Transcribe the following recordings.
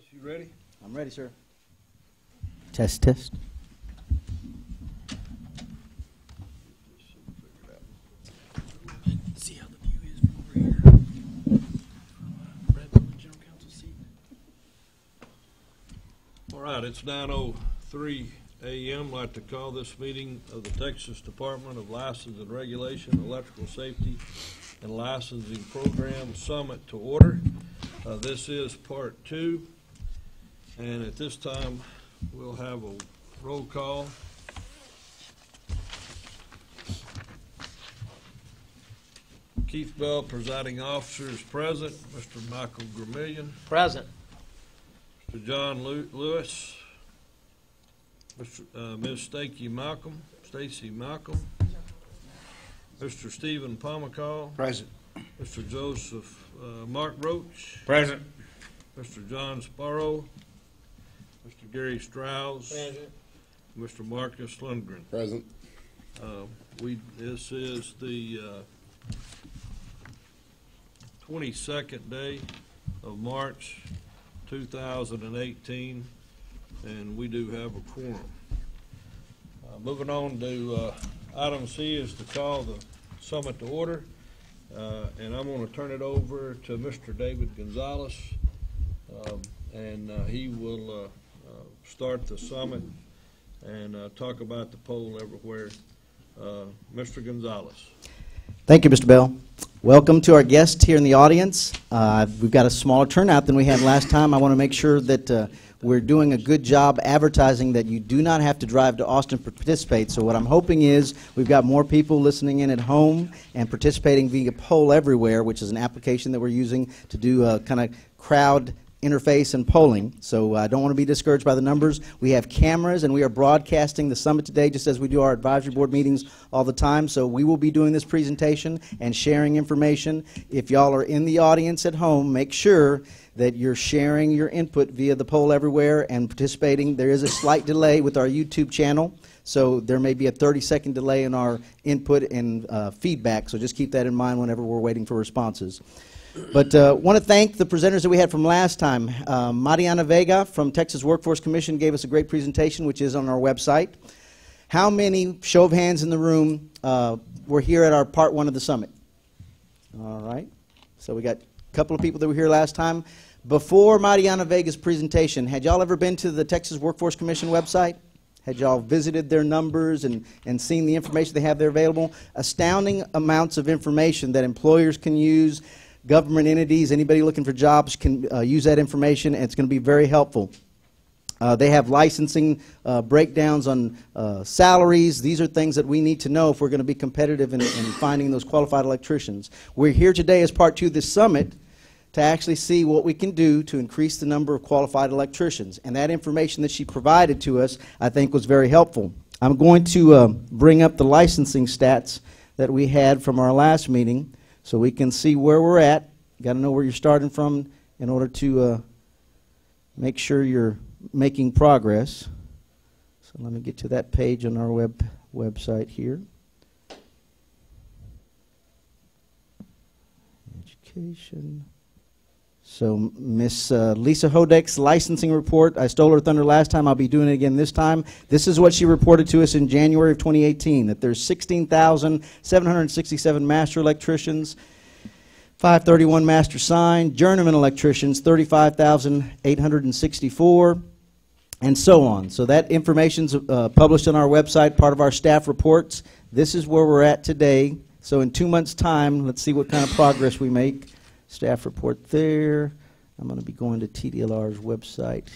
Gonzalez, you ready? I'm ready, sir. Test, test. See how the view is from over here. Right below the general counsel seat. All right, it's 9:03 a.m. I'd like to call this meeting of the Texas Department of License and Regulation, Electrical Safety and Licensing Program Summit to order. This is part 2, and at this time we'll have a roll call. Keith Bell, presiding officer, is present. Mr. Michael Gramillion. Present. Mr. John Lewis. Ms. Stacy Malcolm. Mr. Stephen Pomacall. Present. Mr. Joseph Mark Roach. Present. Mr. John Sparrow. Mr. Gary Strauss. Present. Mr. Marcus Lundgren. Present. This is the 22nd day of March 2018, and we do have a quorum. Moving on to item C is to call the summit to order, and I'm going to turn it over to Mr. David Gonzalez, and he will start the summit and talk about the poll everywhere. Mr. Gonzalez. Thank you, Mr. Bell. Welcome to our guests here in the audience. We've got a smaller turnout than we had last time. I want to make sure that we're doing a good job advertising that you do not have to drive to Austin to participate. So what I'm hoping is we've got more people listening in at home and participating via Poll Everywhere, which is an application that we're using to do kind of crowd interface and polling. So I don't want to be discouraged by the numbers. We have cameras and we are broadcasting the summit today just as we do our advisory board meetings all the time. So we will be doing this presentation and sharing information. If y'all are in the audience at home, make sure that you're sharing your input via the Poll Everywhere and participating. There is a slight delay with our YouTube channel, so there may be a 30-second delay in our input and feedback, so just keep that in mind whenever we're waiting for responses. But want to thank the presenters that we had from last time. Mariana Vega from Texas Workforce Commission gave us a great presentation, which is on our website. How many, show of hands in the room, were here at our part 1 of the summit? All right. So we got a couple of people that were here last time. Before Mariana Vega's presentation, had y'all ever been to the Texas Workforce Commission website? Had y'all visited their numbers and seen the information they have there available? Astounding amounts of information that employers can use. Government entities, anybody looking for jobs can use that information, and it's going to be very helpful. They have licensing breakdowns on salaries. These are things that we need to know if we're going to be competitive in finding those qualified electricians. We're here today as part 2 of this summit to actually see what we can do to increase the number of qualified electricians. And that information that she provided to us, I think, was very helpful. I'm going to bring up the licensing stats that we had from our last meeting, so we can see where we're at. You got to know where you're starting from in order to make sure you're making progress. So let me get to that page on our website here. Education. So Miss Lisa Hodek's licensing report, I stole her thunder last time. I'll be doing it again this time. This is what she reported to us in January of 2018, that there's 16,767 master electricians, 531 master signed, journeyman electricians, 35,864, and so on. So that information's published on our website, part of our staff reports. This is where we're at today. So in 2 months' time, let's see what kind of progress we make. Staff report there. I'm going to be going to TDLR's website.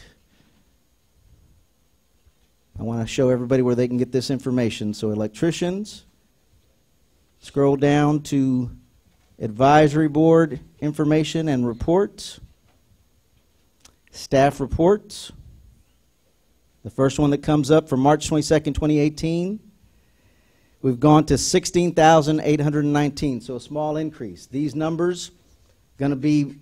I want to show everybody where they can get this information. So electricians, scroll down to advisory board information and reports, staff reports. The first one that comes up for March 22nd, 2018. We've gone to 16,819, so a small increase. These numbers going to be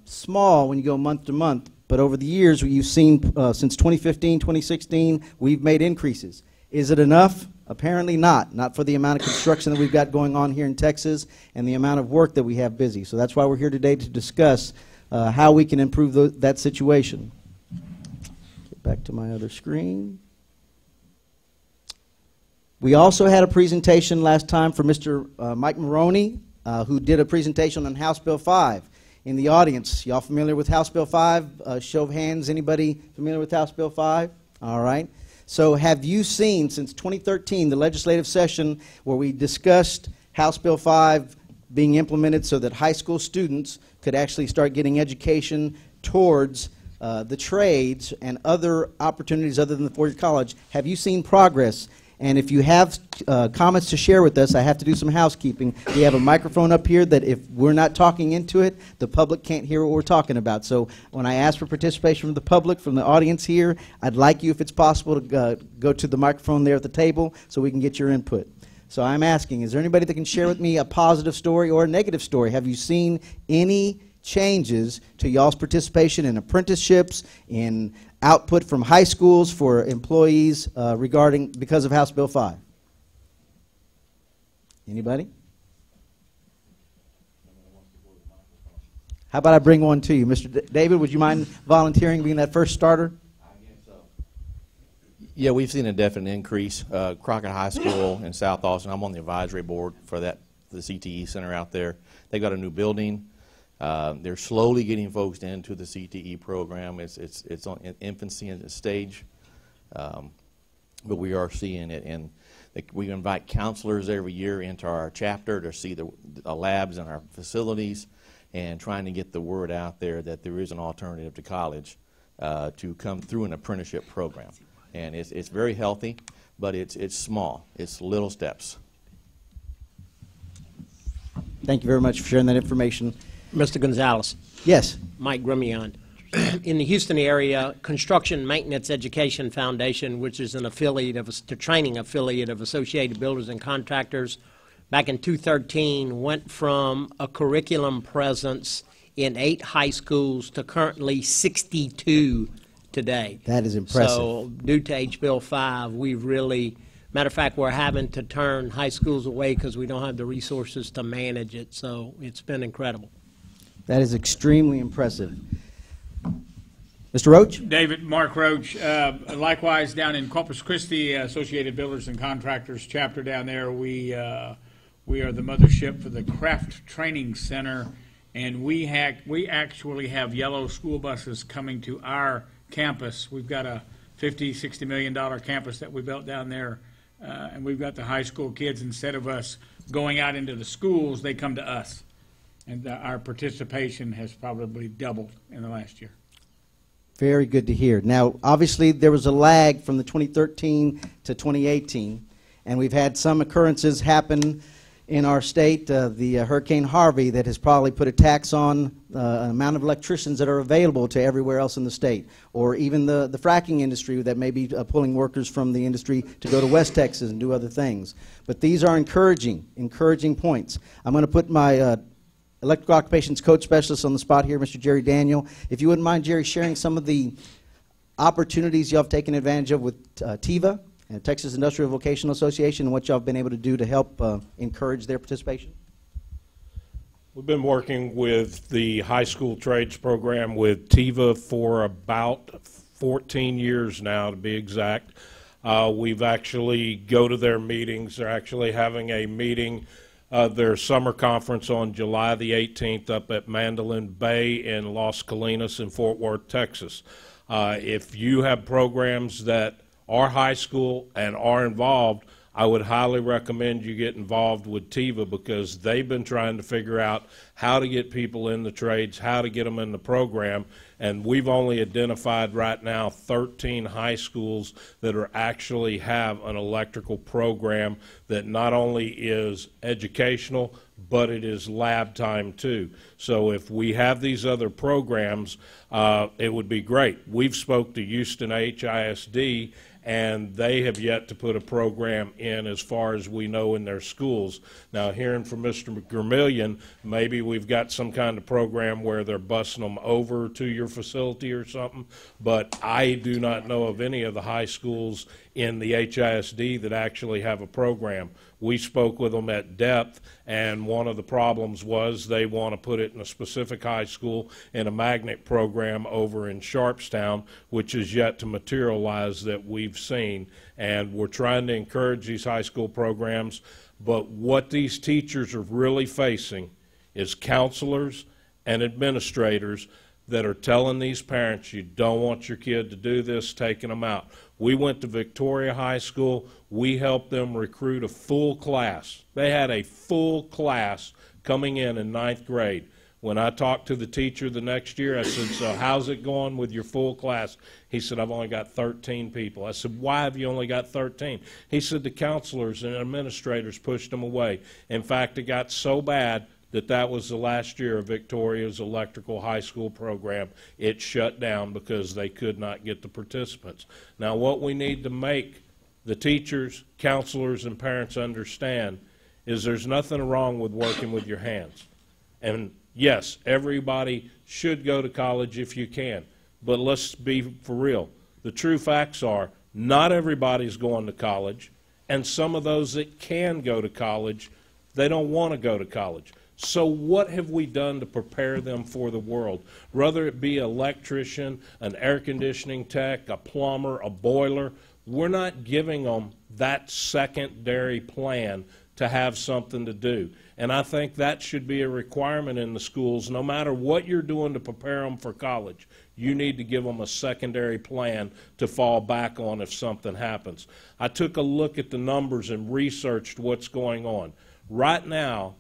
small when you go month to month, but over the years you've seen since 2015, 2016, we've made increases. Is it enough? Apparently not. Not for the amount of construction that we've got going on here in Texas and the amount of work that we have busy. So that's why we're here today to discuss how we can improve that situation. back to my other screen. We also had a presentation last time for Mr. Mike Maroney, who did a presentation on House Bill 5. In the audience, y'all familiar with House Bill 5? Show of hands, anybody familiar with House Bill 5? All right. So have you seen, since 2013, the legislative session where we discussed House Bill 5 being implemented so that high school students could actually start getting education towards the trades and other opportunities other than the four-year college? Have you seen progress? And if you have comments to share with us, I have to do some housekeeping. We have a microphone up here that if we're not talking into it, the public can't hear what we're talking about. So when I ask for participation from the public, from the audience here, I'd like you, if it's possible, to go to the microphone there at the table so we can get your input. So I'm asking, is there anybody that can share with me a positive story or a negative story? Have you seen any changes to y'all's participation in apprenticeships, in output from high schools for employees because of House Bill 5? Anybody? How about I bring one to you? Mr. David, would you mind volunteering, being that first starter? Yeah, we've seen a definite increase. Crockett High School in South Austin, I'm on the advisory board for the CTE center out there. They got a new building. They're slowly getting folks into the CTE program. It's on infancy in the stage, but we are seeing it. And we invite counselors every year into our chapter to see the labs in our facilities and trying to get the word out there that there is an alternative to college to come through an apprenticeship program. And it's very healthy, but it's small. It's little steps. Thank you very much for sharing that information. Mr. Gonzalez. Yes. Mike Grimion. In the Houston area, Construction Maintenance Education Foundation, which is an affiliate of the training affiliate of Associated Builders and Contractors, back in 2013 went from a curriculum presence in 8 high schools to currently 62 today. That is impressive. So due to H Bill 5, we've really, matter of fact, we're having to turn high schools away because we don't have the resources to manage it. So it's been incredible. That is extremely impressive. Mr. Roach? David, Mark Roach. Likewise, down in Corpus Christi, Associated Builders and Contractors chapter down there, we are the mothership for the Craft Training Center, and we actually have yellow school buses coming to our campus. We've got a $50, $60 million campus that we built down there, and we've got the high school kids. Instead of us going out into the schools, they come to us. And our participation has probably doubled in the last year. Very good to hear. Now, obviously, there was a lag from the 2013 to 2018, and we've had some occurrences happen in our state. The Hurricane Harvey that has probably put a tax on the amount of electricians that are available to everywhere else in the state, or even the fracking industry that may be pulling workers from the industry to go to West Texas and do other things. But these are encouraging points. I'm going to put my Electrical Occupations Code Specialist on the spot here, Mr. Jerry Daniel. If you wouldn't mind, Jerry, sharing some of the opportunities you have taken advantage of with TIVA, and Texas Industrial Vocational Association, and what you all have been able to do to help encourage their participation. We've been working with the high school trades program with TIVA for about 14 years now, to be exact. We've actually go to their meetings. They're actually having a meeting, their summer conference on July the 18th up at Mandolin Bay in Las Colinas in Fort Worth, Texas. If you have programs that are high school and are involved, I would highly recommend you get involved with TIVA, because they've been trying to figure out how to get people in the trades, how to get them in the program, and we've only identified right now 13 high schools that are actually have an electrical program that not only is educational, but it is lab time too. So if we have these other programs, it would be great. We've spoke to Houston HISD, and they have yet to put a program in, as far as we know, in their schools. Now, hearing from Mr. Vermillion, maybe we've got some kind of program where they're busing them over to your bigger facility or something, but I do not know of any of the high schools in the HISD that actually have a program. We spoke with them at depth, and one of the problems was they want to put it in a specific high school in a magnet program over in Sharpstown, which is yet to materialize that we've seen. And we're trying to encourage these high school programs, but what these teachers are really facing is counselors and administrators that are telling these parents, you don't want your kid to do this, taking them out. We went to Victoria High School. We helped them recruit a full class. They had a full class coming in ninth grade. When I talked to the teacher the next year, I said, so how's it going with your full class? He said, I've only got 13 people. I said, why have you only got 13? He said, the counselors and administrators pushed them away. In fact, it got so bad that was the last year of Victoria's electrical high school program. It shut down because they could not get the participants. Now, what we need to make the teachers, counselors, and parents understand is there's nothing wrong with working with your hands. And yes, everybody should go to college if you can, but let's be for real. The true facts are not everybody's going to college, and some of those that can go to college, they don't want to go to college. So what have we done to prepare them for the world? Whether it be an electrician, an air conditioning tech, a plumber, a boiler, we're not giving them that secondary plan to have something to do. And I think that should be a requirement in the schools. No matter what you're doing to prepare them for college, you need to give them a secondary plan to fall back on if something happens. I took a look at the numbers and researched what's going on. Right now,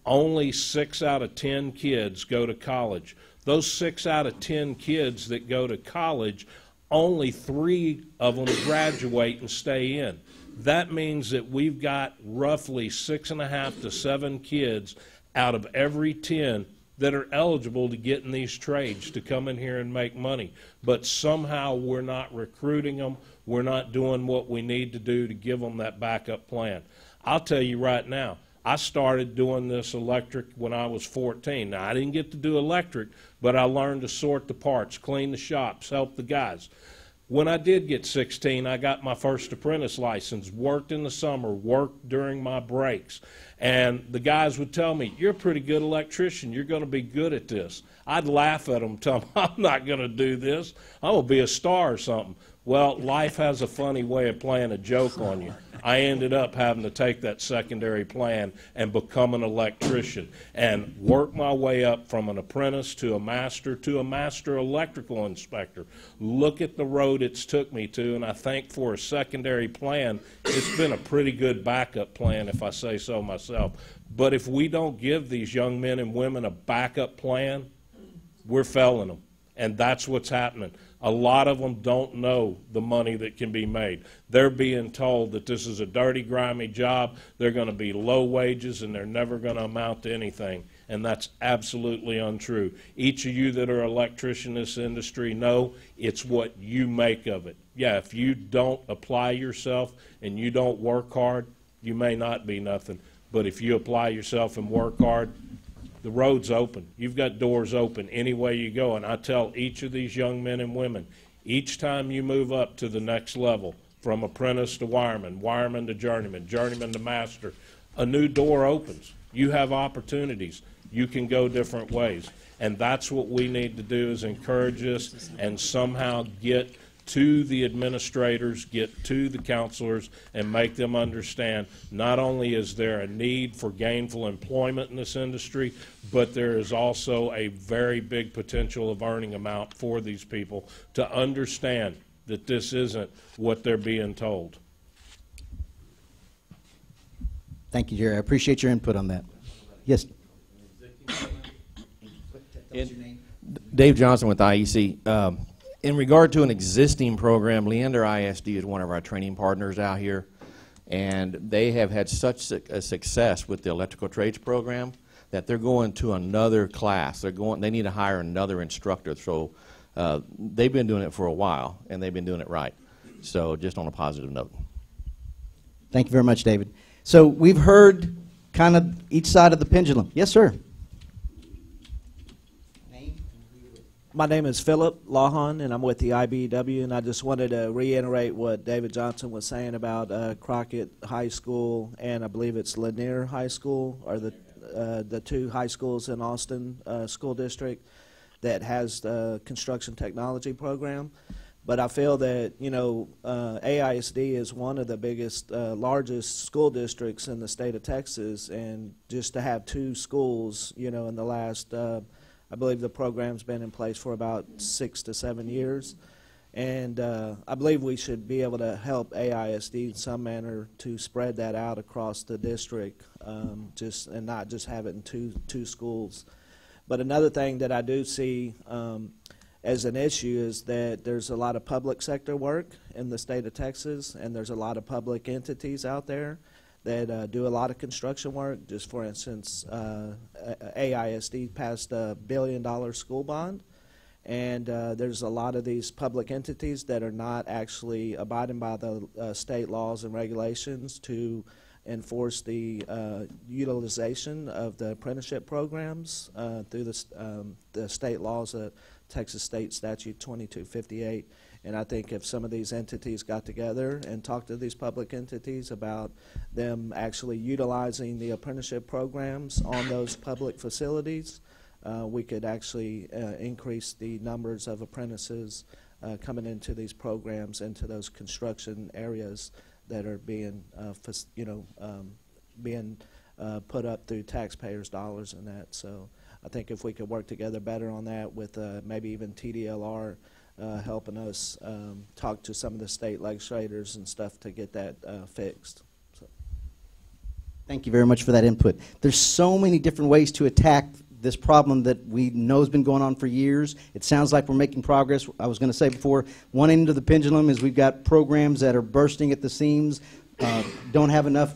only 6 out of 10 kids go to college. Those 6 out of 10 kids that go to college, only 3 of them graduate and stay in. That means that we've got roughly 6.5 to 7 kids out of every 10 that are eligible to get in these trades to come in here and make money. But somehow we're not recruiting them. We're not doing what we need to do to give them that backup plan. I'll tell you right now, I started doing this electric when I was 14. Now, I didn't get to do electric, but I learned to sort the parts, clean the shops, help the guys. When I did get 16, I got my first apprentice license, worked in the summer, worked during my breaks. And the guys would tell me, you're a pretty good electrician. You're going to be good at this. I'd laugh at them, tell them, I'm not going to do this. I'm going to be a star or something. Well, life has a funny way of playing a joke on you. I ended up having to take that secondary plan and become an electrician and work my way up from an apprentice to a master electrical inspector. Look at the road it's took me to, and I think for a secondary plan, it's been a pretty good backup plan, if I say so myself. But if we don't give these young men and women a backup plan, we're failing them, and that's what's happening. A lot of them don't know the money that can be made. They're being told that this is a dirty, grimy job, they're going to be low wages, and they're never going to amount to anything. And that's absolutely untrue. Each of you that are electricians in this industry know it's what you make of it. Yeah, if you don't apply yourself and you don't work hard, you may not be nothing. But if you apply yourself and work hard, the road's open. You've got doors open any way you go. And I tell each of these young men and women, each time you move up to the next level, from apprentice to wireman, wireman to journeyman, journeyman to master, a new door opens. You have opportunities. You can go different ways. And that's what we need to do, is encourage this and somehow get to the administrators, get to the counselors, and make them understand not only is there a need for gainful employment in this industry, but there is also a very big potential of earning amount for these people to understand that this isn't what they're being told. Thank you, Jerry. I appreciate your input on that. Yes. Dave Johnson with IEC. In regard to an existing program, Leander ISD is one of our training partners out here, and they have had such a success with the electrical trades program that they're going to another class. They need to hire another instructor. So they've been doing it for a while, and they've been doing it right. So just on a positive note. Thank you very much, David. So we've heard kind of each side of the pendulum. Yes, sir. My name is Philip Lawhon, and I'm with the IBEW, and I just wanted to reiterate what David Johnson was saying about Crockett High School, and I believe it's Lanier High School, are the two high schools in Austin School District that has the construction technology program. But I feel that, you know, AISD is one of the biggest, largest school districts in the state of Texas, and just to have two schools, you know, in the last, I believe the program's been in place for about 6 to 7 years. And I believe we should be able to help AISD in some manner to spread that out across the district, and not just have it in two schools. But another thing that I do see as an issue is that there's a lot of public sector work in the state of Texas, and there's a lot of public entities out there that do a lot of construction work. Just for instance, AISD passed a $1 billion school bond, and there's a lot of these public entities that are not actually abiding by the state laws and regulations to enforce the utilization of the apprenticeship programs through the state laws, Texas State Statute 2258. And I think if some of these entities got together and talked to these public entities about them actually utilizing the apprenticeship programs on those public facilities, we could actually increase the numbers of apprentices coming into these programs, into those construction areas that are being, being put up through taxpayers' dollars and that. So I think if we could work together better on that with maybe even TDLR helping us talk to some of the state legislators and stuff to get that fixed. So. Thank you very much for that input. There's so many different ways to attack this problem that we know has been going on for years. It sounds like we're making progress. I was going to say before, one end of the pendulum is we've got programs that are bursting at the seams, don't have enough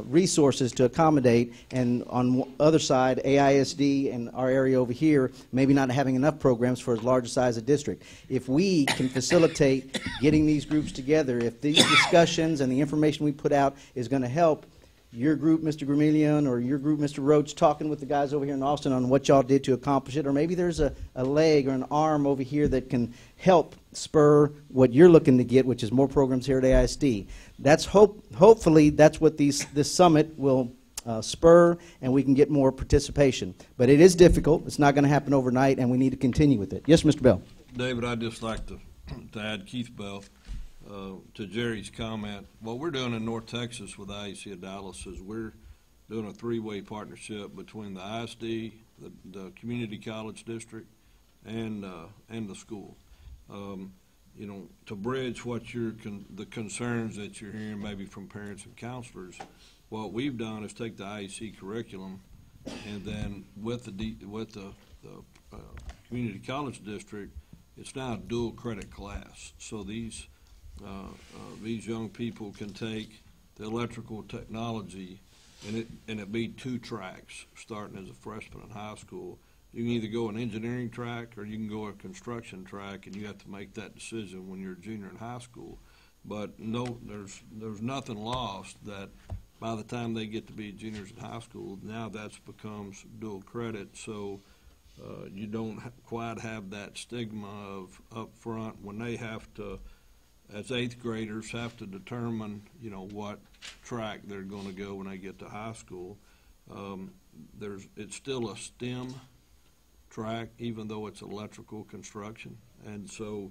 resources to accommodate, and on the other side, AISD and our area over here, maybe not having enough programs for as large a size a district. If we can facilitate getting these groups together, if these discussions and the information we put out is going to help your group, Mr. Gramillion, or your group, Mr. Roach, talking with the guys over here in Austin on what y'all did to accomplish it, or maybe there's a leg or an arm over here that can help spur what you're looking to get, which is more programs here at AISD. That's hopefully that's what this summit will spur, and we can get more participation. But it is difficult. It's not going to happen overnight, and we need to continue with it. Yes, Mr. Bell. David, I'd just like to add Keith Bell to Jerry's comment. What we're doing in North Texas with IEC of Dallas is we're doing a three-way partnership between the ISD, the community college district, and the school. You know, to bridge what the concerns that you're hearing maybe from parents and counselors, what we've done is take the IEC curriculum, and then with the community college district, it's now a dual credit class. So these young people can take the electrical technology, and it be 2 tracks starting as a freshman in high school. You can either go an engineering track or you can go a construction track, and you have to make that decision when you're a junior in high school. But no, there's nothing lost that by the time they get to be juniors in high school, now that's becomes dual credit. So you don't quite have that stigma of up front when they have to, as 8th graders, have to determine, you know, what track they're going to go when they get to high school. It's still a STEM track, even though it's electrical construction. And so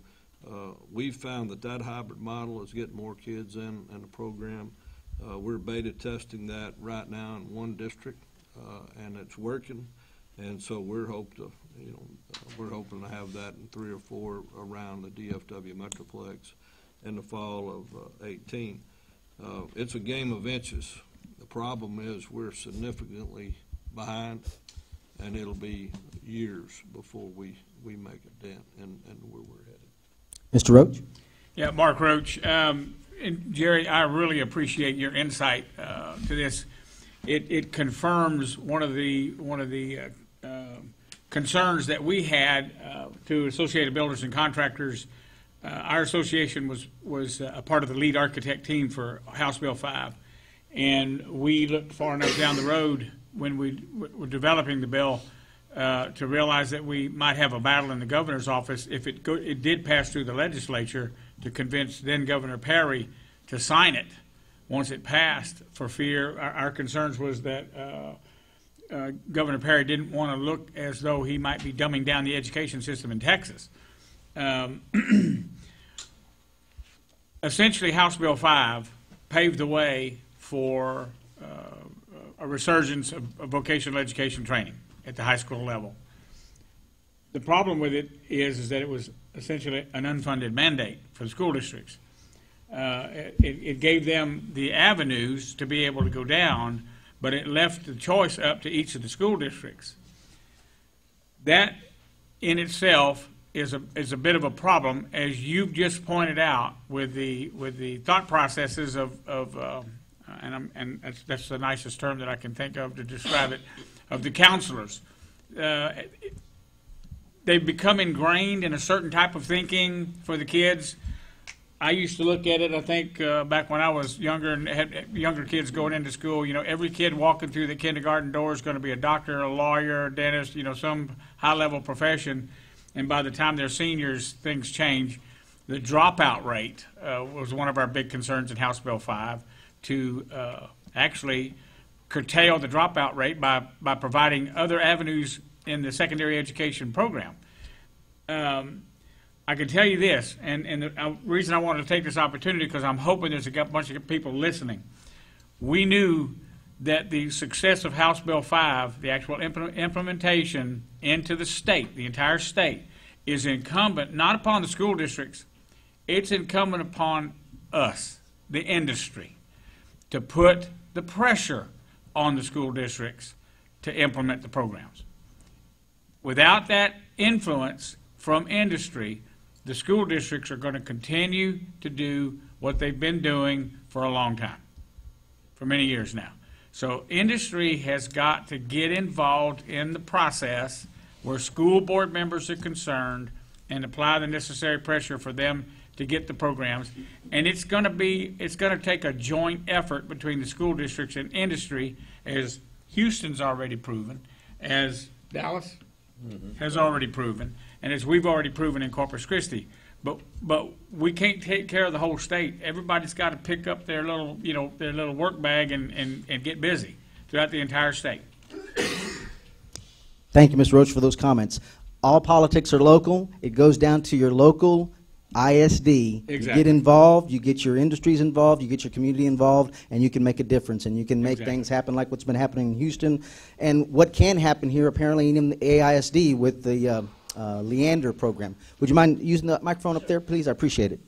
we've found that hybrid model is getting more kids in the program. We're beta testing that right now in one district, and it's working. And so we're hoping to have that in 3 or 4 around the DFW Metroplex in the fall of 18. It's a game of inches. The problem is we're significantly behind, and it'll be years before we make a dent in where we're headed. Mr. Roach? Yeah, Mark Roach. And Jerry, I really appreciate your insight to this. It confirms one of the concerns that we had to Associated Builders and Contractors. Our association was a part of the lead architect team for House Bill 5, and we looked far enough down the road when we were developing the bill to realize that we might have a battle in the governor's office if it did pass through the legislature, to convince then Governor Perry to sign it once it passed, for fear. Our concerns was that Governor Perry didn't want to look as though he might be dumbing down the education system in Texas. Essentially, House Bill 5 paved the way for a resurgence of vocational education training at the high school level. The problem with it is that it was essentially an unfunded mandate for the school districts. It gave them the avenues to be able to go down, but it left the choice up to each of the school districts. That in itself is a bit of a problem, as you've just pointed out, with the thought processes of and that's the nicest term that I can think of to describe it, of the counselors. They've become ingrained in a certain type of thinking for the kids. I used to look at it, I think, back when I was younger and had younger kids going into school, every kid walking through the kindergarten door is going to be a doctor, a lawyer, a dentist, some high-level profession. And by the time they're seniors, things change. The dropout rate was one of our big concerns in House Bill 5, to actually curtail the dropout rate by providing other avenues in the secondary education program. I can tell you this, and the reason I wanted to take this opportunity, because I'm hoping there's a bunch of people listening. We knew that the success of House Bill 5, the actual implementation into the state, the entire state, is incumbent not upon the school districts, it's incumbent upon us, the industry, to put the pressure on the school districts to implement the programs. Without that influence from industry, the school districts are going to continue to do what they've been doing for a long time, for many years now. So industry has got to get involved in the process where school board members are concerned and apply the necessary pressure for them to get the programs. And it's going to take a joint effort between the school districts and industry, as Houston's already proven, as Dallas has already proven, and as we've already proven in Corpus Christi. But we can't take care of the whole state. Everybody's got to pick up their little, their little work bag and get busy throughout the entire state. Thank you, Ms. Roach, for those comments. All politics are local. It goes down to your local ISD. Exactly. You get involved, you get your industries involved, you get your community involved, and you can make a difference, and you can make things happen like what's been happening in Houston, and what can happen here apparently in the AISD with the Leander program. Would you mind using the microphone up there, please? I appreciate it.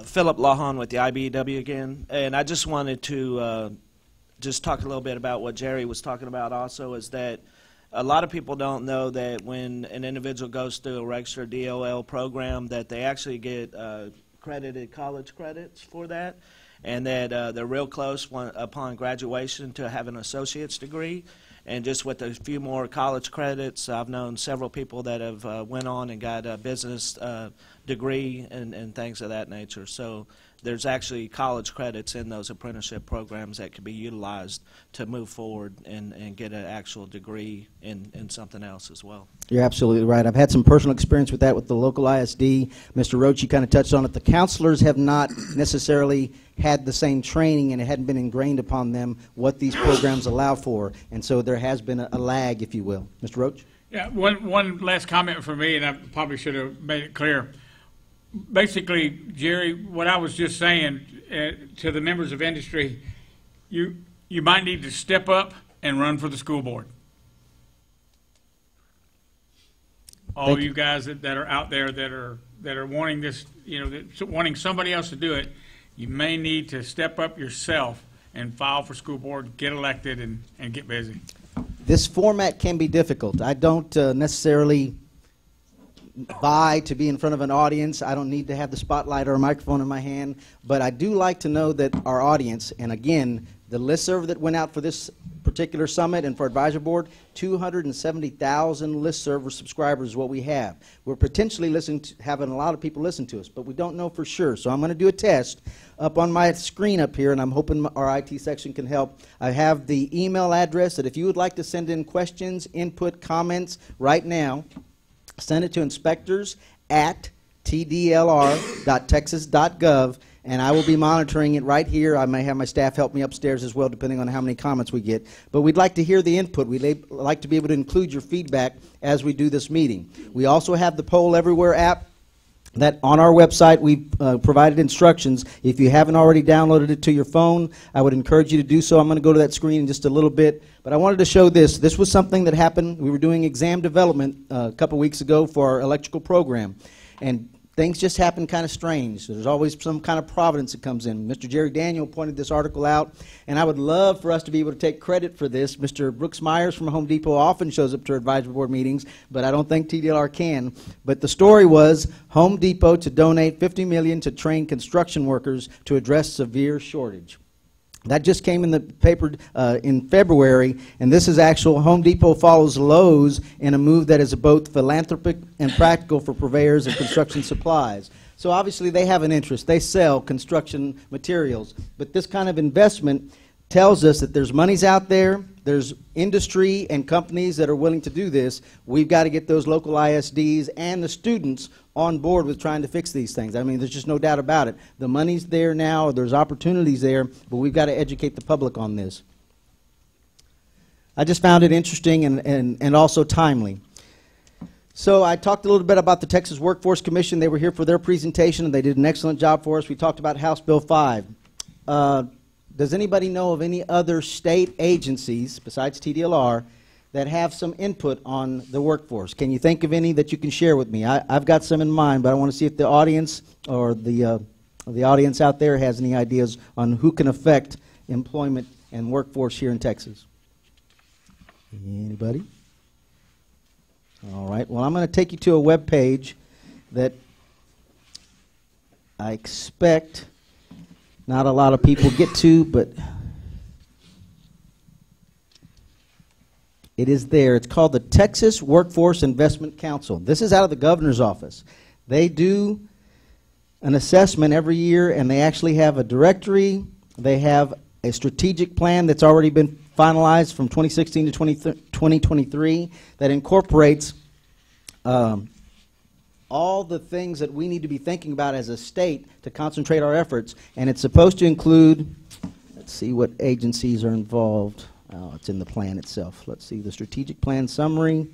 Philip Lahan with the IBEW again, and I just wanted to just talk a little bit about what Jerry was talking about also, is that a lot of people don't know that when an individual goes through a registered DLL program that they actually get credited college credits for that, and that they're real close upon graduation to have an associate's degree. And just with a few more college credits, I've known several people that have went on and got a business degree and things of that nature. So there's actually college credits in those apprenticeship programs that can be utilized to move forward and get an actual degree in something else as well. You're absolutely right. I've had some personal experience with that with the local ISD. Mr. Roach, you kind of touched on it. The counselors have not necessarily had the same training, and it hadn't been ingrained upon them what these programs allow for. And so there has been a lag, if you will. Mr. Roach? Yeah, one last comment for me, and I probably should have made it clear. Basically, Jerry, what I was just saying to the members of industry, you might need to step up and run for the school board. All you guys that are out there that are wanting this, wanting somebody else to do it, you may need to step up yourself and file for school board, get elected, and get busy. This format can be difficult. I don't necessarily vie to be in front of an audience. I don't need to have the spotlight or a microphone in my hand, but I do like to know that our audience, and again, the listserv that went out for this particular summit and for advisory board, 270,000 listserv subscribers is what we have. We're potentially having a lot of people listen to us, but we don't know for sure. So I'm going to do a test up on my screen up here, and I'm hoping our IT section can help. I have the email address that if you would like to send in questions, input, comments right now, send it to inspectors@tdlr.texas.gov, and I will be monitoring it right here. I may have my staff help me upstairs as well, depending on how many comments we get. But we'd like to hear the input. We'd like to be able to include your feedback as we do this meeting. We also have the Poll Everywhere app that on our website we've provided instructions. If you haven't already downloaded it to your phone, I would encourage you to do so. I'm going to go to that screen in just a little bit. But I wanted to show this. This was something that happened. We were doing exam development a couple weeks ago for our electrical program. And things just happen kind of strange. There's always some kind of providence that comes in. Mr. Jerry Daniel pointed this article out, and I would love for us to be able to take credit for this. Mr. Brooks Myers from Home Depot often shows up to our advisory board meetings, but I don't think TDLR can. But the story was Home Depot to donate $50 million to train construction workers to address severe shortage. That just came in the paper in February, and this is actual. Home Depot follows Lowe's in a move that is both philanthropic and practical for purveyors of construction supplies. So obviously they have an interest. They sell construction materials. But this kind of investment tells us that there's monies out there, there's industry and companies that are willing to do this. We've got to get those local ISDs and the students on board with trying to fix these things. I mean, there's just no doubt about it. The money's there now, there's opportunities there, but we've got to educate the public on this. I just found it interesting and also timely. So I talked a little bit about the Texas Workforce Commission. They were here for their presentation, and they did an excellent job for us. We talked about House Bill 5. Does anybody know of any other state agencies, besides TDLR, that have some input on the workforce? Can you think of any that you can share with me? I've got some in mind, but I want to see if the audience or the audience out there has any ideas on who can affect employment and workforce here in Texas. Anybody? All right. Well, I'm going to take you to a web page that I expect not a lot of people get to, but it is there. It's called the Texas Workforce Investment Council. This is out of the governor's office. They do an assessment every year, and they actually have a directory. They have a strategic plan that's already been finalized from 2016 to 2023 that incorporates all the things that we need to be thinking about as a state to concentrate our efforts. And it's supposed to include, let's see what agencies are involved. Oh, it's in the plan itself. Let's see, the strategic plan summary.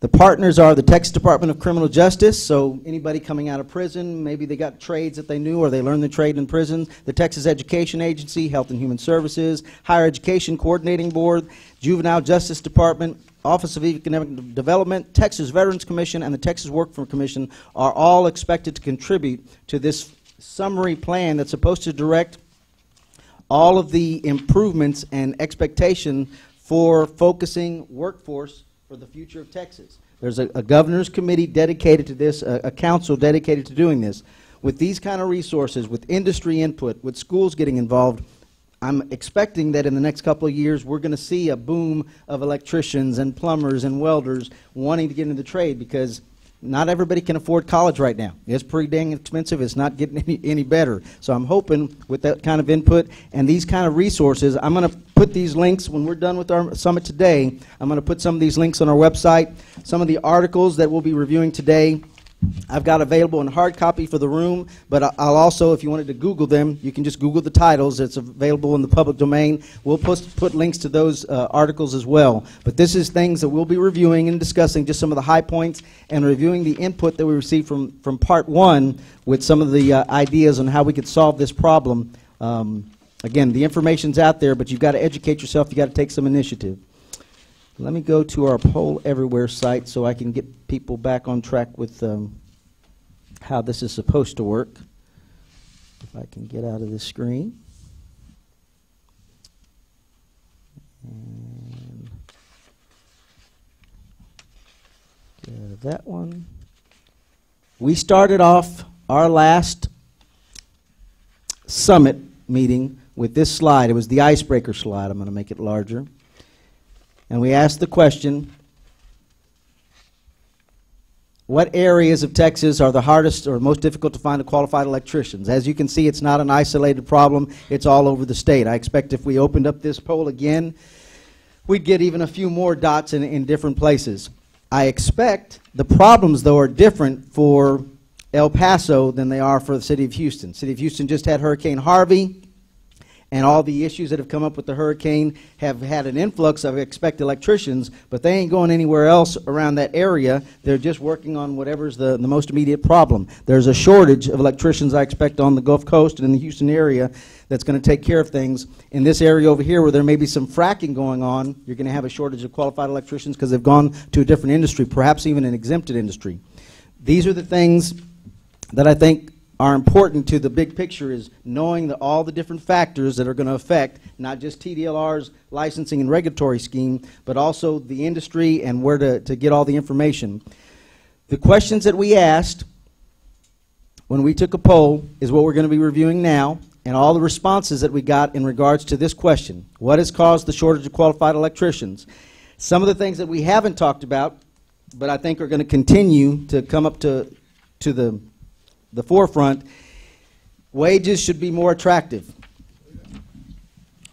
The partners are the Texas Department of Criminal Justice, so anybody coming out of prison, maybe they got trades that they knew or they learned the trade in prison. The Texas Education Agency, Health and Human Services, Higher Education Coordinating Board, Juvenile Justice Department, Office of Economic Development, Texas Veterans Commission, and the Texas Workforce Commission are all expected to contribute to this summary plan that's supposed to direct all of the improvements and expectation for focusing workforce for the future of Texas. There's a governor's committee dedicated to this, a council dedicated to doing this. With these kind of resources, with industry input, with schools getting involved, I'm expecting that in the next couple of years we're going to see a boom of electricians and plumbers and welders wanting to get into the trade, because not everybody can afford college right now. It's pretty dang expensive. It's not getting any better. So I'm hoping with that kind of input and these kind of resources, I'm going to put these links when we're done with our summit today. I'm going to put some of these links on our website. Some of the articles that we'll be reviewing today I've got available in hard copy for the room, but I'll also, if you wanted to Google them, you can just Google the titles. It's available in the public domain. We'll put links to those articles as well. But this is things that we'll be reviewing and discussing, just some of the high points, and reviewing the input that we received from part one with some of the ideas on how we could solve this problem. Again, the information's out there, but you've got to educate yourself. You've got to take some initiative. Let me go to our Poll Everywhere site so I can get people back on track with how this is supposed to work. If I can get out of this screen. And get out of that one. We started off our last summit meeting with this slide. It was the icebreaker slide. I'm going to make it larger. And we asked the question, what areas of Texas are the hardest or most difficult to find qualified electricians? As you can see, it's not an isolated problem. It's all over the state. I expect if we opened up this poll again, we'd get even a few more dots in different places. I expect the problems, though, are different for El Paso than they are for the city of Houston. City of Houston just had Hurricane Harvey, and all the issues that have come up with the hurricane have had an influx of expected electricians, but they ain't going anywhere else around that area. They're just working on whatever's the most immediate problem. There's a shortage of electricians, I expect, on the Gulf Coast and in the Houston area that's going to take care of things. In this area over here where there may be some fracking going on, you're going to have a shortage of qualified electricians because they've gone to a different industry, perhaps even an exempted industry. These are the things that I think are important to the big picture, is knowing that all the different factors that are going to affect not just TDLR's licensing and regulatory scheme, but also the industry and where to get all the information. The questions that we asked when we took a poll is what we're going to be reviewing now, and all the responses that we got in regards to this question. What has caused the shortage of qualified electricians? Some of the things that we haven't talked about, but I think are going to continue to come up to the forefront. Wages should be more attractive.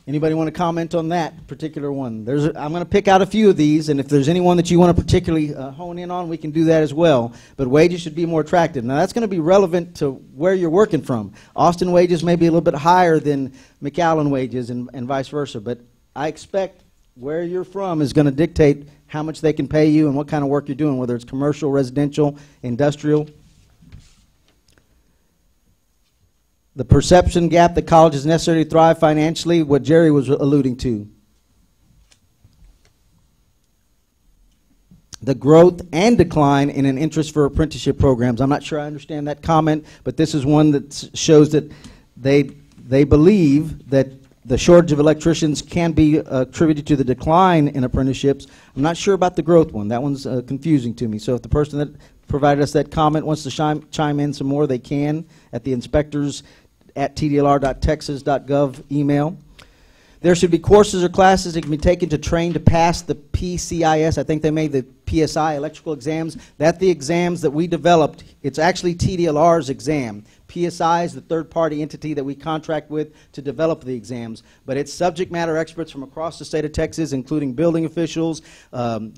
Anybody want to comment on that particular one? I'm going to pick out a few of these, and if there's anyone that you want to particularly hone in on, we can do that as well. But wages should be more attractive. Now, that's going to be relevant to where you're working from. Austin wages may be a little bit higher than McAllen wages and vice versa, but I expect where you're from is going to dictate how much they can pay you and what kind of work you're doing, whether it's commercial, residential, industrial. The perception gap that college is necessary to thrive financially, what Jerry was alluding to. The growth and decline in an interest for apprenticeship programs. I'm not sure I understand that comment, but this is one that shows that they believe that the shortage of electricians can be attributed to the decline in apprenticeships. I'm not sure about the growth one. That one's confusing to me. So if the person that provided us that comment wants to chime in some more, they can at the inspectors@tdlr.texas.gov email. There should be courses or classes that can be taken to train to pass the PCIS. I think they made the PSI electrical exams. That's the exams that we developed. It's actually TDLR's exam. PSI is the third-party entity that we contract with to develop the exams. But it's subject matter experts from across the state of Texas, including building officials,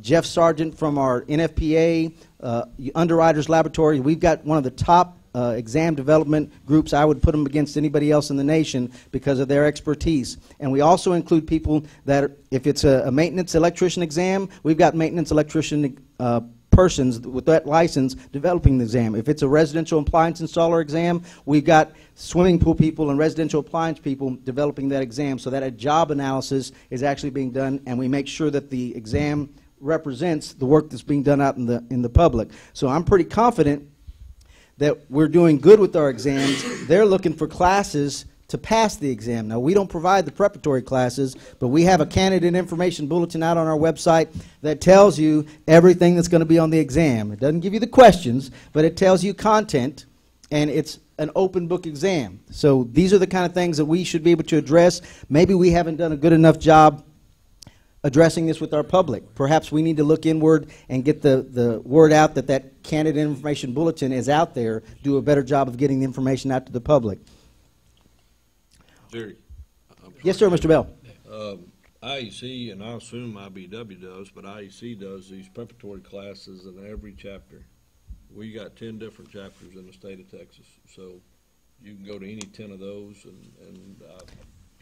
Jeff Sargent from our NFPA, Underwriters Laboratory. We've got one of the top exam development groups. I would put them against anybody else in the nation because of their expertise. And we also include people that, if it's a maintenance electrician exam, we've got maintenance electrician persons with that license developing the exam. If it's a residential appliance installer exam, we've got swimming pool people and residential appliance people developing that exam, so that a job analysis is actually being done, and we make sure that the exam represents the work that's being done out in the public. So I'm pretty confident that we're doing good with our exams. They're looking for classes to pass the exam. Now, we don't provide the preparatory classes, but we have a candidate information bulletin out on our website that tells you everything that's going to be on the exam. It doesn't give you the questions, but it tells you content, and it's an open book exam. So these are the kind of things that we should be able to address. Maybe we haven't done a good enough job addressing this with our public. Perhaps we need to look inward and get the word out that that candidate information bulletin is out there, do a better job of getting the information out to the public. Jerry. Yes, sir, Mr. Bell. IEC, and I assume IBW does, but IEC does these preparatory classes in every chapter. We got 10 different chapters in the state of Texas, so you can go to any 10 of those, and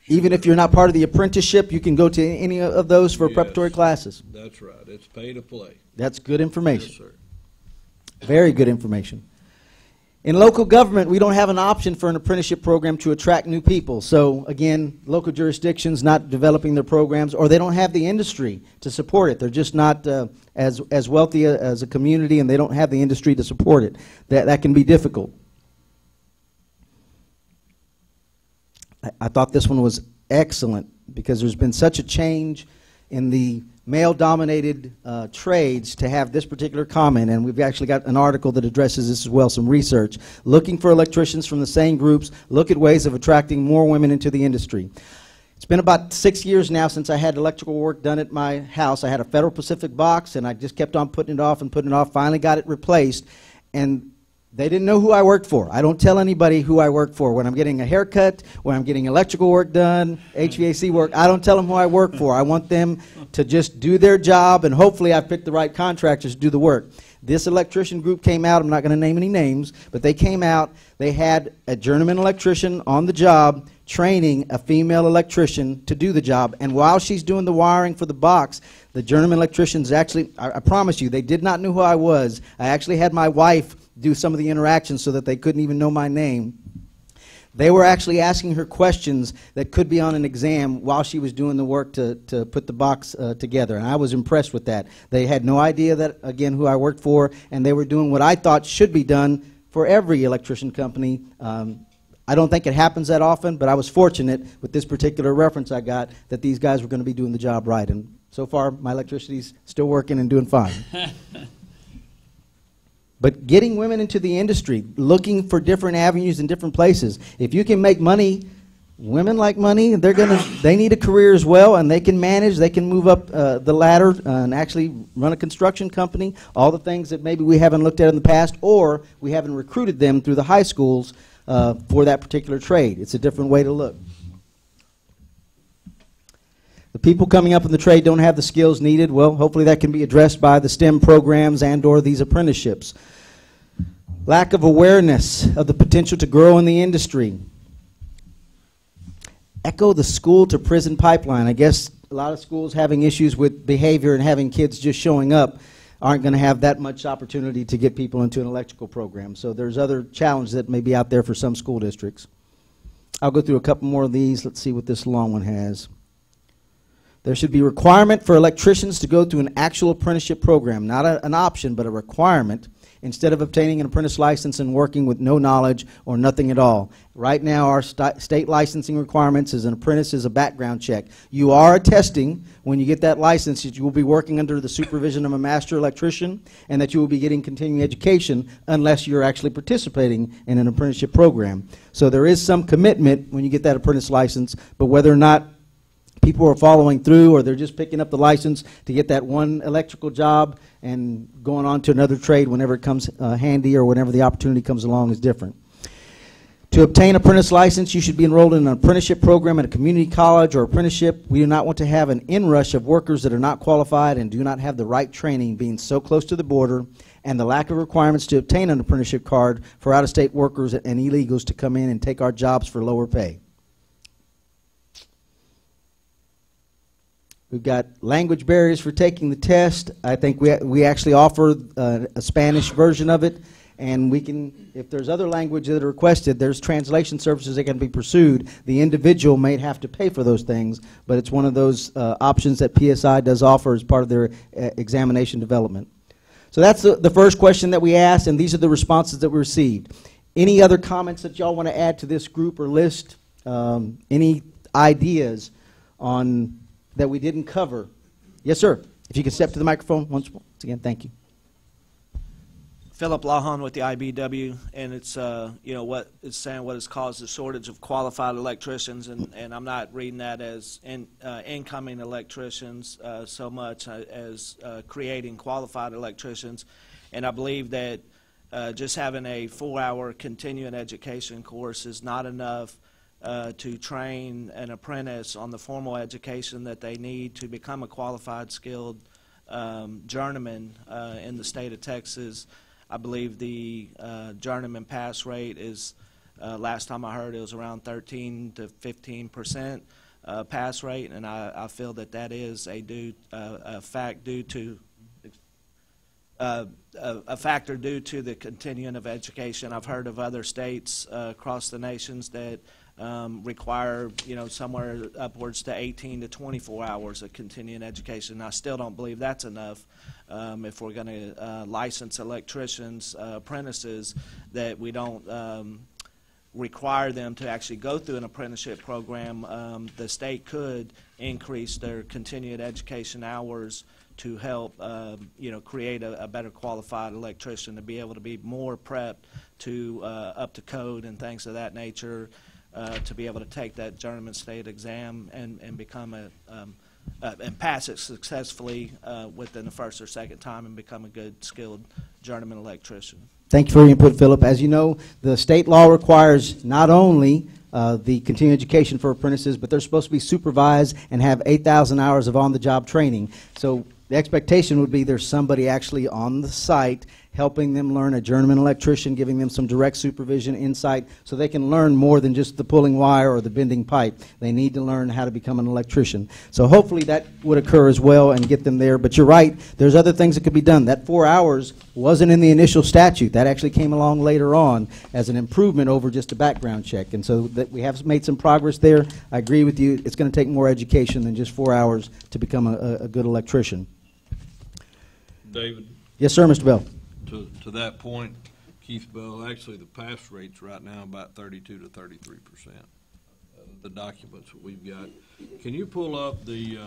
even if you're not part of the apprenticeship, you can go to any of those for preparatory classes. That's right. It's pay to play. That's good information. Yes, sir. Very good information. In local government, we don't have an option for an apprenticeship program to attract new people. So, again, local jurisdictions not developing their programs, or they don't have the industry to support it. They're just not as wealthy as a community, and they don't have the industry to support it. That can be difficult. I thought this one was excellent because there's been such a change in the male-dominated trades to have this particular comment, and we've actually got an article that addresses this as well, some research. Looking for electricians from the same groups, look at ways of attracting more women into the industry. It's been about 6 years now since I had electrical work done at my house. I had a Federal Pacific box, and I just kept on putting it off and putting it off, finally got it replaced, and they didn't know who I worked for. I don't tell anybody who I work for. When I'm getting a haircut, when I'm getting electrical work done, HVAC work, I don't tell them who I work for. I want them to just do their job, and hopefully I've picked the right contractors to do the work. This electrician group came out. I'm not going to name any names, but they came out. They had a journeyman electrician on the job training a female electrician to do the job, and while she's doing the wiring for the box, the journeyman electricians actually, I promise you, they did not know who I was. I actually had my wife do some of the interactions so that they couldn't even know my name. They were actually asking her questions that could be on an exam while she was doing the work to put the box together, and I was impressed with that. They had no idea that, again, who I worked for, and they were doing what I thought should be done for every electrician company. I don't think it happens that often, but I was fortunate with this particular reference I got that these guys were going to be doing the job right, and so far my electricity's still working and doing fine. But getting women into the industry, looking for different avenues in different places. If you can make money, women like money. They need a career as well, and they can manage. They can move up the ladder and actually run a construction company. All the things that maybe we haven't looked at in the past, or we haven't recruited them through the high schools for that particular trade. It's a different way to look. The people coming up in the trade don't have the skills needed. Well, hopefully that can be addressed by the STEM programs and or these apprenticeships. Lack of awareness of the potential to grow in the industry. Echo the school to prison pipeline. I guess a lot of schools having issues with behavior and having kids just showing up aren't going to have that much opportunity to get people into an electrical program. So there's other challenges that may be out there for some school districts. I'll go through a couple more of these. Let's see what this long one has. There should be a requirement for electricians to go through an actual apprenticeship program, not an option, but a requirement, instead of obtaining an apprentice license and working with no knowledge or nothing at all. Right now, our state licensing requirements is an apprentice is a background check. You are attesting when you get that license that you will be working under the supervision of a master electrician and that you will be getting continuing education unless you're actually participating in an apprenticeship program. So there is some commitment when you get that apprentice license, but whether or not people are following through or they're just picking up the license to get that one electrical job and going on to another trade whenever it comes handy or whenever the opportunity comes along is different. To obtain apprentice license, you should be enrolled in an apprenticeship program at a community college or apprenticeship. We do not want to have an inrush of workers that are not qualified and do not have the right training, being so close to the border, and the lack of requirements to obtain an apprenticeship card for out-of-state workers and illegals to come in and take our jobs for lower pay. We've got language barriers for taking the test. I think we actually offer a Spanish version of it, and we can, if there's other language that are requested, there's translation services that can be pursued. The individual may have to pay for those things, but it's one of those options that PSI does offer as part of their examination development. So that's the first question that we asked, and these are the responses that we received. Any other comments that y'all want to add to this group or list? Any ideas on that we didn't cover? Yes, sir. If you could step to the microphone once again, thank you. Philip Lawhon with the IBW, and it's you know what it's saying what has caused the shortage of qualified electricians, and I'm not reading that as incoming electricians so much as creating qualified electricians, and I believe that just having a 4-hour continuing education course is not enough to train an apprentice on the formal education that they need to become a qualified, skilled journeyman in the state of Texas. I believe the journeyman pass rate is, last time I heard, it was around 13 to 15% pass rate, and I feel that that is a factor due to the continuing of education. I've heard of other states across the nations that require, you know, somewhere upwards to 18 to 24 hours of continuing education. I still don't believe that's enough if we're going to license electricians, apprentices, that we don't require them to actually go through an apprenticeship program, the state could increase their continuing education hours to help, create a better qualified electrician, to be able to be more prepped to up to code and things of that nature, to be able to take that journeyman state exam and become and pass it successfully within the first or second time and become a good skilled journeyman electrician. Thank you for your input, Philip. As you know, the state law requires not only the continuing education for apprentices, but they're supposed to be supervised and have 8,000 hours of on-the-job training. So the expectation would be there's somebody actually on the site helping them learn, a journeyman electrician, giving them some direct supervision, insight, so they can learn more than just the pulling wire or the bending pipe. They need to learn how to become an electrician. So hopefully that would occur as well and get them there. But you're right, there's other things that could be done. That 4 hours wasn't in the initial statute. That actually came along later on as an improvement over just a background check. And so that we have made some progress there. I agree with you. It's going to take more education than just 4 hours to become a good electrician. David? Yes, sir, Mr. Bell. To that point, Keith Bell, actually the pass rate's right now about 32 to 33%. The documents that we've got. Can you pull up the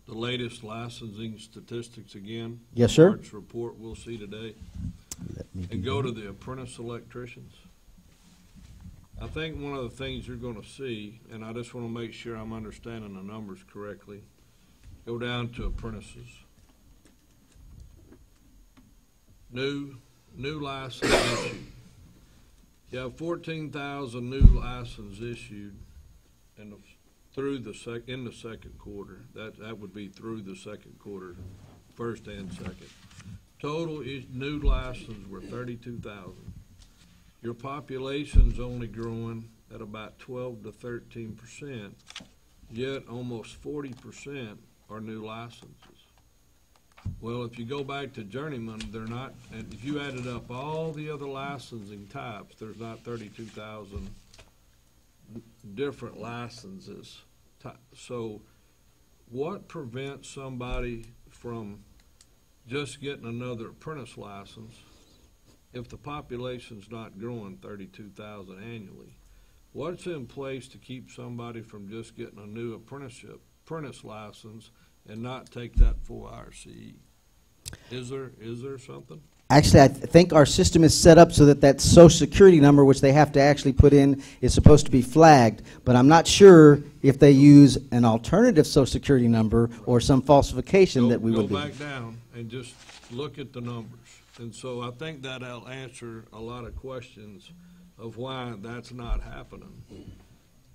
latest licensing statistics again? Yes, sir. March report we'll see today. And go to the apprentice electricians. I think one of the things you're going to see, and I just want to make sure I'm understanding the numbers correctly, go down to apprentices. New license issued. You have 14,000 new licenses issued in the second quarter. That would be through the second quarter, first and second. Total new licenses were 32,000. Your population's only growing at about 12 to 13%, yet almost 40% are new licenses. Well, if you go back to journeyman, they're not, and if you added up all the other licensing types, there's not 32,000 different licenses. So what prevents somebody from just getting another apprentice license if the population's not growing 32,000 annually? What's in place to keep somebody from just getting a new apprentice license and not take that 4-hour CE? Is there something? Actually, I think our system is set up so that that Social Security number, which they have to actually put in, is supposed to be flagged. But I'm not sure if they use an alternative Social Security number or some falsification that we would be. Go back down and just look at the numbers. And so I think that'll answer a lot of questions of why that's not happening.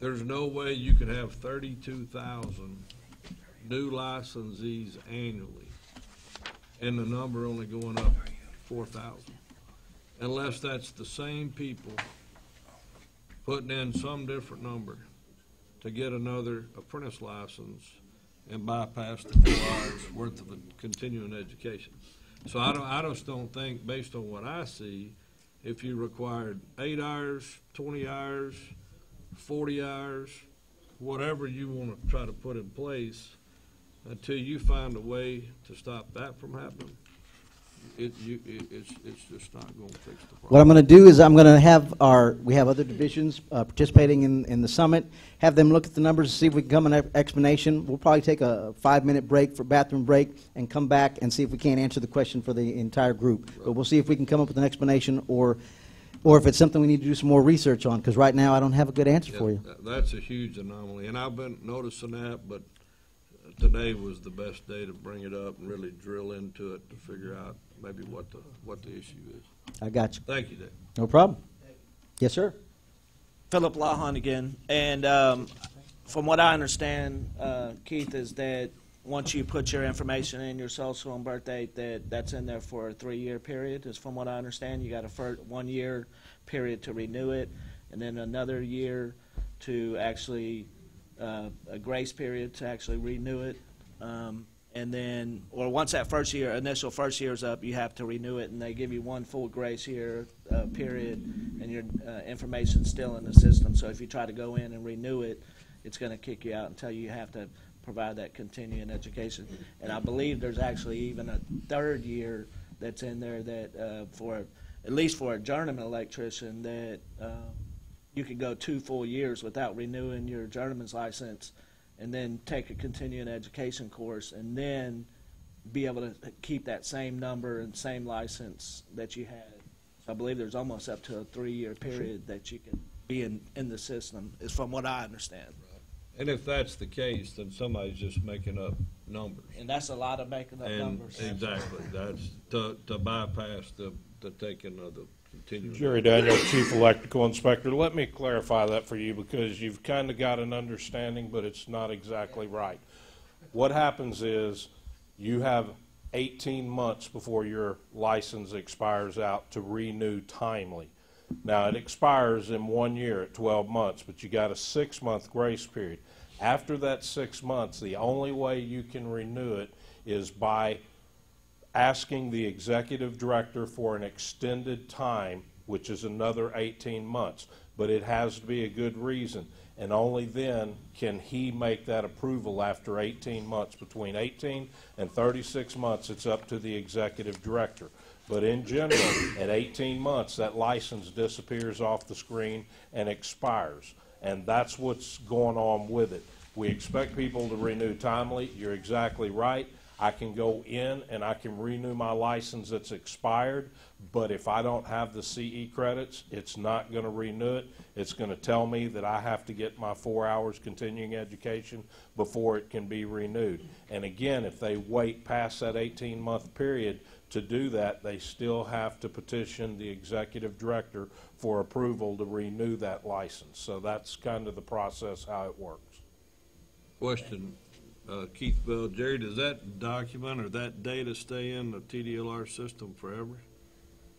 There's no way you could have 32,000 new licensees annually and the number only going up 4,000, unless that's the same people putting in some different number to get another apprentice license and bypass the 4 hours worth of a continuing education. So I just don't think, based on what I see, if you required 8 hours, 20 hours, 40 hours, whatever you want to try to put in place, until you find a way to stop that from happening, it's just not going to fix the problem. What I'm going to do is I'm going to have we have other divisions participating in the summit, have them look at the numbers and see if we can come an explanation. We'll probably take a 5-minute break for bathroom break and come back and see if we can't answer the question for the entire group. But we'll see if we can come up with an explanation or if it's something we need to do some more research on, because right now I don't have a good answer for you. That's a huge anomaly, and I've been noticing that, but today was the best day to bring it up and really drill into it to figure out maybe what the issue is. I got you. Thank you, Dave. No problem. Yes, sir. Philip Lawhon again. And from what I understand, Keith, is that once you put your information in, your social and birth date, that's in there for a 3-year period, is from what I understand. You got a 1-year period to renew it, and then another year to actually a grace period to actually renew it, and then, or once that initial first year is up, you have to renew it, and they give you 1 full grace year period, and your information's still in the system. So if you try to go in and renew it, it's going to kick you out and tell you have to provide that continuing education. And I believe there's actually even a 3rd year that's in there that at least for a journeyman electrician, that you could go 2 full years without renewing your journeyman's license, and then take a continuing education course, and then be able to keep that same number and same license that you had. I believe there's almost up to a 3-year period that you can be in the system, is from what I understand. And if that's the case, then somebody's just making up numbers. And that's a lot of making up And numbers. exactly, that's to bypass the taking of the continuing. Jerry Daniel, Chief Electrical Inspector. Let me clarify that for you, because you've kind of got an understanding, but it's not exactly right. What happens is you have 18 months before your license expires out to renew timely. Now, it expires in 1 year at 12 months, but you got a 6-month grace period. After that 6 months, the only way you can renew it is by asking the executive director for an extended time, which is another 18 months. But it has to be a good reason, and only then can he make that approval after 18 months. Between 18 and 36 months, it's up to the executive director. But in general, at 18 months, that license disappears off the screen and expires. And that's what's going on with it. We expect people to renew timely. You're exactly right. I can go in and I can renew my license that's expired, but if I don't have the CE credits, it's not going to renew it. It's going to tell me that I have to get my 4 hours continuing education before it can be renewed. And again, if they wait past that 18-month period to do that, they still have to petition the executive director for approval to renew that license. So that's kind of the process, how it works. Question, Keith Bell, Jerry, does that document or that data stay in the TDLR system forever?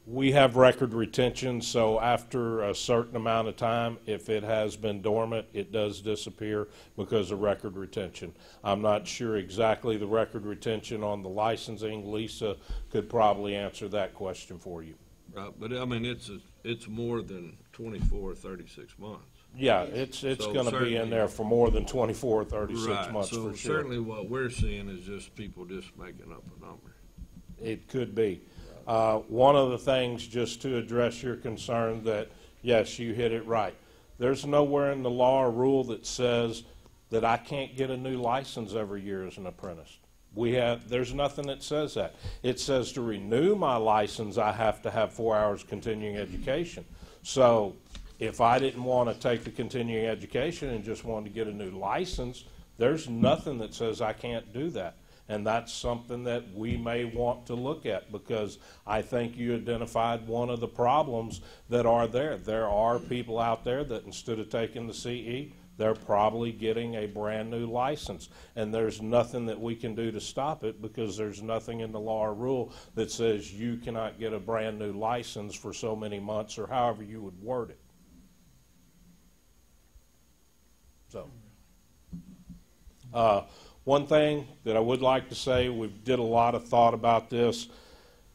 We have record retention, so after a certain amount of time, if it has been dormant, it does disappear because of record retention. I'm not sure exactly the record retention on the licensing. Lisa could probably answer that question for you. Right, but I mean, it's more than 24 or 36 months. Yeah, it's So going to be in there for more than 24 or 36 Right, months so for sure. certainly what we're seeing is just people just making up a number. It could be. One of the things, just to address your concern, that yes, you hit it right. There's nowhere in the law or rule that says that I can't get a new license every year as an apprentice. There's nothing that says that. It says to renew my license, I have to have 4 hours continuing education. So if I didn't want to take the continuing education and just wanted to get a new license, there's nothing that says I can't do that. And that's something that we may want to look at, because I think you identified one of the problems that are there. There are people out there that instead of taking the CE, they're probably getting a brand new license. And there's nothing that we can do to stop it, because there's nothing in the law or rule that says you cannot get a brand new license for so many months, or however you would word it. So. One thing that I would like to say, we did a lot of thought about this.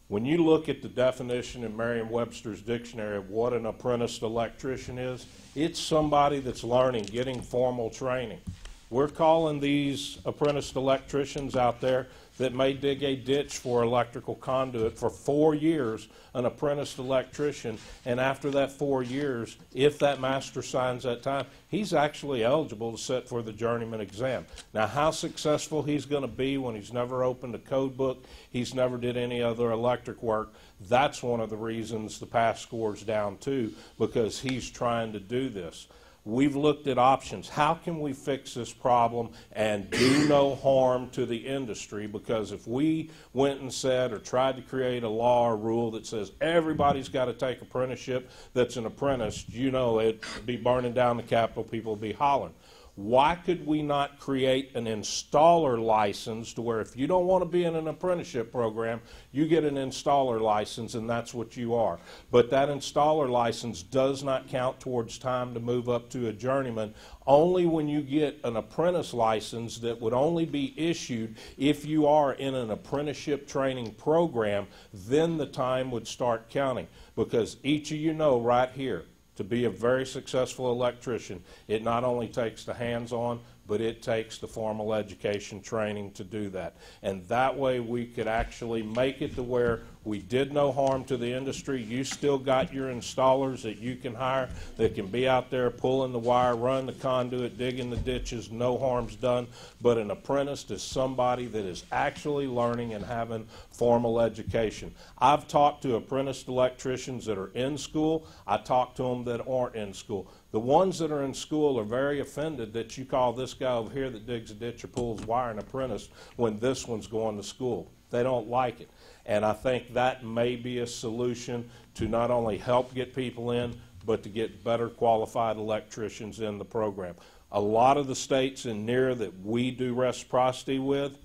When you look at the definition in Merriam-Webster's dictionary of what an apprenticed electrician is, it's somebody that's learning, getting formal training. We're calling these apprenticed electricians out there that may dig a ditch for electrical conduit for 4 years, an apprenticed electrician, and after that 4 years, if that master signs that time, he's actually eligible to sit for the journeyman exam. Now, how successful he's going to be when he's never opened a code book, he's never did any other electric work, that's one of the reasons the pass score's down too, because he's trying to do this. We've looked at options. How can we fix this problem and do no harm to the industry? Because if we went and said or tried to create a law or rule that says everybody's got to take apprenticeship that's an apprentice, you know, it'd be burning down the Capitol, people would be hollering. Why could we not create an installer license to where if you don't want to be in an apprenticeship program, you get an installer license and that's what you are. But that installer license does not count towards time to move up to a journeyman, only when you get an apprentice license that would only be issued if you are in an apprenticeship training program, then the time would start counting. Because each of you know right here, to be a very successful electrician, it not only takes the hands-on, but it takes the formal education training to do that. And that way we could actually make it to where We did no harm to the industry. You still got your installers that you can hire that can be out there pulling the wire, running the conduit, digging the ditches, no harm's done. But an apprentice is somebody that is actually learning and having formal education. I've talked to apprenticed electricians that are in school. I talked to them that aren't in school. The ones that are in school are very offended that you call this guy over here that digs a ditch or pulls wire an apprentice when this one's going to school. They don't like it. And I think that may be a solution to not only help get people in, but to get better qualified electricians in the program. A lot of the states in NEAR that we do reciprocity with,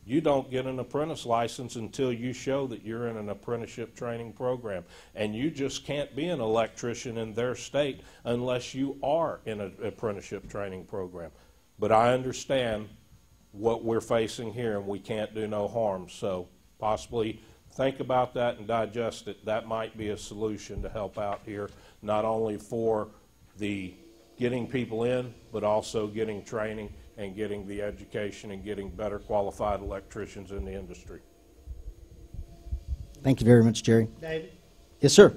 you don't get an apprentice license until you show that you're in an apprenticeship training program. And you just can't be an electrician in their state unless you are in an apprenticeship training program. But I understand what we're facing here, and we can't do no harm. So possibly think about that and digest it. That might be a solution to help out here, not only for the getting people in, but also getting training and getting the education and getting better qualified electricians in the industry. Thank you very much, Jerry. David, Yes, sir.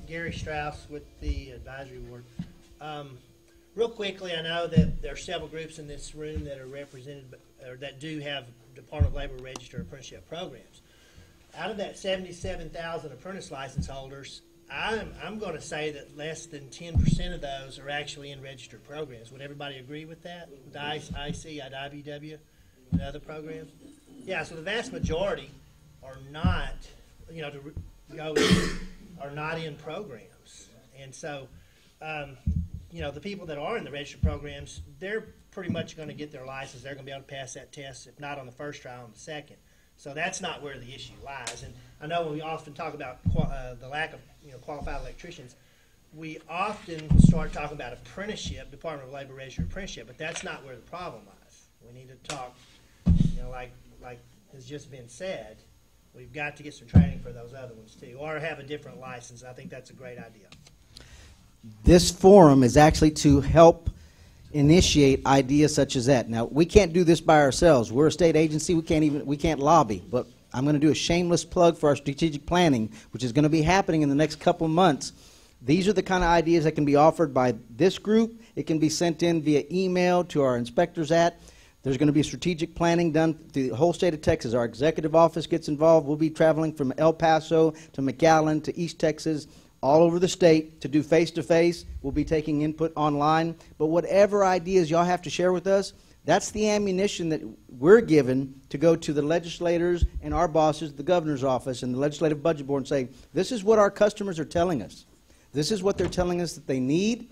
Gary Strauss with the advisory board. Real quickly, I know that there are several groups in this room that are represented, or that do have Department of Labor registered apprenticeship programs. Out of that 77,000 apprentice license holders, I'm going to say that less than 10% of those are actually in registered programs. Would everybody agree with that? With IC, IWW, and other programs? Yeah, so the vast majority are not, are not in programs. And so, the people that are in the registered programs, they're pretty much going to get their license. They're going to be able to pass that test, if not on the first try, on the second. So that's not where the issue lies. And I know when we often talk about the lack of qualified electricians, we often start talking about apprenticeship, Department of Labor registered apprenticeship, but that's not where the problem lies. We need to talk, like has just been said, we've got to get some training for those other ones too, or have a different license. I think that's a great idea. This forum is actually to help initiate ideas such as that. Now, we can't do this by ourselves. We're a state agency. We can't lobby. But I'm going to do a shameless plug for our strategic planning, which is going to be happening in the next couple of months. These are the kind of ideas that can be offered by this group. It can be sent in via email to our inspectors There's going to be strategic planning done through the whole state of Texas. Our executive office gets involved. We'll be traveling from El Paso to McAllen to East Texas, all over the state to do face-to-face. We'll be taking input online. But whatever ideas y'all have to share with us, that's the ammunition that we're given to go to the legislators and our bosses, the governor's office and the legislative budget board, and say, this is what our customers are telling us. This is what they're telling us that they need.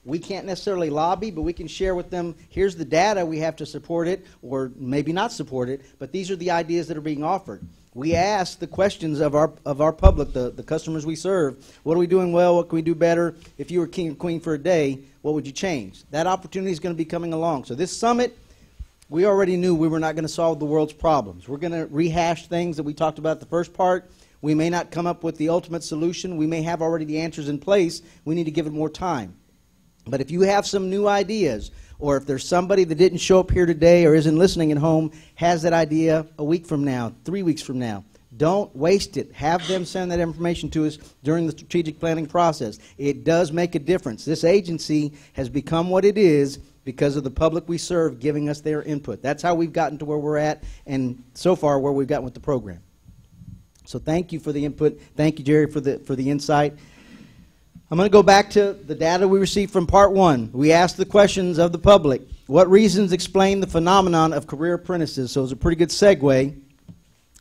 We can't necessarily lobby, but we can share with them, here's the data, we have to support it, or maybe not support it, but these are the ideas that are being offered. We ask the questions of our public, the customers we serve. What are we doing well? What can we do better? If you were king or queen for a day, what would you change? That opportunity is going to be coming along. So this summit, we already knew we were not going to solve the world's problems. We're going to rehash things that we talked about the first part. We may not come up with the ultimate solution. We may have already the answers in place. We need to give it more time. But if you have some new ideas, or if there's somebody that didn't show up here today or isn't listening at home, has that idea a week from now, 3 weeks from now, don't waste it. Have them send that information to us during the strategic planning process. It does make a difference. This agency has become what it is because of the public we serve giving us their input. That's how we've gotten to where we're at, and so far where we've gotten with the program. So thank you for the input. Thank you, Jerry, for the insight. I'm going to go back to the data we received from part one. We asked the questions of the public. What reasons explain the phenomenon of career apprentices? So it's a pretty good segue.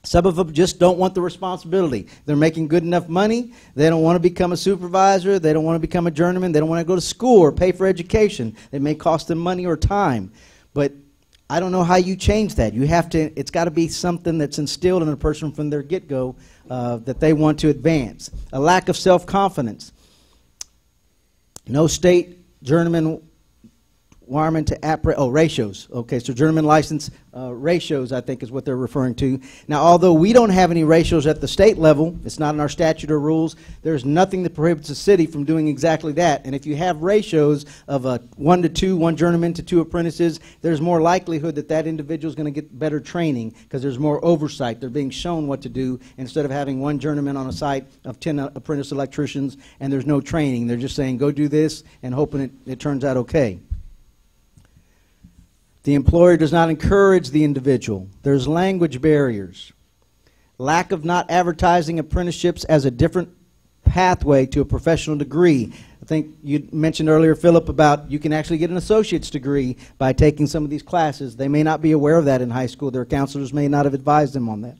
Some of them just don't want the responsibility. They're making good enough money. They don't want to become a supervisor. They don't want to become a journeyman. They don't want to go to school or pay for education. It may cost them money or time. But I don't know how you change that. You have to, it's got to be something that's instilled in a person from their get-go that they want to advance. A lack of self-confidence. No state journeyman requirement to ratios. Okay, so journeyman license ratios, I think, is what they're referring to. Now, although we don't have any ratios at the state level, it's not in our statute or rules, there's nothing that prohibits the city from doing exactly that. And if you have ratios of 1 to 2, 1 journeyman to 2 apprentices, there's more likelihood that that individual is going to get better training because there's more oversight. They're being shown what to do instead of having 1 journeyman on a site of 10 apprentice electricians and there's no training. They're just saying, go do this and hoping it turns out okay. The employer does not encourage the individual. There's language barriers. Lack of not advertising apprenticeships as a different pathway to a professional degree. I think you mentioned earlier, Philip, about you can actually get an associate's degree by taking some of these classes. They may not be aware of that in high school. Their counselors may not have advised them on that.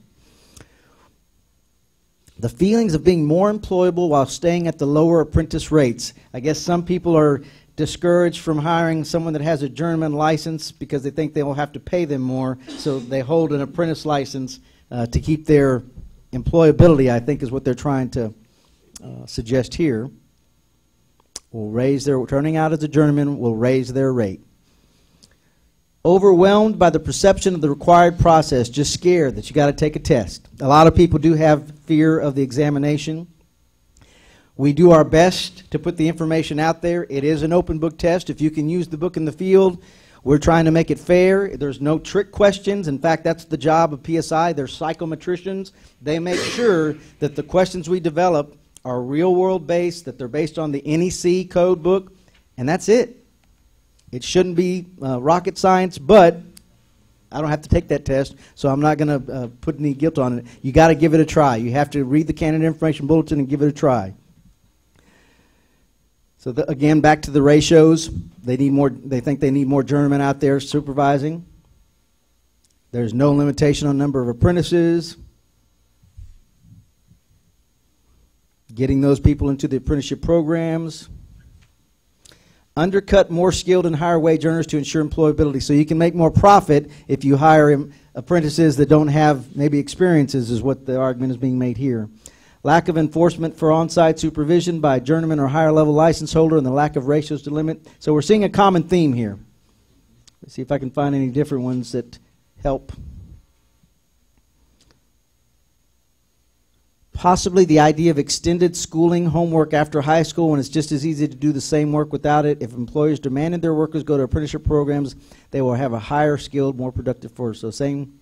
The feelings of being more employable while staying at the lower apprentice rates. I guess some people are discouraged from hiring someone that has a journeyman license because they think they will have to pay them more, so they hold an apprentice license to keep their employability, I think is what they're trying to suggest here. Will raise their, turning out as a journeyman will raise their rate. Overwhelmed by the perception of the required process, just scared that you got to take a test. A lot of people do have fear of the examination. We do our best to put the information out there. It is an open book test. If you can use the book in the field, we're trying to make it fair. There's no trick questions. In fact, that's the job of PSI. They're psychometricians. They make sure that the questions we develop are real-world based, that they're based on the NEC code book, and that's it. It shouldn't be rocket science, but I don't have to take that test, so I'm not going to put any guilt on it. You got to give it a try. You have to read the Candidate Information Bulletin and give it a try. So again, back to the ratios. They need more. They think they need more journeymen out there supervising. There's no limitation on number of apprentices. Getting those people into the apprenticeship programs. Undercut more skilled and higher wage earners to ensure employability. So you can make more profit if you hire apprentices that don't have maybe experiences, is what the argument is being made here. Lack of enforcement for on-site supervision by a journeyman or higher level license holder, and the lack of ratios to limit. So we're seeing a common theme here. Let's see if I can find any different ones that help. Possibly the idea of extended schooling homework after high school when it's just as easy to do the same work without it. If employers demanded their workers go to apprenticeship programs, they will have a higher skilled, more productive force. So same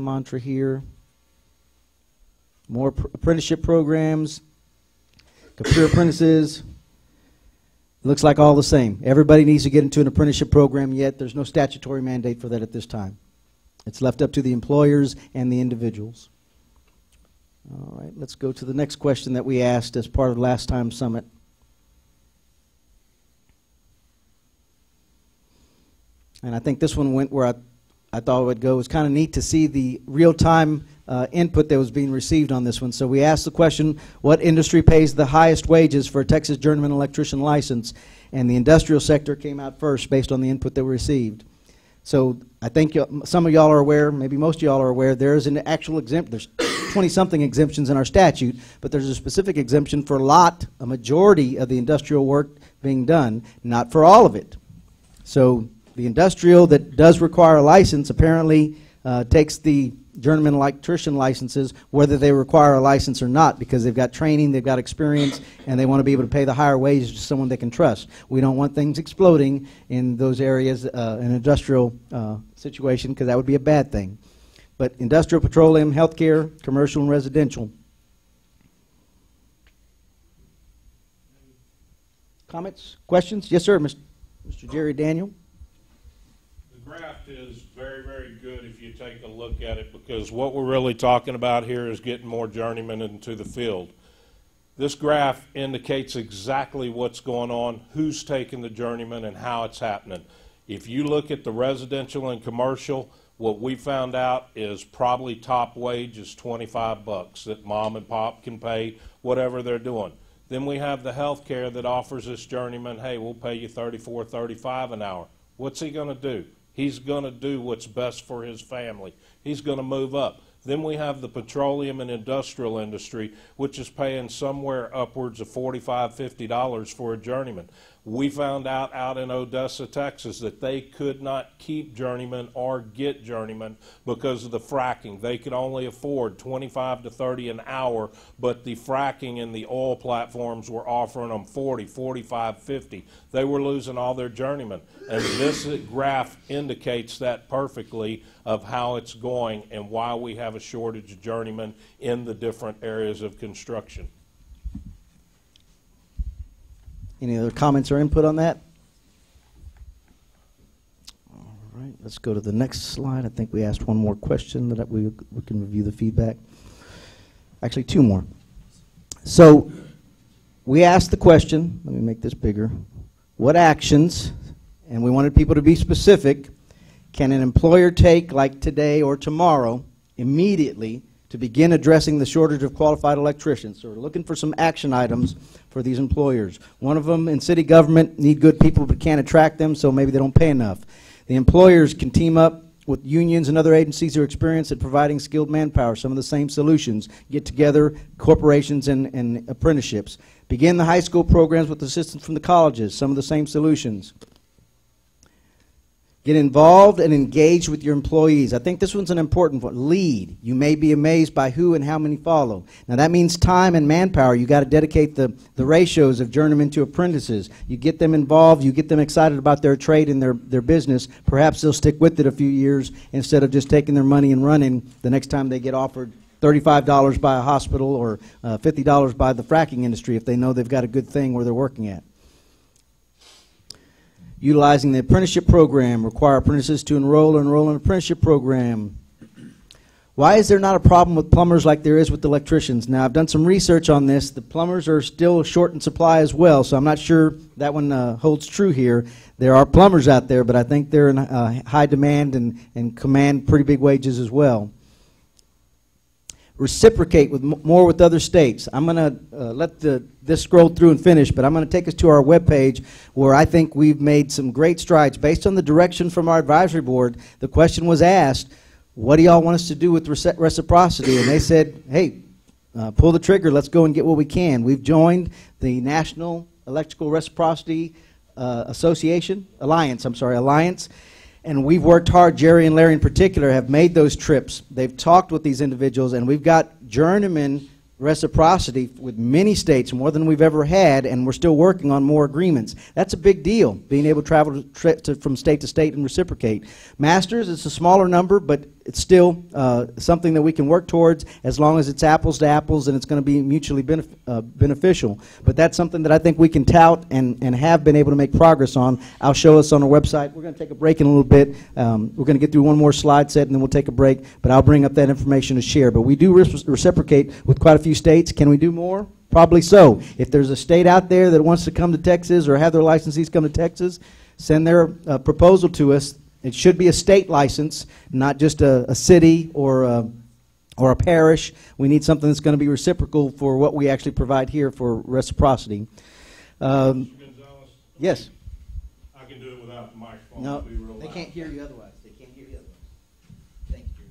mantra here. More apprenticeship programs, computer apprentices. Looks like all the same. Everybody needs to get into an apprenticeship program, yet there's no statutory mandate for that at this time. It's left up to the employers and the individuals. All right, let's go to the next question that we asked as part of last time's summit. And I think this one went where I thought it would go. It was kind of neat to see the real-time input that was being received on this one. So we asked the question, what industry pays the highest wages for a Texas journeyman electrician license? And the industrial sector came out first based on the input that we received. So I think some of y'all are aware, maybe most of y'all are aware, there's an actual exemption. There's 20-something exemptions in our statute, but there's a specific exemption for a majority of the industrial work being done, not for all of it. So the industrial that does require a license apparently takes the journeyman electrician licenses, whether they require a license or not, because they've got training, they've got experience, and they want to be able to pay the higher wages to someone they can trust. We don't want things exploding in those areas, an industrial situation, because that would be a bad thing. But industrial, petroleum, healthcare, commercial, and residential. Comments? Questions? Yes, sir, Mr. Jerry Daniel. The graph is very, very good if you take a look at it, because what we're really talking about here is getting more journeymen into the field. This graph indicates exactly what's going on, who's taking the journeyman, and how it's happening. If you look at the residential and commercial, what we found out is probably top wage is $25 that mom and pop can pay, whatever they're doing. Then we have the healthcare that offers this journeyman, hey, we'll pay you $34, $35 an hour. What's he going to do? He's going to do what's best for his family. He's going to move up. Then we have the petroleum and industrial industry, which is paying somewhere upwards of $45, $50 for a journeyman. We found out in Odessa, Texas, that they could not keep journeymen or get journeymen because of the fracking. They could only afford 25 to 30 an hour, but the fracking and the oil platforms were offering them 40, 45, 50. They were losing all their journeymen. And this graph indicates that perfectly of how it's going and why we have a shortage of journeymen in the different areas of construction. Any other comments or input on that? All right, let's go to the next slide. I think we asked one more question that we can review the feedback. Actually, two more. So we asked the question, let me make this bigger, what actions, and we wanted people to be specific, can an employer take like today or tomorrow immediately to begin addressing the shortage of qualified electricians? So we're looking for some action items for these employers. One of them, in city government, need good people but can't attract them, so maybe they don't pay enough. The employers can team up with unions and other agencies who are experienced at providing skilled manpower, some of the same solutions. Get together, corporations and apprenticeships. Begin the high school programs with assistance from the colleges, some of the same solutions. Get involved and engaged with your employees. I think this one's an important one. Lead. You may be amazed by who and how many follow. Now that means time and manpower. You got to dedicate the ratios of journeymen to apprentices. You get them involved, you get them excited about their trade and their business. Perhaps they'll stick with it a few years instead of just taking their money and running the next time they get offered $35 by a hospital or $50 by the fracking industry if they know they've got a good thing where they're working at. Utilizing the apprenticeship program, require apprentices to enroll in an apprenticeship program. Why is there not a problem with plumbers like there is with electricians? Now, I've done some research on this. The plumbers are still short in supply as well, so I'm not sure that one holds true here. There are plumbers out there, but I think they're in high demand and command pretty big wages as well. Reciprocate more with other states. I'm going to let this scroll through and finish, but I'm going to take us to our webpage where I think we've made some great strides. Based on the direction from our advisory board, the question was asked, what do y'all want us to do with reciprocity? And they said, hey, pull the trigger, let's go and get what we can. We've joined the National Electrical Reciprocity Alliance, and we've worked hard. Jerry and Larry in particular have made those trips. They've talked with these individuals, and we've got journeyman reciprocity with many states, more than we've ever had, and we're still working on more agreements. That's a big deal, being able to travel from state to state and reciprocate. Masters, it's a smaller number, but it's still something that we can work towards as long as it's apples to apples and it's going to be mutually beneficial. But that's something that I think we can tout and have been able to make progress on. I'll show us on our website. We're going to take a break in a little bit. We're going to get through one more slide set and then we'll take a break, but I'll bring up that information to share. But we do reciprocate with quite a few states. Can we do more? Probably so. If there's a state out there that wants to come to Texas or have their licensees come to Texas, send their proposal to us. It should be a state license, not just a city or a parish. We need something that's going to be reciprocal for what we actually provide here for reciprocity. Mr. Gonzalez? Yes. I can do it without the microphone. No, It'll be real they loud. can't hear you otherwise. They can't hear you otherwise. Thank you.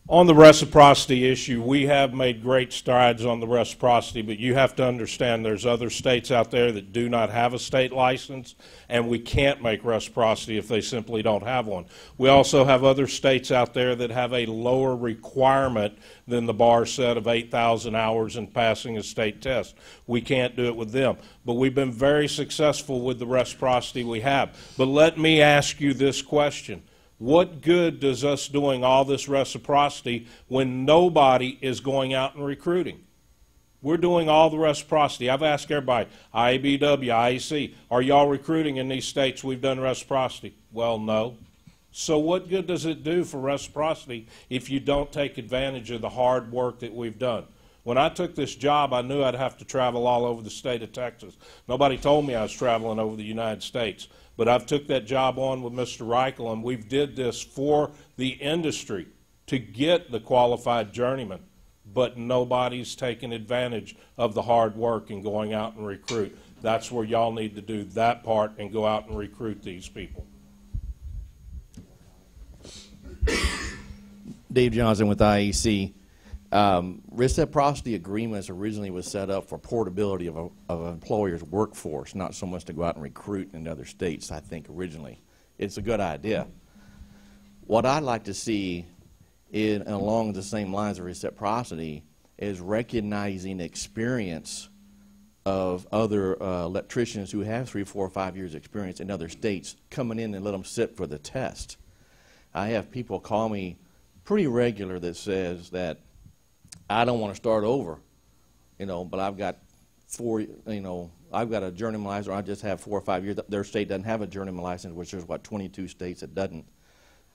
On the reciprocity issue, we have made great strides on the reciprocity, but you have to understand there's other states out there that do not have a state license, and we can't make reciprocity if they simply don't have one. We also have other states out there that have a lower requirement than the bar set of 8,000 hours and passing a state test. We can't do it with them. But we've been very successful with the reciprocity we have. But let me ask you this question. What good does us doing all this reciprocity when nobody is going out and recruiting? We're doing all the reciprocity. I've asked everybody, IABW, IEC, are y'all recruiting in these states we've done reciprocity? Well, no. So what good does it do for reciprocity if you don't take advantage of the hard work that we've done? When I took this job, I knew I'd have to travel all over the state of Texas. Nobody told me I was traveling over the United States. But I've took that job on with Mr. Reichel, and we've did this for the industry to get the qualified journeyman. But nobody's taking advantage of the hard work and going out and recruit. That's where y'all need to do that part and go out and recruit these people. Dave Johnson with IEC. Reciprocity agreements originally was set up for portability of an employer's workforce, not so much to go out and recruit in other states, I think, originally. It's a good idea. What I'd like to see along the same lines of reciprocity is recognizing experience of other electricians who have 3, 4, 5 years experience in other states coming in and let them sit for the test. I have people call me pretty regular that says that I don't want to start over, but I've got I've got a journeyman license, or I just have 4 or 5 years. Their state doesn't have a journeyman license, which there's, 22 states that doesn't.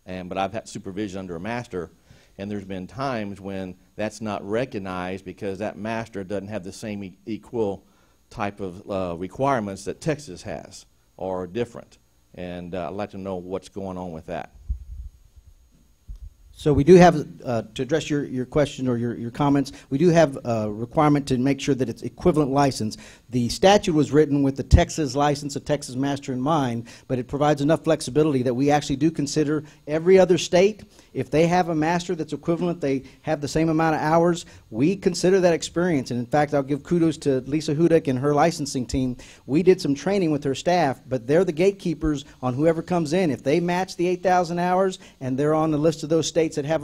But I've had supervision under a master, and there's been times when that's not recognized because that master doesn't have the same equal type of requirements that Texas has, or different. And I'd like to know what's going on with that. So we do have, to address your question or your comments, we do have a requirement to make sure that it's equivalent license. The statute was written with the Texas license, a Texas master in mind, but it provides enough flexibility that we actually do consider every other state. If they have a master that's equivalent, they have the same amount of hours, we consider that experience. And in fact, I'll give kudos to Lisa Hudak and her licensing team. We did some training with her staff, but they're the gatekeepers on whoever comes in. If they match the 8,000 hours and they're on the list of those states that have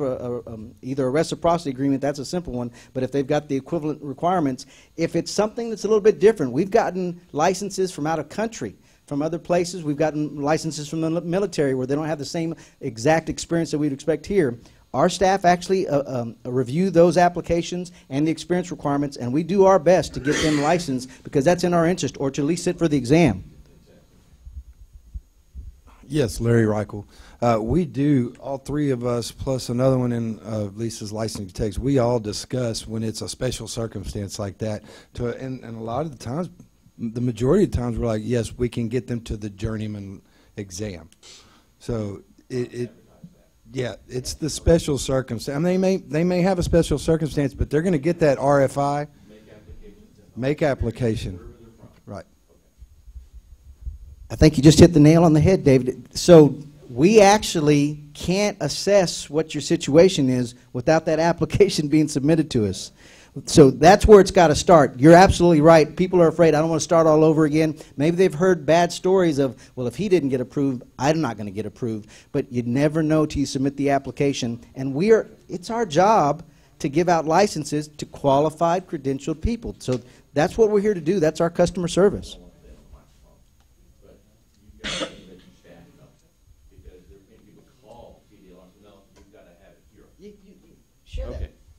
either a reciprocity agreement, that's a simple one, but if they've got the equivalent requirements, if it's something that's a little bit different, we've gotten licenses from out of country, from other places. We've gotten licenses from the military where they don't have the same exact experience that we'd expect here. Our staff actually review those applications and the experience requirements, and we do our best to get them licensed because that's in our interest, or to at least sit for the exam. Yes, Larry Reichel. We do, all three of us, plus another one in Lisa's licensing text, we all discuss when it's a special circumstance like that. And a lot of the times, the majority of the times, we're like, yes, we can get them to the journeyman exam. So yeah, it's the special circumstance. I mean, they may have a special circumstance, but they're going to get that RFI. Make application. Right. I think you just hit the nail on the head, David. So we actually can't assess what your situation is without that application being submitted to us. So that's where it's got to start. You're absolutely right. People are afraid, I don't want to start all over again. Maybe they've heard bad stories of, well, if he didn't get approved, I'm not going to get approved. But you'd never know till you submit the application. And it's our job to give out licenses to qualified, credentialed people. So that's what we're here to do. That's our customer service.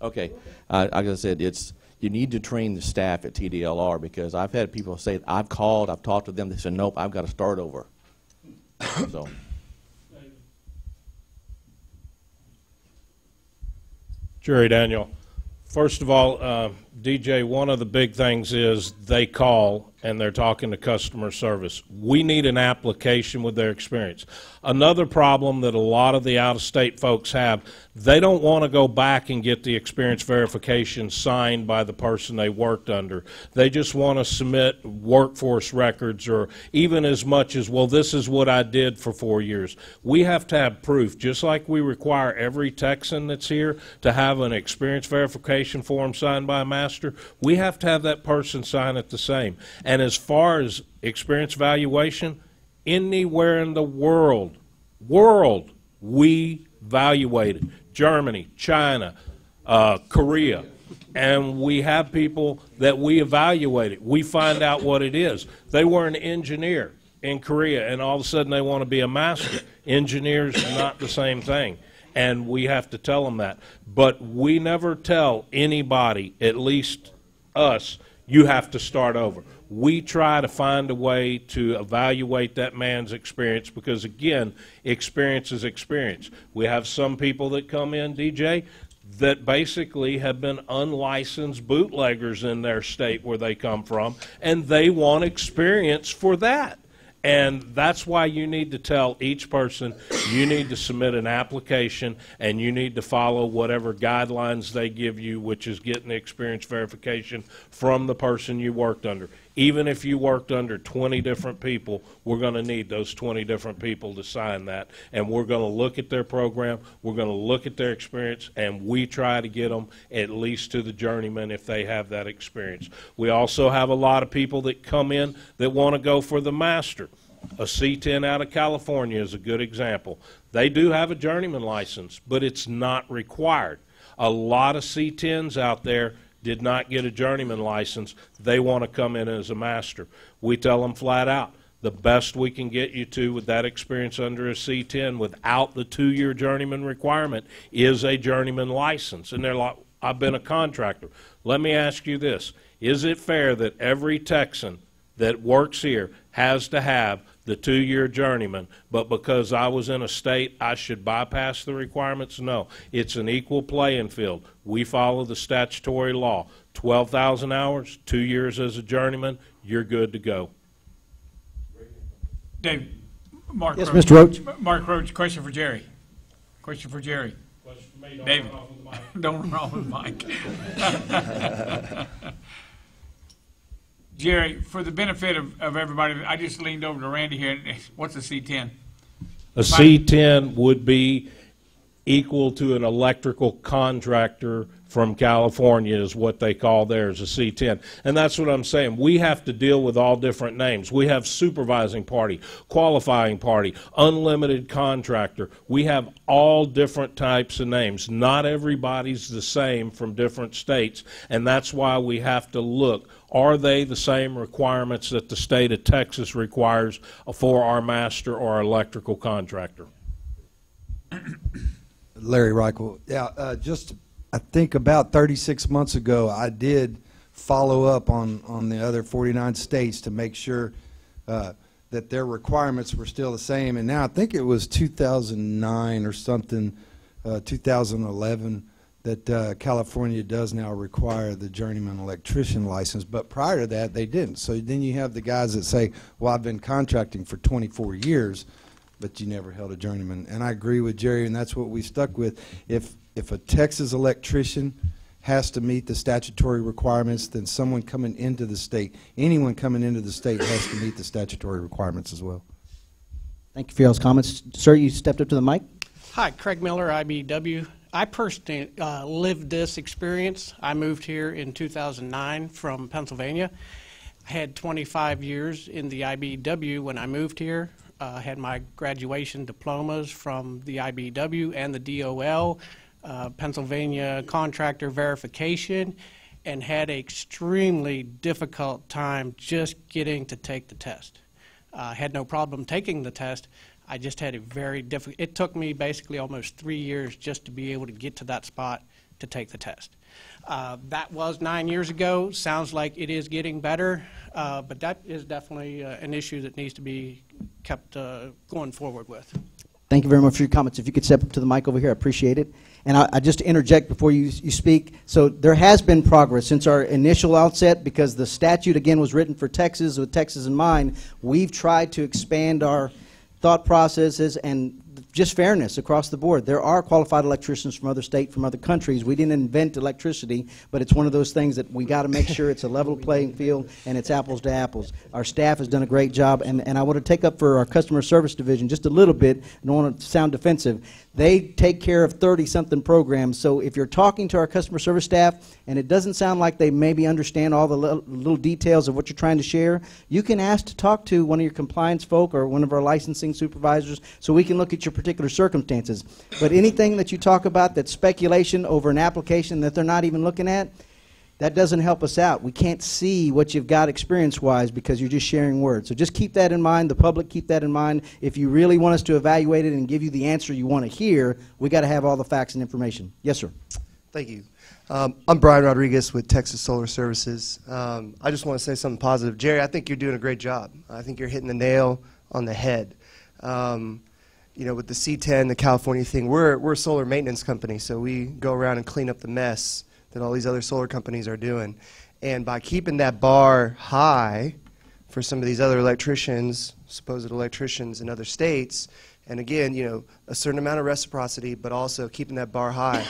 Okay. Like I said, you need to train the staff at TDLR, because I've had people say, I've called, I've talked to them, they said, nope, I've got to start over. So. Jerry Daniel. First of all, DJ, one of the big things is they call and they're talking to customer service. We need an application with their experience. Another problem that a lot of the out-of-state folks have, they don't want to go back and get the experience verification signed by the person they worked under. They just want to submit workforce records, or even as much as, well, this is what I did for 4 years. We have to have proof, just like we require every Texan that's here to have an experience verification form signed by a master. We have to have that person sign it the same. And as far as experience evaluation, anywhere in the world, we evaluate it. Germany, China, Korea, and we have people that we evaluate it. We find out what it is. They were an engineer in Korea, and all of a sudden they want to be a master. Engineers are not the same thing, and we have to tell them that. But we never tell anybody, at least us, you have to start over. We try to find a way to evaluate that man's experience, because, again, experience is experience. We have some people that come in, DJ, that basically have been unlicensed bootleggers in their state where they come from, and they want experience for that. And that's why you need to tell each person you need to submit an application, and you need to follow whatever guidelines they give you, which is getting the experience verification from the person you worked under. Even if you worked under 20 different people, we're going to need those 20 different people to sign that. And we're going to look at their program, we're going to look at their experience, and we try to get them at least to the journeyman if they have that experience. We also have a lot of people that come in that want to go for the master. A C10 out of California is a good example. They do have a journeyman license, but it's not required. A lot of C10s out there did not get a journeyman license. They want to come in as a master. We tell them flat out, the best we can get you to with that experience under a C10 without the 2-year journeyman requirement is a journeyman license. And they're like, I've been a contractor. Let me ask you this. Is it fair that every Texan that works here has to have the 2-year journeyman, but because I was in a state, I should bypass the requirements? No. It's an equal playing field. We follow the statutory law. 12,000 hours, 2 years as a journeyman, you're good to go. Dave, Mark Yes, Roach. Mr. Roach. Mark Roach, question for Jerry. Question for Jerry. Question for me, David. Don't run off with Mike. Jerry, for the benefit of everybody, I just leaned over to Randy here. What's a C10? A C10 would be equal to an electrical contractor from California is what they call theirs, a C10. And that's what I'm saying. We have to deal with all different names. We have supervising party, qualifying party, unlimited contractor. We have all different types of names. Not everybody's the same from different states, and that's why we have to look. Are they the same requirements that the state of Texas requires for our master or our electrical contractor? Larry Reichel. Yeah, just I think about 36 months ago, I did follow up on the other 49 states to make sure that their requirements were still the same. And now I think it was 2009 or something, 2011, that California does now require the journeyman electrician license. But prior to that, they didn't. So then you have the guys that say, well, I've been contracting for 24 years, but you never held a journeyman. And I agree with Jerry, and that's what we stuck with. If a Texas electrician has to meet the statutory requirements, then someone coming into the state, anyone coming into the state has to meet the statutory requirements as well. Thank you for y'all's comments. Sir, you stepped up to the mic. Hi, Craig Miller, IBW. I personally lived this experience. I moved here in 2009 from Pennsylvania. I had 25 years in the IBW when I moved here. I had my graduation diplomas from the IBW and the DOL, Pennsylvania contractor verification, and had an extremely difficult time just getting to take the test. I had no problem taking the test. I just had a very difficult, it took me basically almost 3 years just to be able to get to that spot to take the test. That was 9 years ago. Sounds like it is getting better, but that is definitely an issue that needs to be kept going forward with. Thank you very much for your comments. If you could step up to the mic over here, I appreciate it. And I just interject before you speak. So there has been progress since our initial outset, because the statute, again, was written for Texas with Texas in mind. We've tried to expand our thought processes and just fairness across the board. There are qualified electricians from other states, from other countries. We didn't invent electricity, but it's one of those things that we got to make sure it's a level playing field and it's apples to apples. Our staff has done a great job, and I want to take up for our customer service division just a little bit. I don't want to sound defensive. They take care of 30-something programs, so if you're talking to our customer service staff and it doesn't sound like they maybe understand all the little details of what you're trying to share, you can ask to talk to one of your compliance folk or one of our licensing supervisors so we can look at your particular circumstances. But anything that you talk about that's speculation over an application that they're not even looking at, that doesn't help us out. We can't see what you've got experience-wise because you're just sharing words. So just keep that in mind. The public, keep that in mind. If you really want us to evaluate it and give you the answer you want to hear, we got to have all the facts and information. Yes, sir. Thank you. I'm Brian Rodriguez with Texas Solar Services. I just want to say something positive. Jerry, I think you're doing a great job. I think you're hitting the nail on the head. You know, with the C10, the California thing, we're a solar maintenance company, so we go around and clean up the mess that all these other solar companies are doing. And by keeping that bar high for some of these other electricians, supposed electricians in other states, and again, you know, a certain amount of reciprocity, but also keeping that bar high,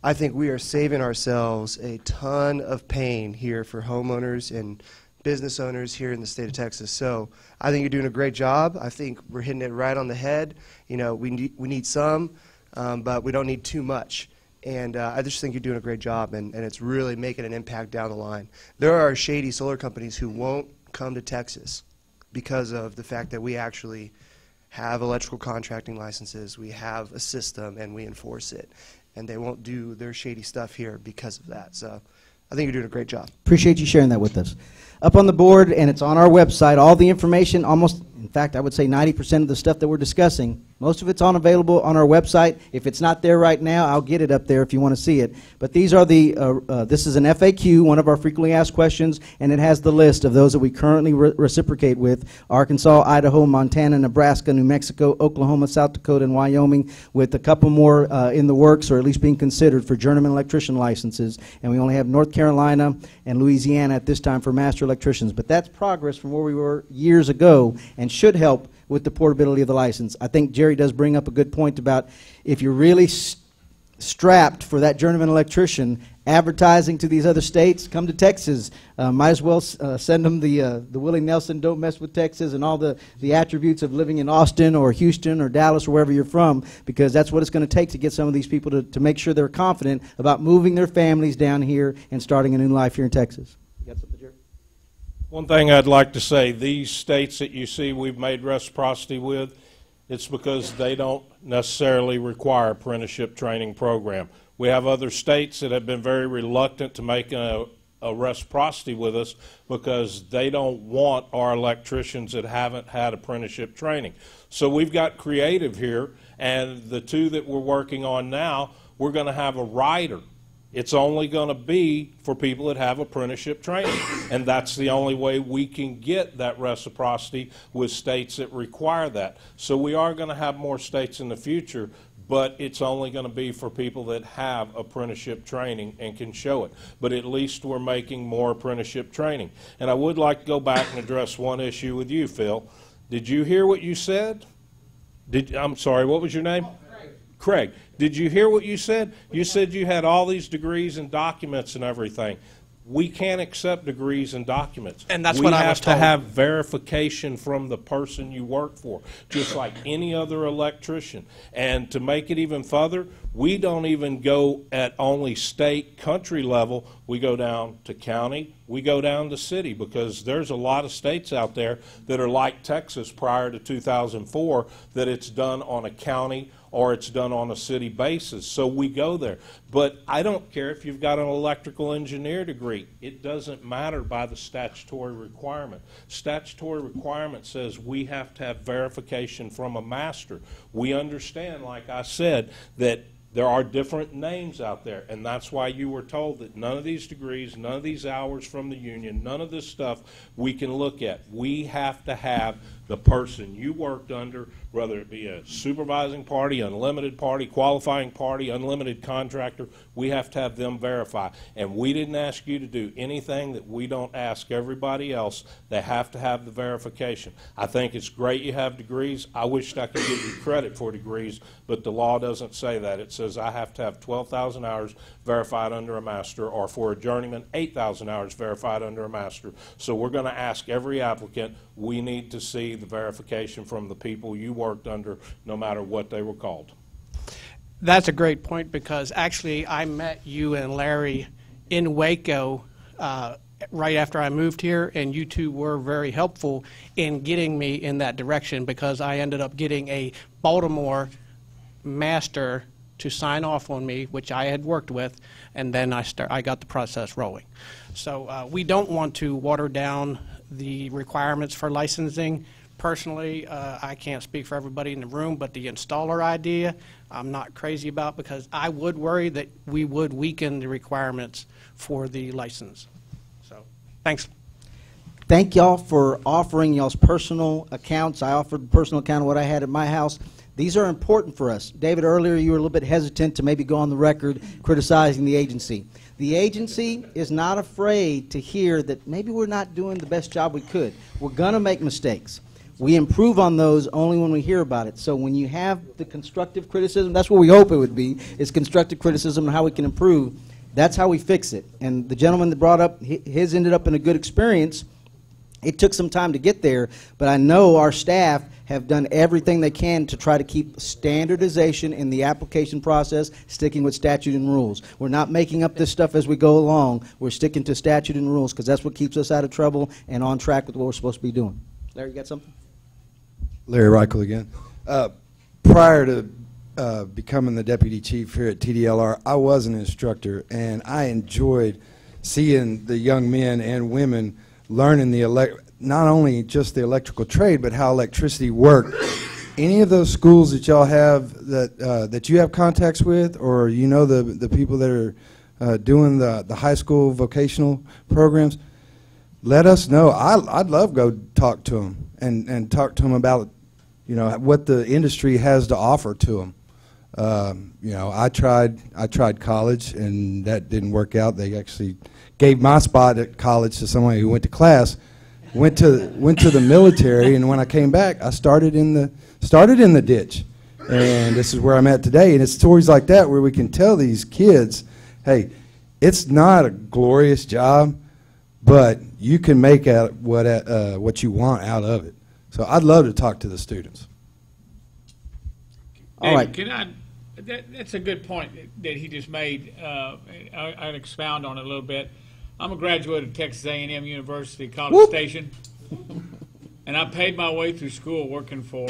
I think we are saving ourselves a ton of pain here for homeowners and business owners here in the state of Texas. So I think you're doing a great job. I think we're hitting it right on the head. You know, we need some, but we don't need too much. And I just think you're doing a great job, and it's really making an impact down the line. There are shady solar companies who won't come to Texas because of the fact that we actually have electrical contracting licenses, we have a system, and we enforce it. And they won't do their shady stuff here because of that. So I think you're doing a great job. Appreciate you sharing that with us. Up on the board, and it's on our website, all the information, almost, in fact, I would say 90% of the stuff that we're discussing, most of it's available on our website. If it's not there right now, I'll get it up there if you want to see it. But these are the, this is an FAQ, one of our frequently asked questions, and it has the list of those that we currently reciprocate with: Arkansas, Idaho, Montana, Nebraska, New Mexico, Oklahoma, South Dakota, and Wyoming, with a couple more in the works, or at least being considered for journeyman electrician licenses. And we only have North Carolina and Louisiana at this time for master electricians. But that's progress from where we were years ago, and should help with the portability of the license. I think Jerry does bring up a good point about if you're really strapped for that journeyman electrician, advertising to these other states, come to Texas. Might as well send them the Willie Nelson, don't mess with Texas, and all the attributes of living in Austin or Houston or Dallas or wherever you're from, because that's what it's going to take to get some of these people to make sure they're confident about moving their families down here and starting a new life here in Texas. You got something, Jerry? One thing I'd like to say, these states that you see we've made reciprocity with, it's because they don't necessarily require apprenticeship training program. We have other states that have been very reluctant to make a reciprocity with us because they don't want our electricians that haven't had apprenticeship training. So we've got creative here, and the two that we're working on now, we're going to have a rider. It's only going to be for people that have apprenticeship training, and that's the only way we can get that reciprocity with states that require that. So we are going to have more states in the future, but it's only going to be for people that have apprenticeship training and can show it. But at least we're making more apprenticeship training. And I would like to go back and address one issue with you, Phil. Did you hear what you said? I'm sorry, what was your name? Craig, did you hear what you said? You said you had all these degrees and documents and everything. We can't accept degrees and documents. And that's what I was told. We have to have verification from the person you work for, just like any other electrician. And to make it even further, we don't even go at only state, country level. We go down to county, we go down to city, because there's a lot of states out there that are like Texas prior to 2004, that it's done on a county or it's done on a city basis. So we go there. But I don't care if you've got an electrical engineer degree. It doesn't matter by the statutory requirement. Statutory requirement says we have to have verification from a master. We understand, like I said, that there are different names out there, and that's why you were told that none of these degrees, none of these hours from the union, none of this stuff we can look at. We have to have the person you worked under, whether it be a supervising party, unlimited party, qualifying party, unlimited contractor, we have to have them verify. And we didn't ask you to do anything that we don't ask everybody else. They have to have the verification. I think it's great you have degrees. I wished I could give you credit for degrees, but the law doesn't say that. It says I have to have 12,000 hours verified under a master, or for a journeyman, 8,000 hours verified under a master. So we're going to ask every applicant, we need to see the verification from the people you worked under, no matter what they were called. That's a great point, because actually I met you and Larry in Waco right after I moved here, and you two were very helpful in getting me in that direction, because I ended up getting a Baltimore master to sign off on me, which I had worked with, and then I got the process rolling. So we don't want to water down the requirements for licensing. Personally, I can't speak for everybody in the room, but the installer idea I'm not crazy about, because I would worry that we would weaken the requirements for the license. So, thanks. Thank y'all for offering y'all's personal accounts. I offered a personal account of what I had at my house. These are important for us. David, earlier you were a little bit hesitant to maybe go on the record criticizing the agency. The agency is not afraid to hear that maybe we're not doing the best job we could. We're going to make mistakes. We improve on those only when we hear about it. So when you have the constructive criticism, that's what we hope it would be, is constructive criticism and how we can improve. That's how we fix it. And the gentleman that brought up his ended up in a good experience, It took some time to get there, but I know our staff have done everything they can to try to keep standardization in the application process, sticking with statute and rules. We're not making up this stuff as we go along. We're sticking to statute and rules because that's what keeps us out of trouble and on track with what we're supposed to be doing. Larry, you got something? Larry Reichel again. Prior to becoming the deputy chief here at TDLR, I was an instructor, and I enjoyed seeing the young men and women learning not only just the electrical trade, but how electricity worked. Any of those schools that y'all have that you have contacts with, or you know the people that are doing the high school vocational programs, let us know. I'd love to go talk to them and talk to them about what the industry has to offer to them. I tried college, and that didn't work out. They actually gave my spot at college to someone who went to class, went to the military, and when I came back, I started in the ditch, and this is where I'm at today. And it's stories like that where we can tell these kids, hey, it's not a glorious job, but you can make out what you want out of it. So I'd love to talk to the students. All right. That's a good point that he just made. I'd expound on it a little bit. I'm a graduate of Texas A&M University, College Station, and I paid my way through school working for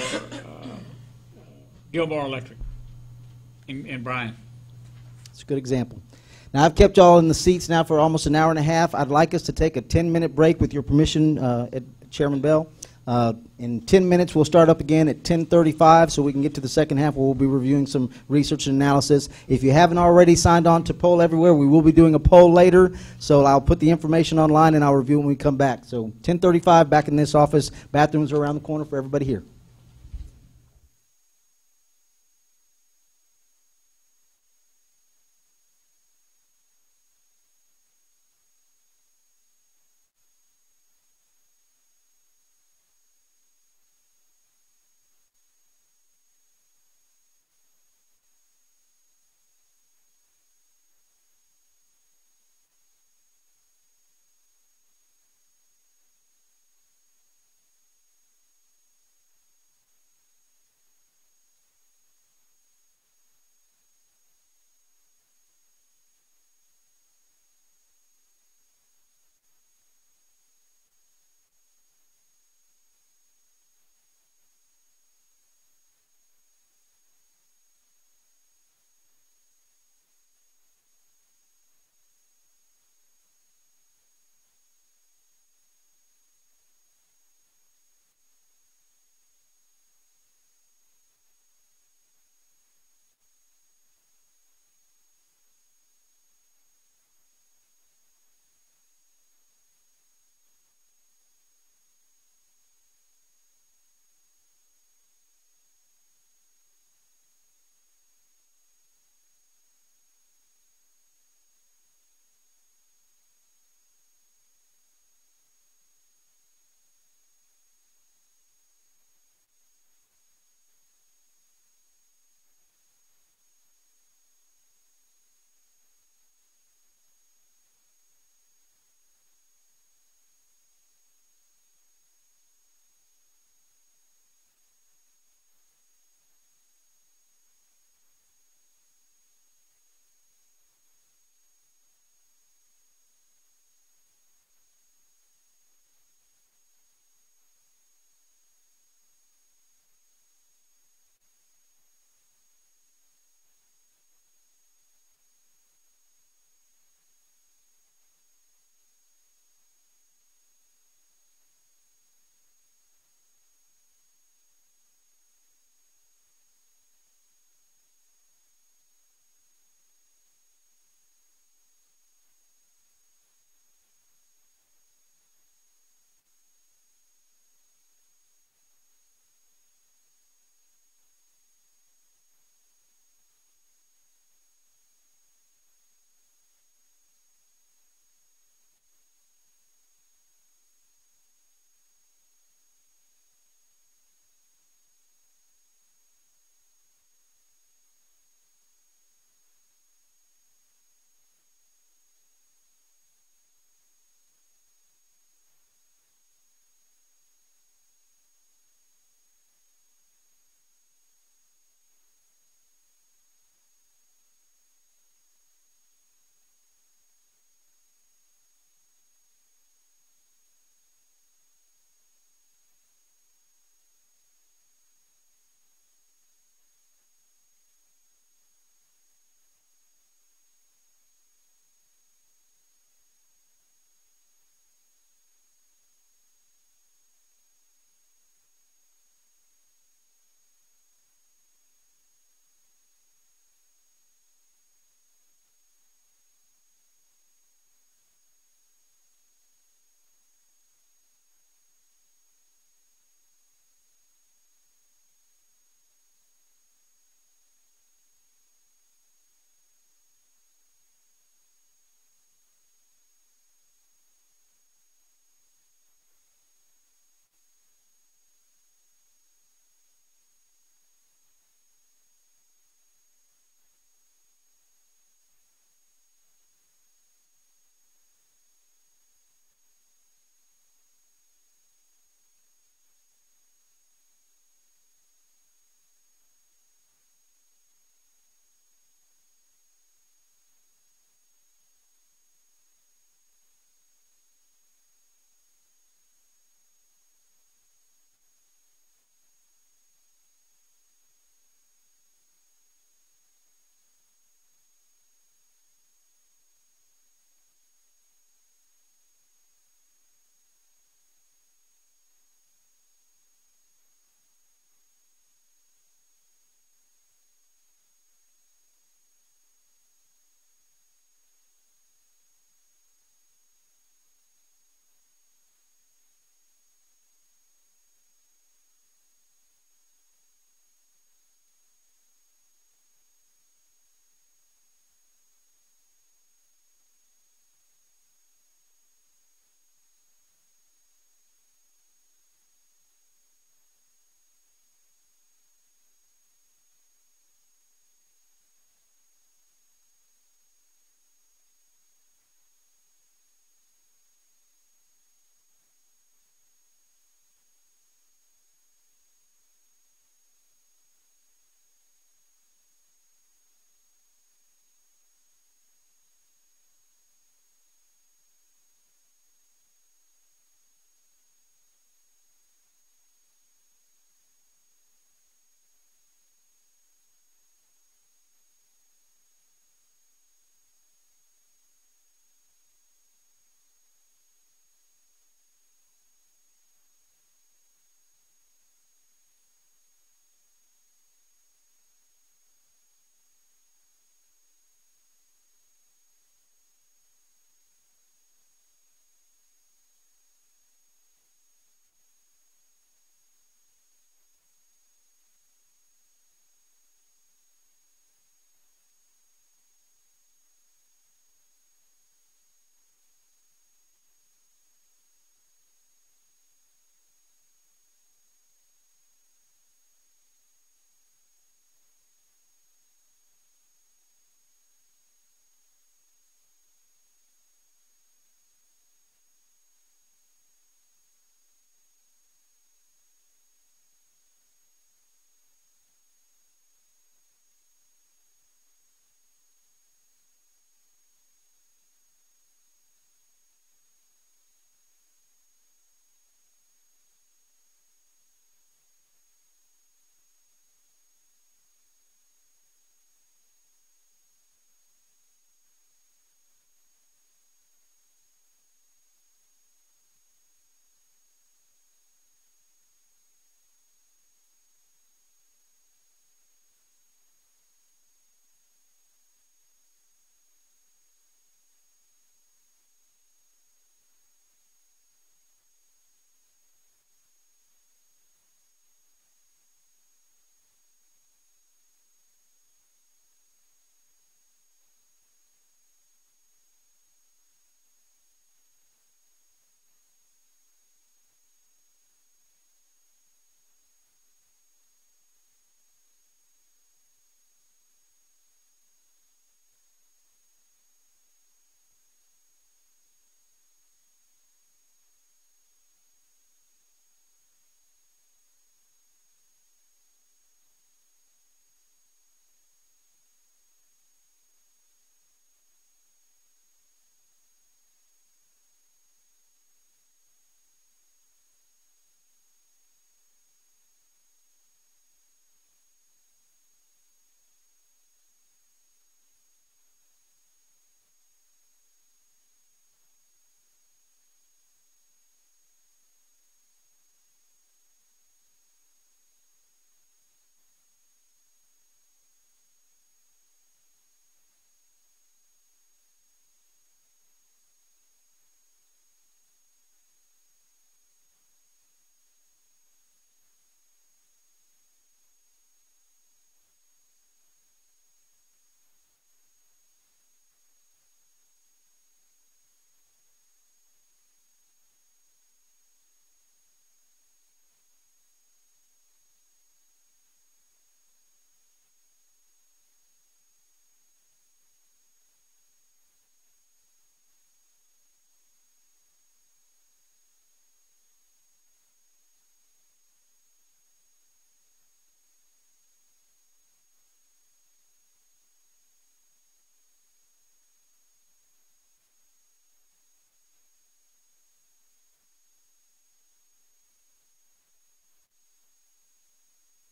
Gilmore Electric in Bryan. It's a good example. Now, I've kept y'all in the seats now for almost an hour and a half. I'd like us to take a 10-minute break with your permission, Chairman Bell. In 10 minutes, we'll start up again at 10:35 so we can get to the second half where we'll be reviewing some research and analysis. If you haven't already signed on to Poll Everywhere, we will be doing a poll later, so I'll put the information online and I'll review it when we come back. So 10:35 back in this office. Bathrooms are around the corner for everybody here.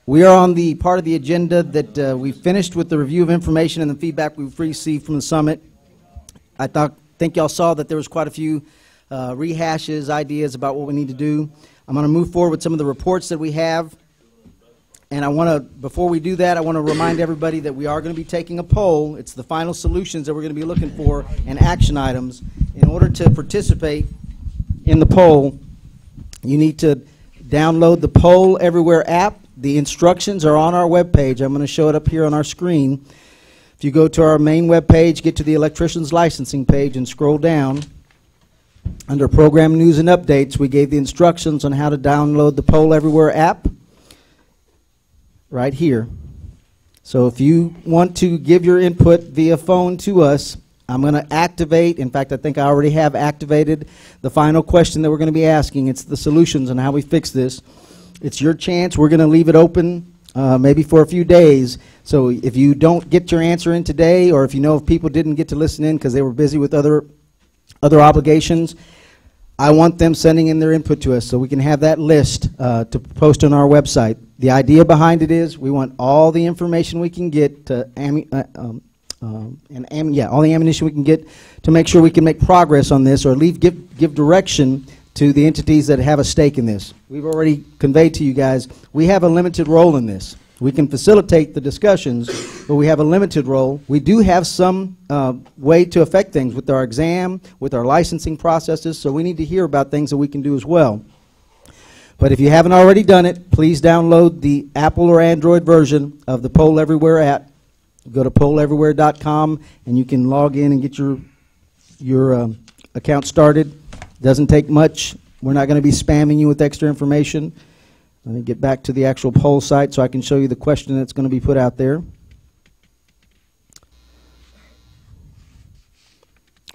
We are on the part of the agenda that we finished with the review of information and the feedback we've received from the summit. I think y'all saw that there was quite a few rehashes, ideas about what we need to do. I'm going to move forward with some of the reports that we have. And I want to, before we do that, I want to remind everybody that we are going to be taking a poll. It's the final solutions that we're going to be looking for and action items. In order to participate in the poll, you need to download the Poll Everywhere app. The instructions are on our webpage. I'm going to show it up here on our screen. If you go to our main webpage, get to the electricians licensing page and scroll down, under Program News and Updates, we gave the instructions on how to download the Poll Everywhere app right here. So if you want to give your input via phone to us, I'm going to activate, in fact, I think I already have activated the final question that we're going to be asking. It's the solutions on how we fix this. It's your chance. We're going to leave it open maybe for a few days. So if you don't get your answer in today, or if you know if people didn't get to listen in because they were busy with other obligations, I want them sending in their input to us so we can have that list to post on our website. The idea behind it is we want all the information we can get to all the ammunition we can get to make sure we can make progress on this, or give direction to the entities that have a stake in this. We've already conveyed to you guys we have a limited role in this. We can facilitate the discussions, but we have a limited role. We do have some way to affect things with our exam, with our licensing processes, so we need to hear about things that we can do as well. But if you haven't already done it, please download the Apple or Android version of the Poll Everywhere app. Go to polleverywhere.com and you can log in and get your account started. Doesn't take much. We're not going to be spamming you with extra information. Let me get back to the actual poll site so I can show you the question that's going to be put out there.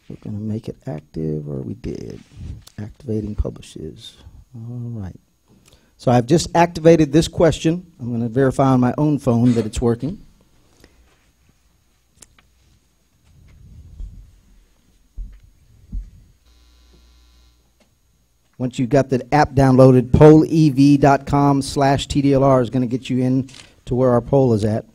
We're going to make it active, or we did. Activating publishes. All right. So I've just activated this question. I'm going to verify on my own phone that it's working. Once you've got the app downloaded, pollev.com/TDLR is going to get you in to where our poll is at.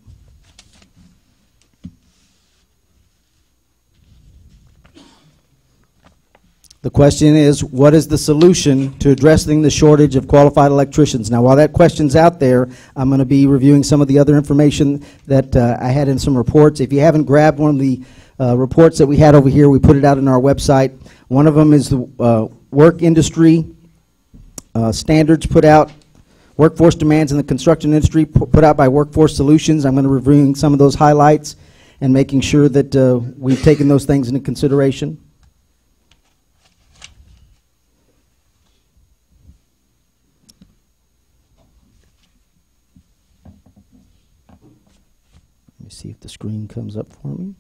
The question is, what is the solution to addressing the shortage of qualified electricians? Now, while that question's out there, I'm going to be reviewing some of the other information that I had in some reports. If you haven't grabbed one of the reports that we had over here, we put it out on our website. One of them is the work industry standards put out, workforce demands in the construction industry put out by Workforce Solutions. I'm going to be reviewing some of those highlights and making sure that we've taken those things into consideration. Let me see if the screen comes up for me.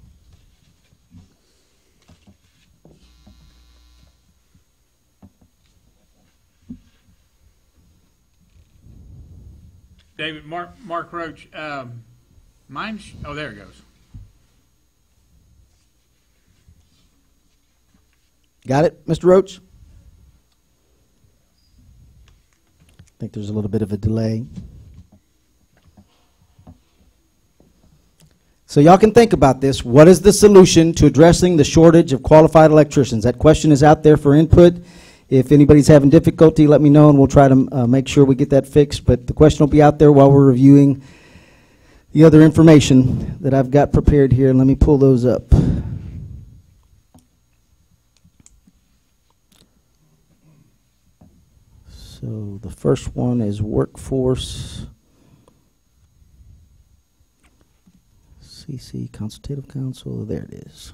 David, Mark Roach, mine's, oh, there it goes. Got it, Mr. Roach? I think there's a little bit of a delay. So y'all can think about this. What is the solution to addressing the shortage of qualified electricians? That question is out there for input. If anybody's having difficulty, let me know, and we'll try to make sure we get that fixed. But the question will be out there while we're reviewing the other information that I've got prepared here. Let me pull those up. So the first one is workforce, CC, Consultative Council. There it is.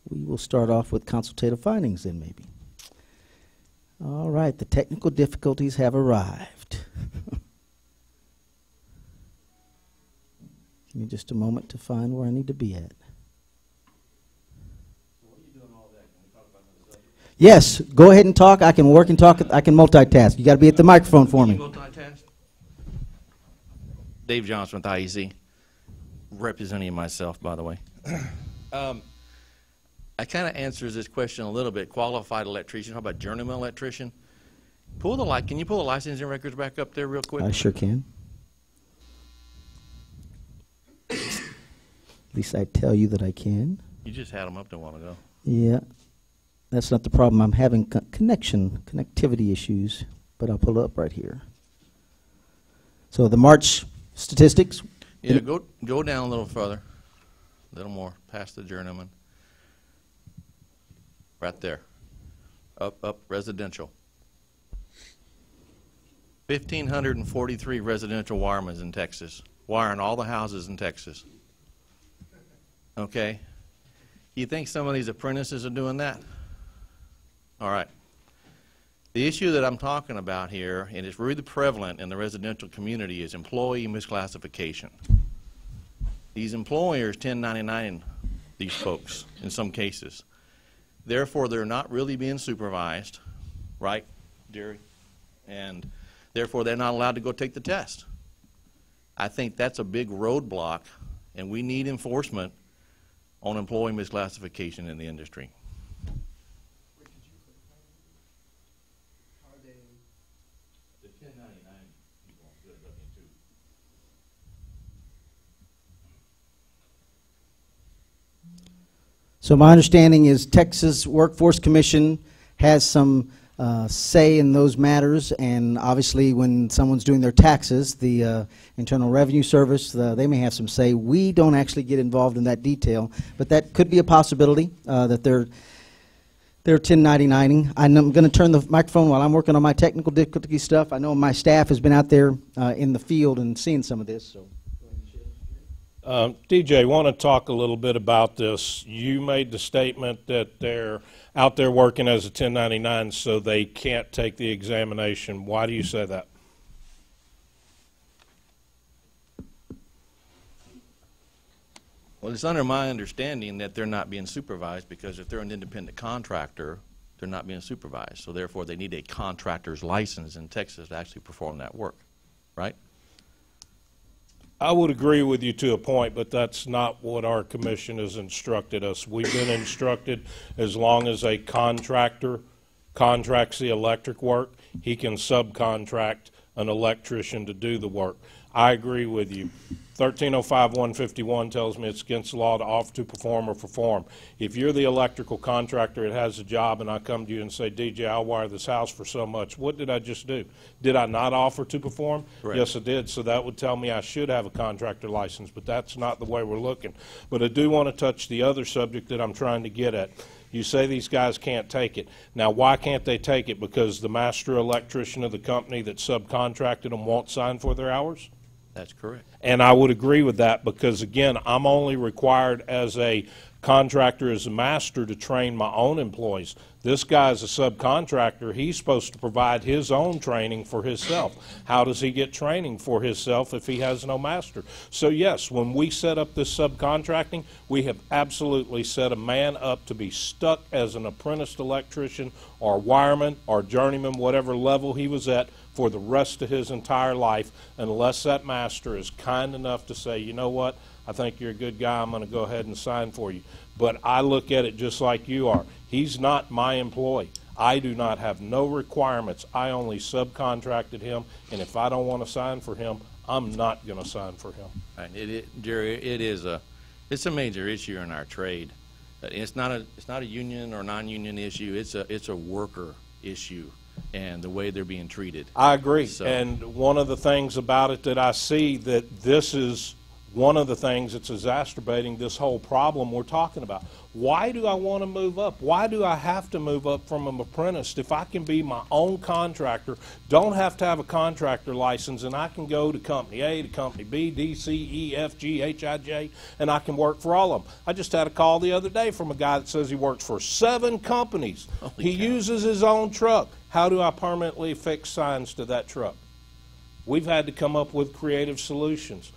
We will start off with consultative findings then, maybe. All right, the technical difficulties have arrived. Give me just a moment to find where I need to be at. Yes, go ahead and talk. I can work and talk. I can multitask. You got to be at the microphone for me. Multitask. Dave Johnson with IEC, representing myself, by the way. I kind of answers this question a little bit. Qualified electrician. How about journeyman electrician? Can you pull the licensing records back up there real quick? I sure can. At least I tell you that I can. You just had them up there a while ago. Yeah, that's not the problem. I'm having connectivity issues, but I'll pull it up right here. So the March statistics. Yeah, go down a little further, a little more past the journeyman. Right there. Up, residential. 1,543 residential wiremen in Texas, wiring all the houses in Texas. Okay? You think some of these apprentices are doing that? All right. The issue that I'm talking about here, and it's really prevalent in the residential community, is employee misclassification. These employers 1099 these folks in some cases. Therefore, they're not really being supervised, right, Jerry? And therefore, they're not allowed to go take the test. I think that's a big roadblock, and we need enforcement on employee misclassification in the industry. The 1099 people get a W-2. So my understanding is Texas Workforce Commission has some say in those matters, and obviously when someone's doing their taxes, the Internal Revenue Service, they may have some say. We don't actually get involved in that detail, but that could be a possibility that they're 1099ing. I'm going to turn the microphone while I'm working on my technical difficulty stuff. I know my staff has been out there in the field and seeing some of this. So. DJ, want to talk a little bit about this. You made the statement that they're out there working as a 1099 so they can't take the examination. Why do you say that? Well, it's under my understanding that they're not being supervised, because if they're an independent contractor, they're not being supervised. So therefore, they need a contractor's license in Texas to actually perform that work, right? I would agree with you to a point, but that's not what our commission has instructed us. We've been instructed as long as a contractor contracts the electric work, he can subcontract an electrician to do the work. I agree with you. 1305-151 tells me it's against the law to offer to perform or perform. If you're the electrical contractor that has a job and I come to you and say, DJ, I'll wire this house for so much, what did I just do? Did I not offer to perform? Correct. Yes, I did. So that would tell me I should have a contractor license, but that's not the way we're looking. But I do want to touch the other subject that I'm trying to get at. You say these guys can't take it. Now, why can't they take it? Because the master electrician of the company that subcontracted them won't sign for their hours? That's correct. And I would agree with that because, again, I'm only required as a contractor, as a master, to train my own employees. This guy's a subcontractor. He's supposed to provide his own training for himself. How does he get training for himself if he has no master? So, yes, when we set up this subcontracting, we have absolutely set a man up to be stuck as an apprentice electrician or wireman or journeyman, whatever level he was at, for the rest of his entire life, unless that master is kind enough to say, you know what, I think you're a good guy, I'm going to go ahead and sign for you. But I look at it just like you are. He's not my employee. I do not have no requirements. I only subcontracted him, and if I don't want to sign for him, I'm not going to sign for him. Right. Jerry, it's a major issue in our trade. It's not a union or non-union issue. It's a worker issue, and the way they're being treated. I agree. So. And one of the things about it that I see that this is one of the things that's exacerbating this whole problem we're talking about. Why do I want to move up? Why do I have to move up from an apprentice if I can be my own contractor, don't have to have a contractor license, and I can go to company A, to company B, D, C, E, F, G, H, I, J, and I can work for all of them. I just had a call the other day from a guy that says he works for 7 companies. He uses his own truck. How do I permanently fix signs to that truck? We've had to come up with creative solutions.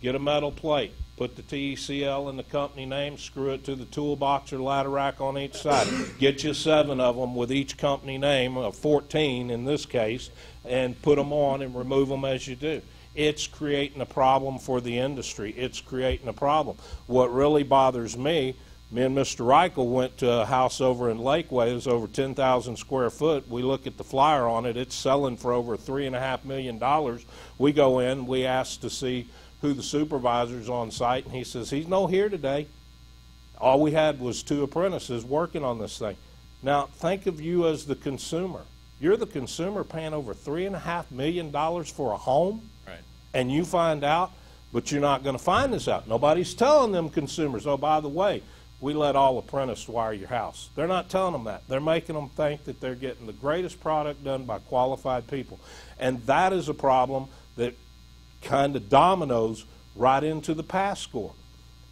Get a metal plate, Put the TECL in the company name, screw it to the toolbox or ladder rack on each side. Get you 7 of them with each company name, 14 in this case, and put them on and remove them as you do. It's creating a problem for the industry. It's creating a problem. What really bothers me and Mr. Reichel went to a house over in Lakeway. It was over 10,000 square foot. We look at the flyer on it. It's selling for over $3.5 million. We go in. We ask to see who the supervisor's on site, and he says, he's no here today. All we had was 2 apprentices working on this thing. Now, think of you as the consumer. You're the consumer paying over $3.5 million for a home, right? And you find out, but you're not going to find this out. Nobody's telling them consumers, oh, by the way, we let all apprentices wire your house. They're not telling them that. They're making them think that they're getting the greatest product done by qualified people. And that is a problem that kind of dominoes right into the pass score.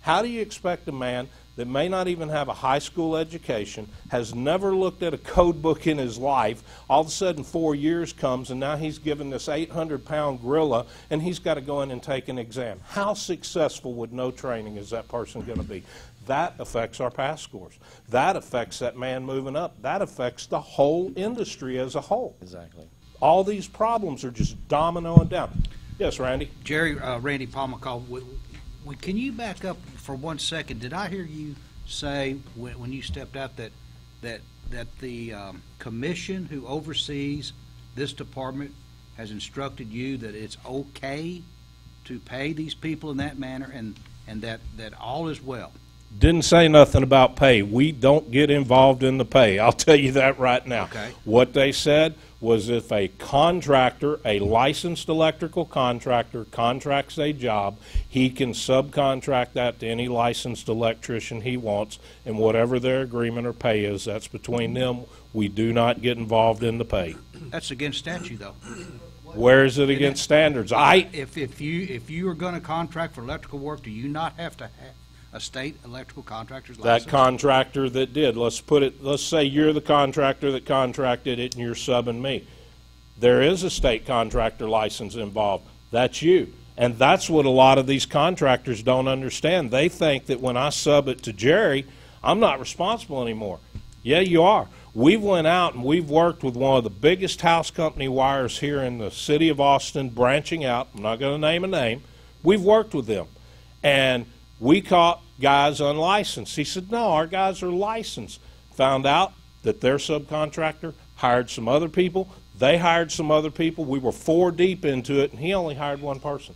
How do you expect a man that may not even have a high school education, has never looked at a code book in his life, all of a sudden 4 years comes and now he's given this 800-pound gorilla and he's got to go in and take an exam? How successful with no training is that person going to be? That affects our pass scores. That affects that man moving up. That affects the whole industry as a whole. Exactly. All these problems are just dominoing down. Yes, Randy? Jerry, Randy Palmacall, can you back up for 1 second? Did I hear you say when you stepped out that the commission who oversees this department has instructed you that it's okay to pay these people in that manner and that all is well? Didn't say nothing about pay. We don't get involved in the pay. I'll tell you that right now. Okay. What they said was if a contractor, a licensed electrical contractor, contracts a job, he can subcontract that to any licensed electrician he wants, and whatever their agreement or pay is, that's between them. We do not get involved in the pay. That's against statute, though. Where is it against standards? If you are going to contract for electrical work, do you not have to have a state electrical contractor's license? That contractor that did, let's say you're the contractor that contracted it and you're subbing me. There is a state contractor license involved. That's you. And that's what a lot of these contractors don't understand. They think that when I sub it to Jerry, I'm not responsible anymore. Yeah, you are. We've went out and we've worked with one of the biggest house company wires here in the city of Austin, branching out. I'm not going to name a name. We've worked with them. And we caught guys unlicensed. He said, no, our guys are licensed. Found out that their subcontractor hired some other people. They hired some other people. We were 4 deep into it, and he only hired 1 person.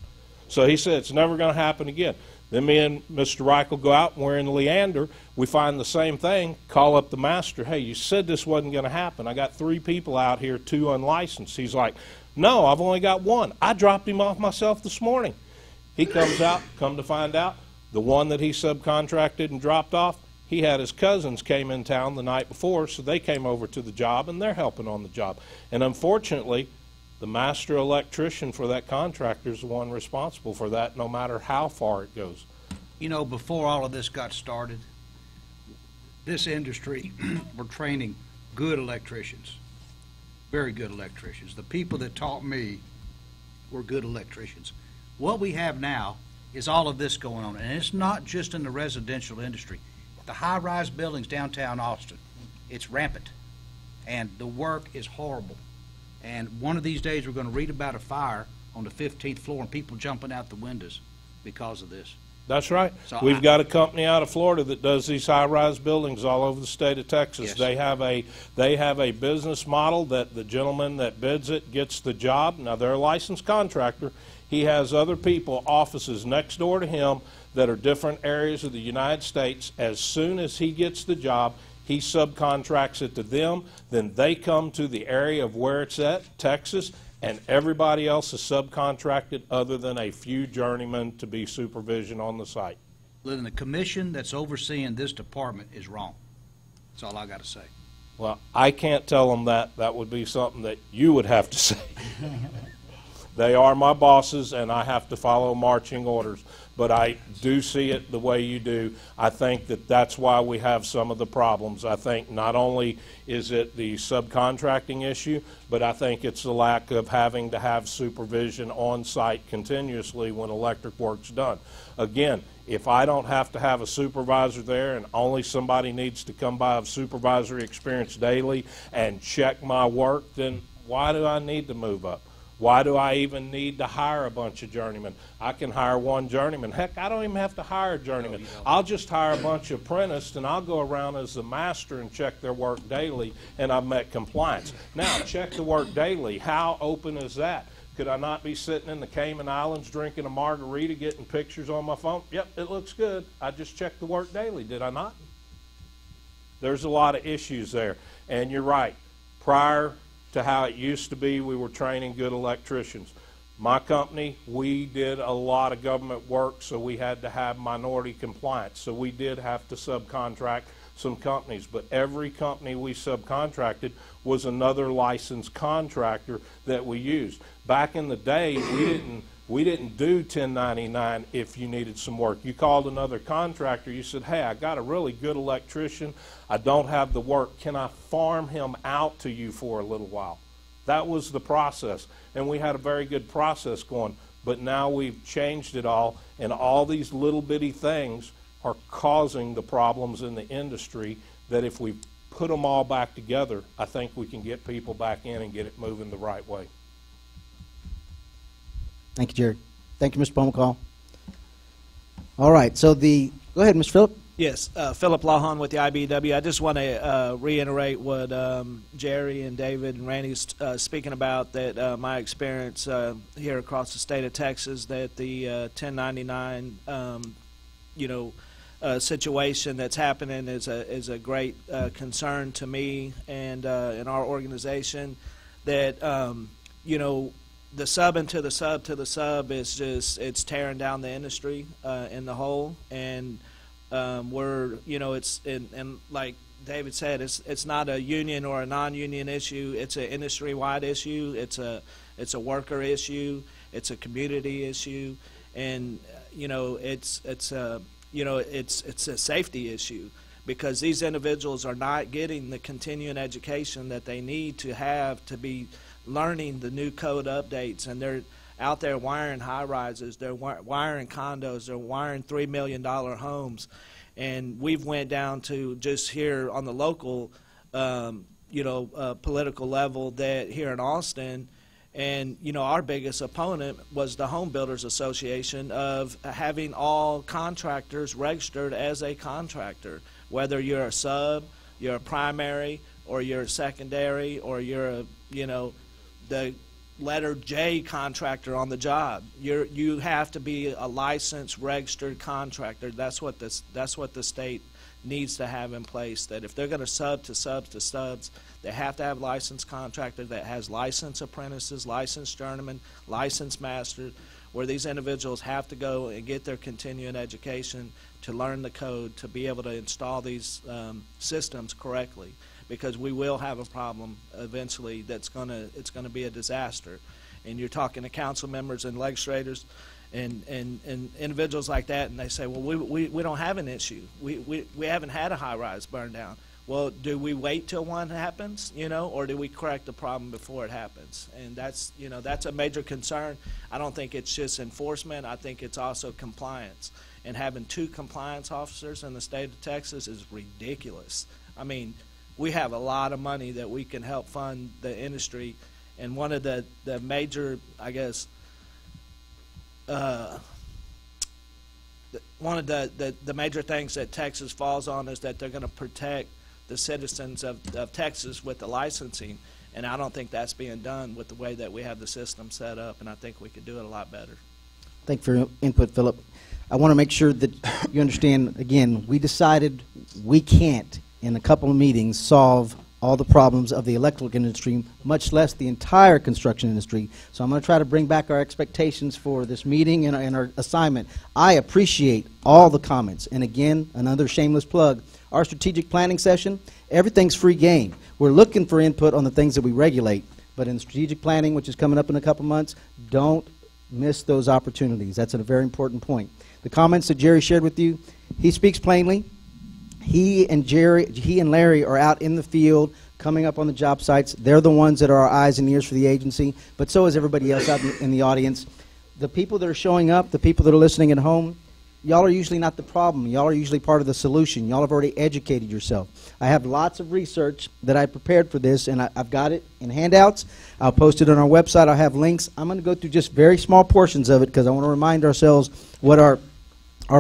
So he said, it's never going to happen again. Then me and Mr. Reichel go out, and we're in Leander. We find the same thing, call up the master. Hey, you said this wasn't going to happen. I got 3 people out here, 2 unlicensed. He's like, no, I've only got 1. I dropped him off myself this morning. He comes out, come to find out, the one that he subcontracted and dropped off, he had his cousins came in town the night before, so they came over to the job, and they're helping on the job. And unfortunately, the master electrician for that contractor is the one responsible for that, no matter how far it goes. You know, before all of this got started, this industry were training good electricians, very good electricians. The people that taught me were good electricians. What we have now is all of this going on, and it's not just in the residential industry. The high-rise buildings downtown Austin, it's rampant, and the work is horrible. And one of these days we're going to read about a fire on the 15th floor and people jumping out the windows because of this. That's right. So We've got a company out of Florida that does these high-rise buildings all over the state of Texas. Yes. They have a business model that the gentleman that bids it gets the job. Now, they're a licensed contractor. He has other people, offices next door to him that are different areas of the United States. As soon as he gets the job, he subcontracts it to them. Then they come to the area of where it's at, Texas, and everybody else is subcontracted other than a few journeymen to be supervision on the site. Then the commission that's overseeing this department is wrong. That's all I got to say. Well, I can't tell them that. That would be something that you would have to say. They are my bosses, and I have to follow marching orders. But I do see it the way you do. I think that that's why we have some of the problems. I think not only is it the subcontracting issue, but I think it's the lack of having to have supervision on site continuously when electric work's done. Again, if I don't have to have a supervisor there and only somebody needs to come by of supervisory experience daily and check my work, then why do I need to move up? Why do I even need to hire a bunch of journeymen? I can hire one journeyman. Heck, I don't even have to hire a journeyman. I'll just hire a bunch of apprentices, and I'll go around as the master and check their work daily, and I've met compliance. Now, check the work daily. How open is that? Could I not be sitting in the Cayman Islands drinking a margarita, getting pictures on my phone? Yep, it looks good. I just checked the work daily, did I not? There's a lot of issues there. And you're right. Prior to how it used to be, we were training good electricians. My company, we did a lot of government work, so we had to have minority compliance. So we did have to subcontract some companies, but every company we subcontracted was another licensed contractor that we used. Back in the day, we didn't do 1099 if you needed some work. You called another contractor, you said, hey, I got a really good electrician, I don't have the work, can I farm him out to you for a little while? That was the process, and we had a very good process going, but now we've changed it all, and all these little bitty things are causing the problems in the industry that if we put them all back together, I think we can get people back in and get it moving the right way. Thank you, Jerry. Thank you, Mr. Pomacall. All right, so go ahead, Mr. Phillip. Yes, Philip Lawhon with the IBEW. I just want to reiterate what Jerry and David and Randy speaking about, that my experience here across the state of Texas, that the 1099 situation that's happening is a great concern to me and in our organization. That the sub into the sub to the sub is just, it's tearing down the industry in the whole, and it's and like David said, it's not a union or a non-union issue. It's an industry-wide issue. It's a worker issue. It's a community issue, and it's a safety issue, because these individuals are not getting the continuing education that they need to have to be learning the new code updates, and they're out there wiring high-rises, they're wiring condos, they're wiring $3 million homes. And we've went down to just here on the local, political level, that here in Austin, and our biggest opponent was the Home Builders Association, of having all contractors registered as a contractor, whether you're a sub, you're a primary, or you're a secondary, or you're the letter J contractor on the job. You have to be a licensed, registered contractor. That's what the state needs to have in place. That if they're going to sub to subs to subs, they have to have a licensed contractor that has licensed apprentices, licensed journeymen, licensed masters, where these individuals have to go and get their continuing education to learn the code to be able to install these systems correctly. Because we will have a problem eventually it's going to be a disaster. And you're talking to council members and legislators and individuals like that, and they say, well, we don't have an issue. We haven't had a high-rise burn down. Well, do we wait till one happens, or do we correct the problem before it happens? And that's a major concern. I don't think it's just enforcement. I think it's also compliance. And having 2 compliance officers in the state of Texas is ridiculous. I mean, we have a lot of money that we can help fund the industry, and one of the major, I guess, one of the major things that Texas falls on is that they're going to protect the citizens of Texas with the licensing, and I don't think that's being done with the way that we have the system set up, and I think we could do it a lot better. Thank you for your input, Philip. I want to make sure that you understand, again, we decided we can't, in a couple of meetings, solve all the problems of the electrical industry, much less the entire construction industry. So I'm going to try to bring back our expectations for this meeting and our assignment. I appreciate all the comments. And again, another shameless plug, our strategic planning session, everything's free game. We're looking for input on the things that we regulate. but in strategic planning, which is coming up in a couple months, don't miss those opportunities. That's a very important point. The comments that Jerry shared with you, he speaks plainly. He and Larry are out in the field, coming up on the job sites. They're the ones that are our eyes and ears for the agency, but so is everybody else out in the audience. The people that are showing up, the people that are listening at home, y'all are usually not the problem. Y'all are usually part of the solution. Y'all have already educated yourself. I have lots of research that I prepared for this, and I've got it in handouts. I'll post it on our website. I'll have links. I'm going to go through just very small portions of it because I want to remind ourselves what our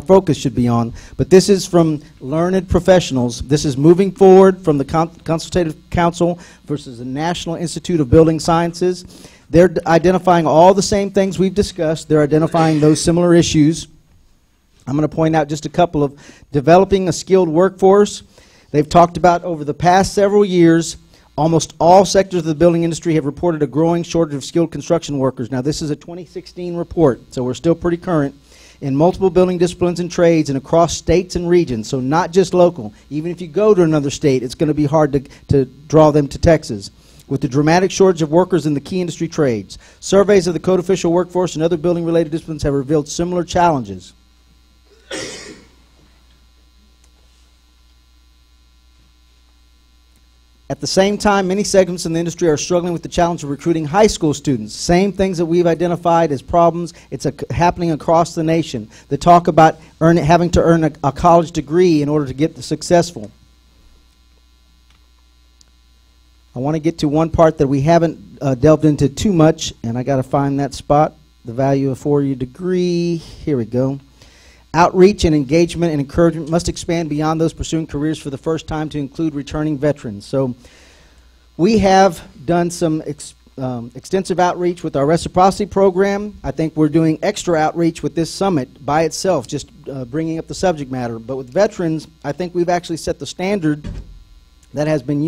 focus should be on. But this is from learned professionals. This is moving forward from the Consultative Council versus the National Institute of Building Sciences. They're identifying all the same things we've discussed. They're identifying those similar issues. I'm going to point out just a couple of developing a skilled workforce. They've talked about over the past several years, almost all sectors of the building industry have reported a growing shortage of skilled construction workers. Now, this is a 2016 report, so we're still pretty current. In multiple building disciplines and trades and across states and regions, so not just local. Even if you go to another state, it's going to be hard to draw them to Texas. With the dramatic shortage of workers in the key industry trades, surveys of the code official workforce and other building-related disciplines have revealed similar challenges. At the same time, many segments in the industry are struggling with the challenge of recruiting high school students. Same things that we've identified as problems. It's happening across the nation. The talk about having to earn a college degree in order to get successful. I want to get to one part that we haven't delved into too much, and I got to find that spot. The value of a four-year degree. Here we go. Outreach and engagement and encouragement must expand beyond those pursuing careers for the first time to include returning veterans. So we have done some extensive outreach with our Reciprocity program. I think we're doing extra outreach with this summit by itself, just bringing up the subject matter. But with veterans, I think we've actually set the standard that has been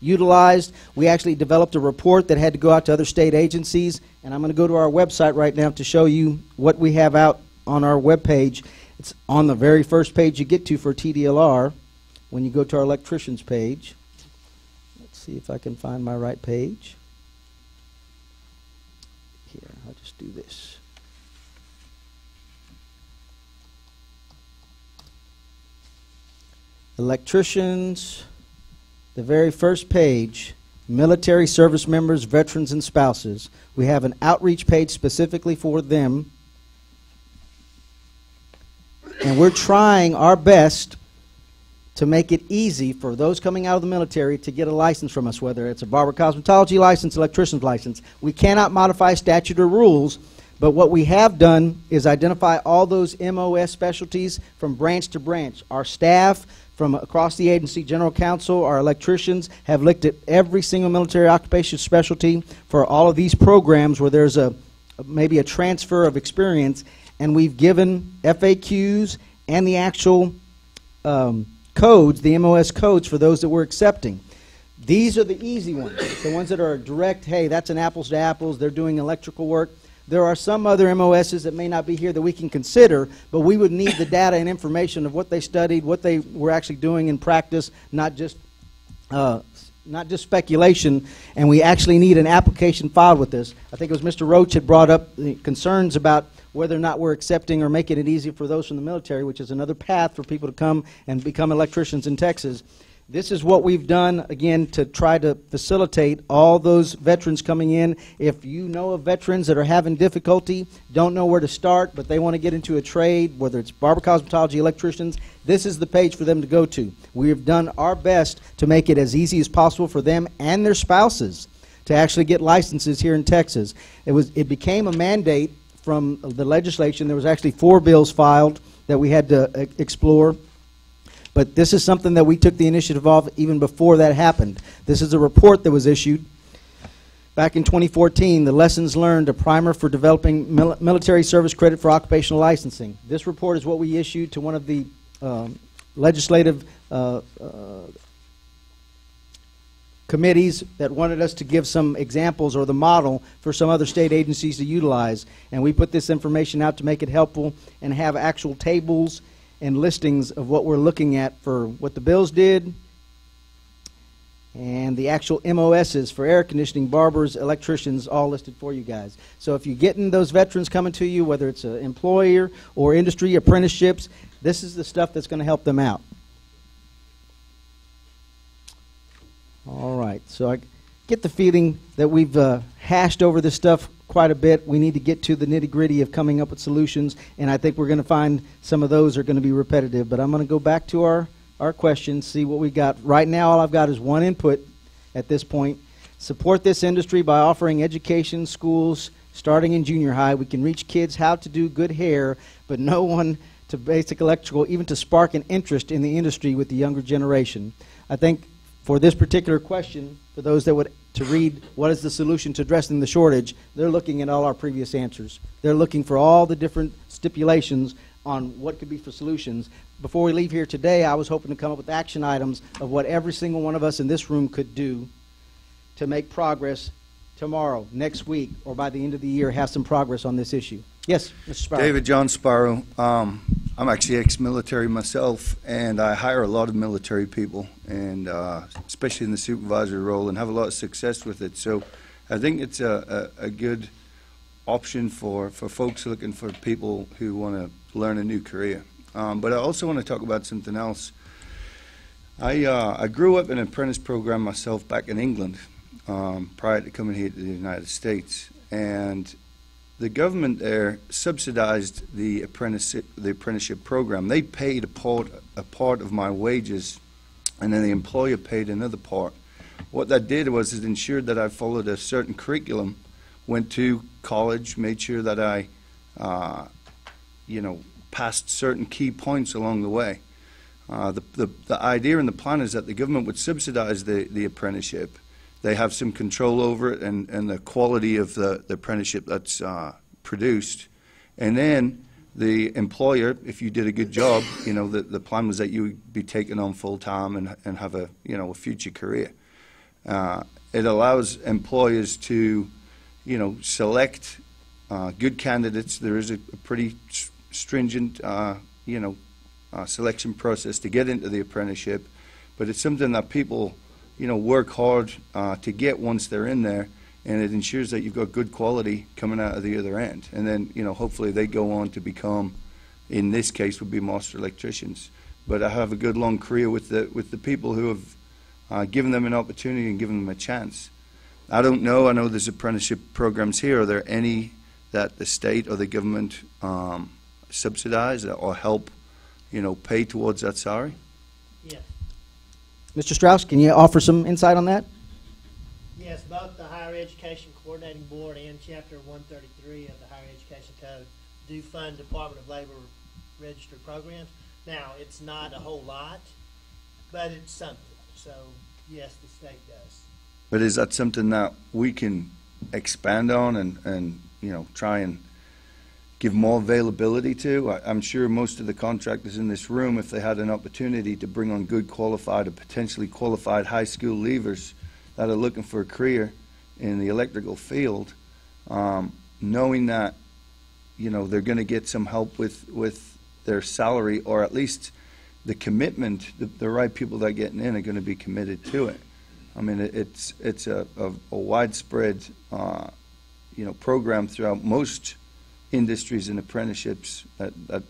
utilized. We actually developed a report that had to go out to other state agencies, and I'm going to go to our website right now to show you what we have out on our webpage. It's on the very first page you get to for TDLR when you go to our electricians page. Let's see if I can find my right page. Here, I'll just do this. Electricians, the very first page, military service members, veterans, and spouses. We have an outreach page specifically for them. And we're trying our best to make it easy for those coming out of the military to get a license from us, whether it's a barber cosmetology license, electrician's license. We cannot modify statute or rules, but what we have done is identify all those MOS specialties from branch to branch. Our staff from across the agency, general counsel, our electricians have looked at every single military occupation specialty for all of these programs where there's maybe a transfer of experience. And we've given FAQs and the actual codes, the MOS codes for those that we're accepting. These are the easy ones, the ones that are direct, hey, that's an apples to apples, they're doing electrical work. There are some other MOSs that may not be here that we can consider, but we would need the data and information of what they studied, what they were actually doing in practice, not just speculation, and we actually need an application filed with this. I think it was Mr. Roach had brought up the concerns about whether or not we're accepting or making it easy for those from the military, which is another path for people to come and become electricians in Texas. This is what we've done, again, to try to facilitate all those veterans coming in. If you know of veterans that are having difficulty, don't know where to start, but they want to get into a trade, whether it's barber cosmetology, electricians, this is the page for them to go to. We have done our best to make it as easy as possible for them and their spouses to actually get licenses here in Texas. It became a mandate from the legislation. There was actually 4 bills filed that we had to explore. But this is something that we took the initiative of even before that happened. This is a report that was issued back in 2014, the Lessons Learned, a primer for developing military service credit for occupational licensing. This report is what we issued to one of the legislative committees that wanted us to give some examples or the model for some other state agencies to utilize. And we put this information out to make it helpful and have actual tables and listings of what we're looking at for what the bills did and the actual MOSs for air conditioning, barbers, electricians, all listed for you guys. So if you're getting those veterans coming to you, whether it's an employer or industry apprenticeships, this is the stuff that's going to help them out. All right, so I get the feeling that we've hashed over this stuff quite a bit. We need to get to the nitty-gritty of coming up with solutions, and I think we're going to find some of those are going to be repetitive. But I'm going to go back to our questions, see what we got. Right now, all I've got is one input at this point. Support this industry by offering education, schools, starting in junior high. We can reach kids how to do good hair, but no one to basic electrical, even to spark an interest in the industry with the younger generation. I think for this particular question, for those that would to read what is the solution to addressing the shortage, they're looking at all our previous answers. They're looking for all the different stipulations on what could be for solutions. Before we leave here today, I was hoping to come up with action items of what every single one of us in this room could do to make progress tomorrow, next week, or by the end of the year, have some progress on this issue. Yes, Mr. Sparrow. David John Sparrow. I'm actually ex-military myself, and I hire a lot of military people, and especially in the supervisory role, and have a lot of success with it. So I think it's a good option for folks looking for people who want to learn a new career. But I also want to talk about something else. I grew up in an apprentice program myself back in England prior to coming here to the United States, and the government there subsidized the apprenticeship program. They paid a part of my wages, and then the employer paid another part. What that did was it ensured that I followed a certain curriculum, went to college, made sure that I, passed certain key points along the way. The idea and the plan is that the government would subsidize the apprenticeship. They have some control over it and the quality of the apprenticeship that's produced. And then the employer, if you did a good job, the plan was that you would be taken on full-time and have a future career. It allows employers to, select good candidates. There is a pretty stringent, selection process to get into the apprenticeship, but it's something that people work hard to get once they're in there, and it ensures that you've got good quality coming out of the other end. And then, hopefully they go on to become, in this case, would be master electricians. But I have a good long career with the people who have given them an opportunity and given them a chance. I don't know. I know there's apprenticeship programs here. Are there any that the state or the government subsidize or help, pay towards that salary? Yes. Mr. Strauss, can you offer some insight on that? Yes, both the Higher Education Coordinating Board and Chapter 133 of the Higher Education Code do fund Department of Labor registered programs. Now, it's not a whole lot, but it's something. So, yes, the state does. But is that something that we can expand on and try and give more availability to? I'm sure most of the contractors in this room, if they had an opportunity to bring on good qualified or potentially qualified high school leavers that are looking for a career in the electrical field, knowing that they're going to get some help with their salary, or at least the commitment, the right people that are getting in are going to be committed to it. I mean, it's a widespread program throughout most industries and apprenticeships that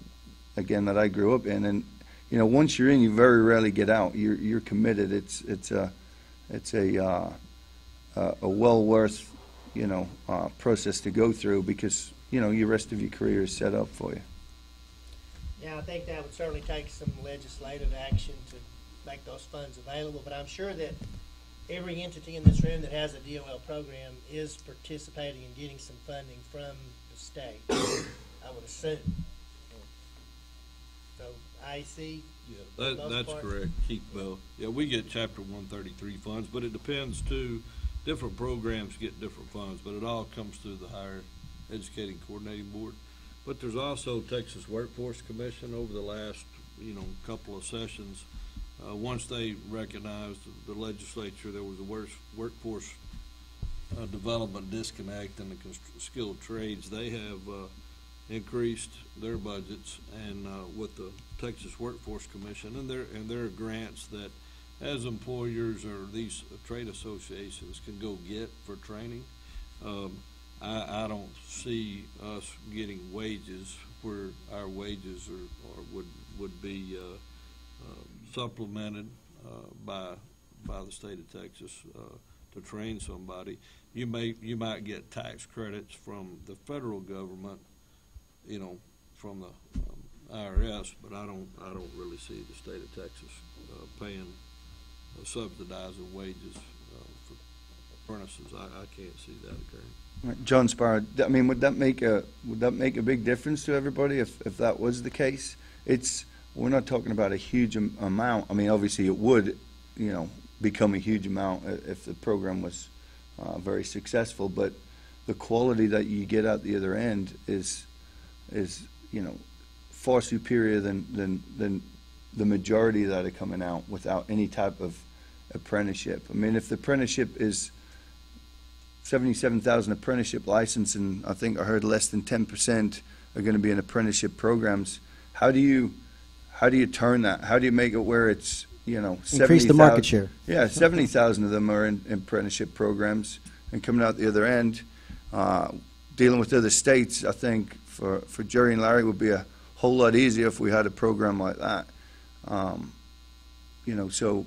I grew up in, and once you're in, you very rarely get out. You're committed. It's a well worth process to go through, because your rest of your career is set up for you. Yeah, I think that would certainly take some legislative action to make those funds available, but I'm sure that every entity in this room that has a DOL program is participating in getting some funding from the state, I would assume. So IEC? Yeah, that's correct, Keith Bell. Yeah, we get Chapter 133 funds, but it depends too. Different programs get different funds, but it all comes through the Higher Educating Coordinating Board. But there's also Texas Workforce Commission over the last, couple of sessions. Once they recognized the legislature, there was a workforce development disconnect in the skilled trades. They have increased their budgets, and with the Texas Workforce Commission, and there are grants that as employers or these trade associations can go get for training, I don't see us getting wages where our wages would be supplemented by the state of Texas to train somebody. You might get tax credits from the federal government, from the IRS, but I don't really see the state of Texas paying subsidizing wages for apprentices. I can't see that occurring. John Sparrow, I mean, would that make a big difference to everybody if that was the case? We're not talking about a huge amount. I mean, obviously it would, become a huge amount if the program was very successful. But the quality that you get out the other end is far superior than the majority that are coming out without any type of apprenticeship. I mean, if the apprenticeship is 77,000 apprenticeship license, and I think I heard less than 10% are going to be in apprenticeship programs. How do you turn that? How do you make it where it's increase the market share? Yeah, 70,000 of them are in apprenticeship programs, and coming out the other end, dealing with other states. I think for Jerry and Larry would be a whole lot easier if we had a program like that. So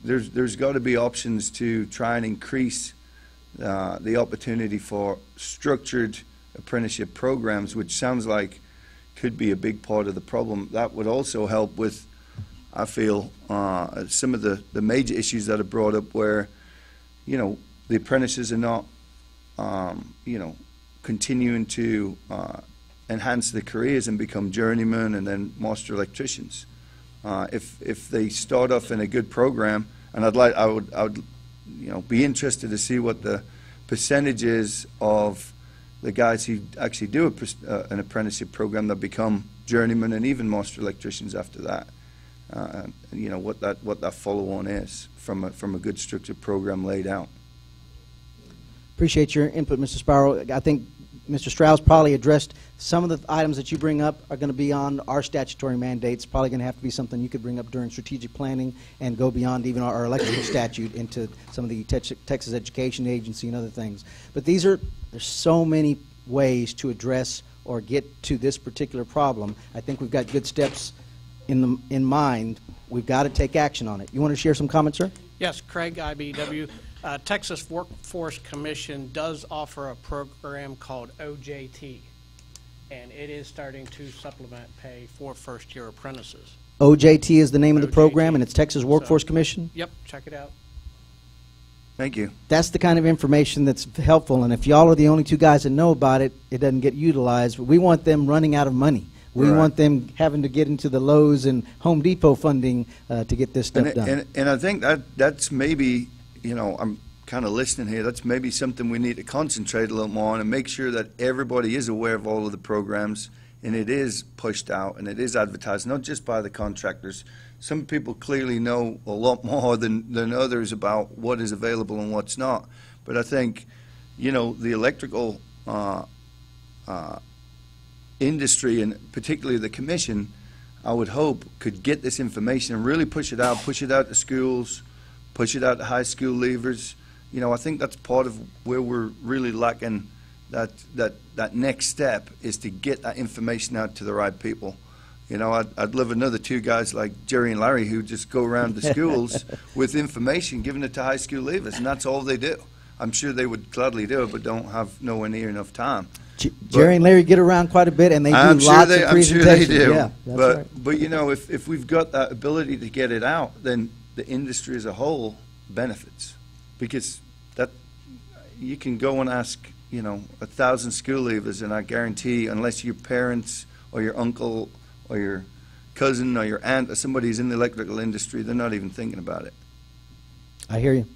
there's got to be options to try and increase the opportunity for structured apprenticeship programs, which sounds like could be a big part of the problem. That would also help with, I feel, some of the major issues that are brought up where, the apprentices are not, continuing to enhance their careers and become journeymen and then master electricians. If they start off in a good program, and I would be interested to see what the percentage is of the guys who actually do an apprenticeship program that become journeymen and even master electricians after that. What that follow-on is from a good structured program laid out. Appreciate your input, Mr. Sparrow. I think Mr. Strauss probably addressed some of the items that you bring up are going to be on our statutory mandates. Probably going to have to be something you could bring up during strategic planning and go beyond even our electrical statute into some of the Texas Education Agency and other things. But there's so many ways to address or get to this particular problem. I think we've got good steps in mind. We've got to take action on it. You want to share some comments, sir? Yes, Craig, IBEW. Texas Workforce Commission does offer a program called OJT, and it is starting to supplement pay for first-year apprentices. OJT is the name of the program, and it's Texas Workforce Commission? Yep, check it out. Thank you. That's the kind of information that's helpful, and if y'all are the only two guys that know about it, it doesn't get utilized. But we want them running out of money. We want them having to get into the Lowe's and Home Depot funding to get this stuff done. And I think that's maybe, I'm kind of listening here, that's maybe something we need to concentrate a little more on and make sure that everybody is aware of all of the programs and it is pushed out and it is advertised, not just by the contractors. Some people clearly know a lot more than others about what is available and what's not. But I think, the electrical industry and particularly the commission, I would hope, could get this information and really push it out to schools, push it out to high school leavers. I think that's part of where we're really lacking that next step is to get that information out to the right people. I'd love another two guys like Jerry and Larry who just go around the schools with information, giving it to high school leavers, and that's all they do. I'm sure they would gladly do it, but don't have nowhere near enough time. Jerry and Larry get around quite a bit, and they do lots of presentations. I'm sure they do. Yeah, that's right. But if we've got that ability to get it out, then the industry as a whole benefits, because that you can go and ask 1,000 school leavers, and I guarantee, unless your parents or your uncle or your cousin or your aunt or somebody who's in the electrical industry, they're not even thinking about it. I hear you.